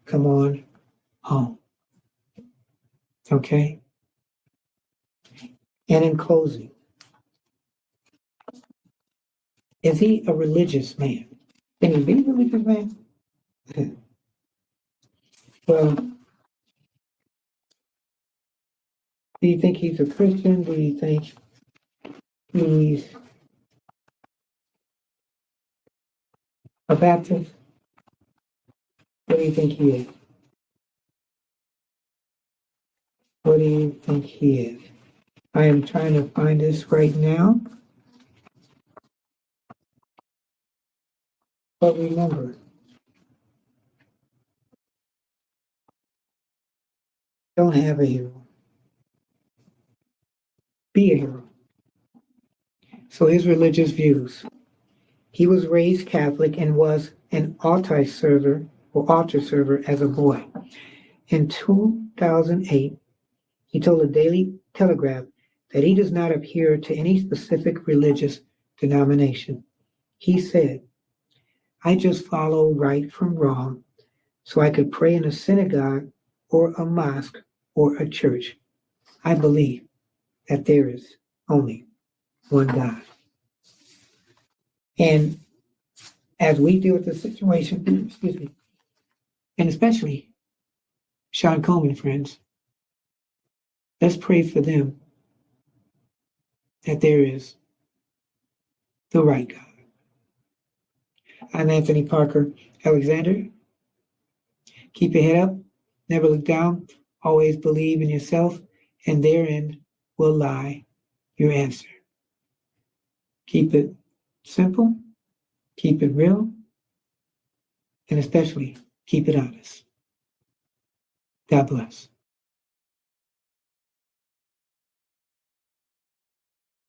B: Come On Home. Okay? And in closing, is he a religious man? Can he be a religious man? Well, do you think he's a Christian? Do you think he's a Baptist? What do you think he is? What do you think he is? I am trying to find this right now. But remember, don't have a hero. Be a hero. So his religious views. He was raised Catholic and was an altar server as a boy. In 2008, He told the Daily Telegraph that he does not adhere to any specific religious denomination. He said, I just follow right from wrong so I could pray in a synagogue or a mosque or a church. I believe that there is only one God. And as we deal with the situation, excuse me, and especially Sean Coleman, friends, let's pray for them that there is the right God. I'm Anthony Parker Alexander. Keep your head up, never look down, always believe in yourself, and therein will lie your answer. Keep it simple, keep it real, and especially keep it honest. God bless.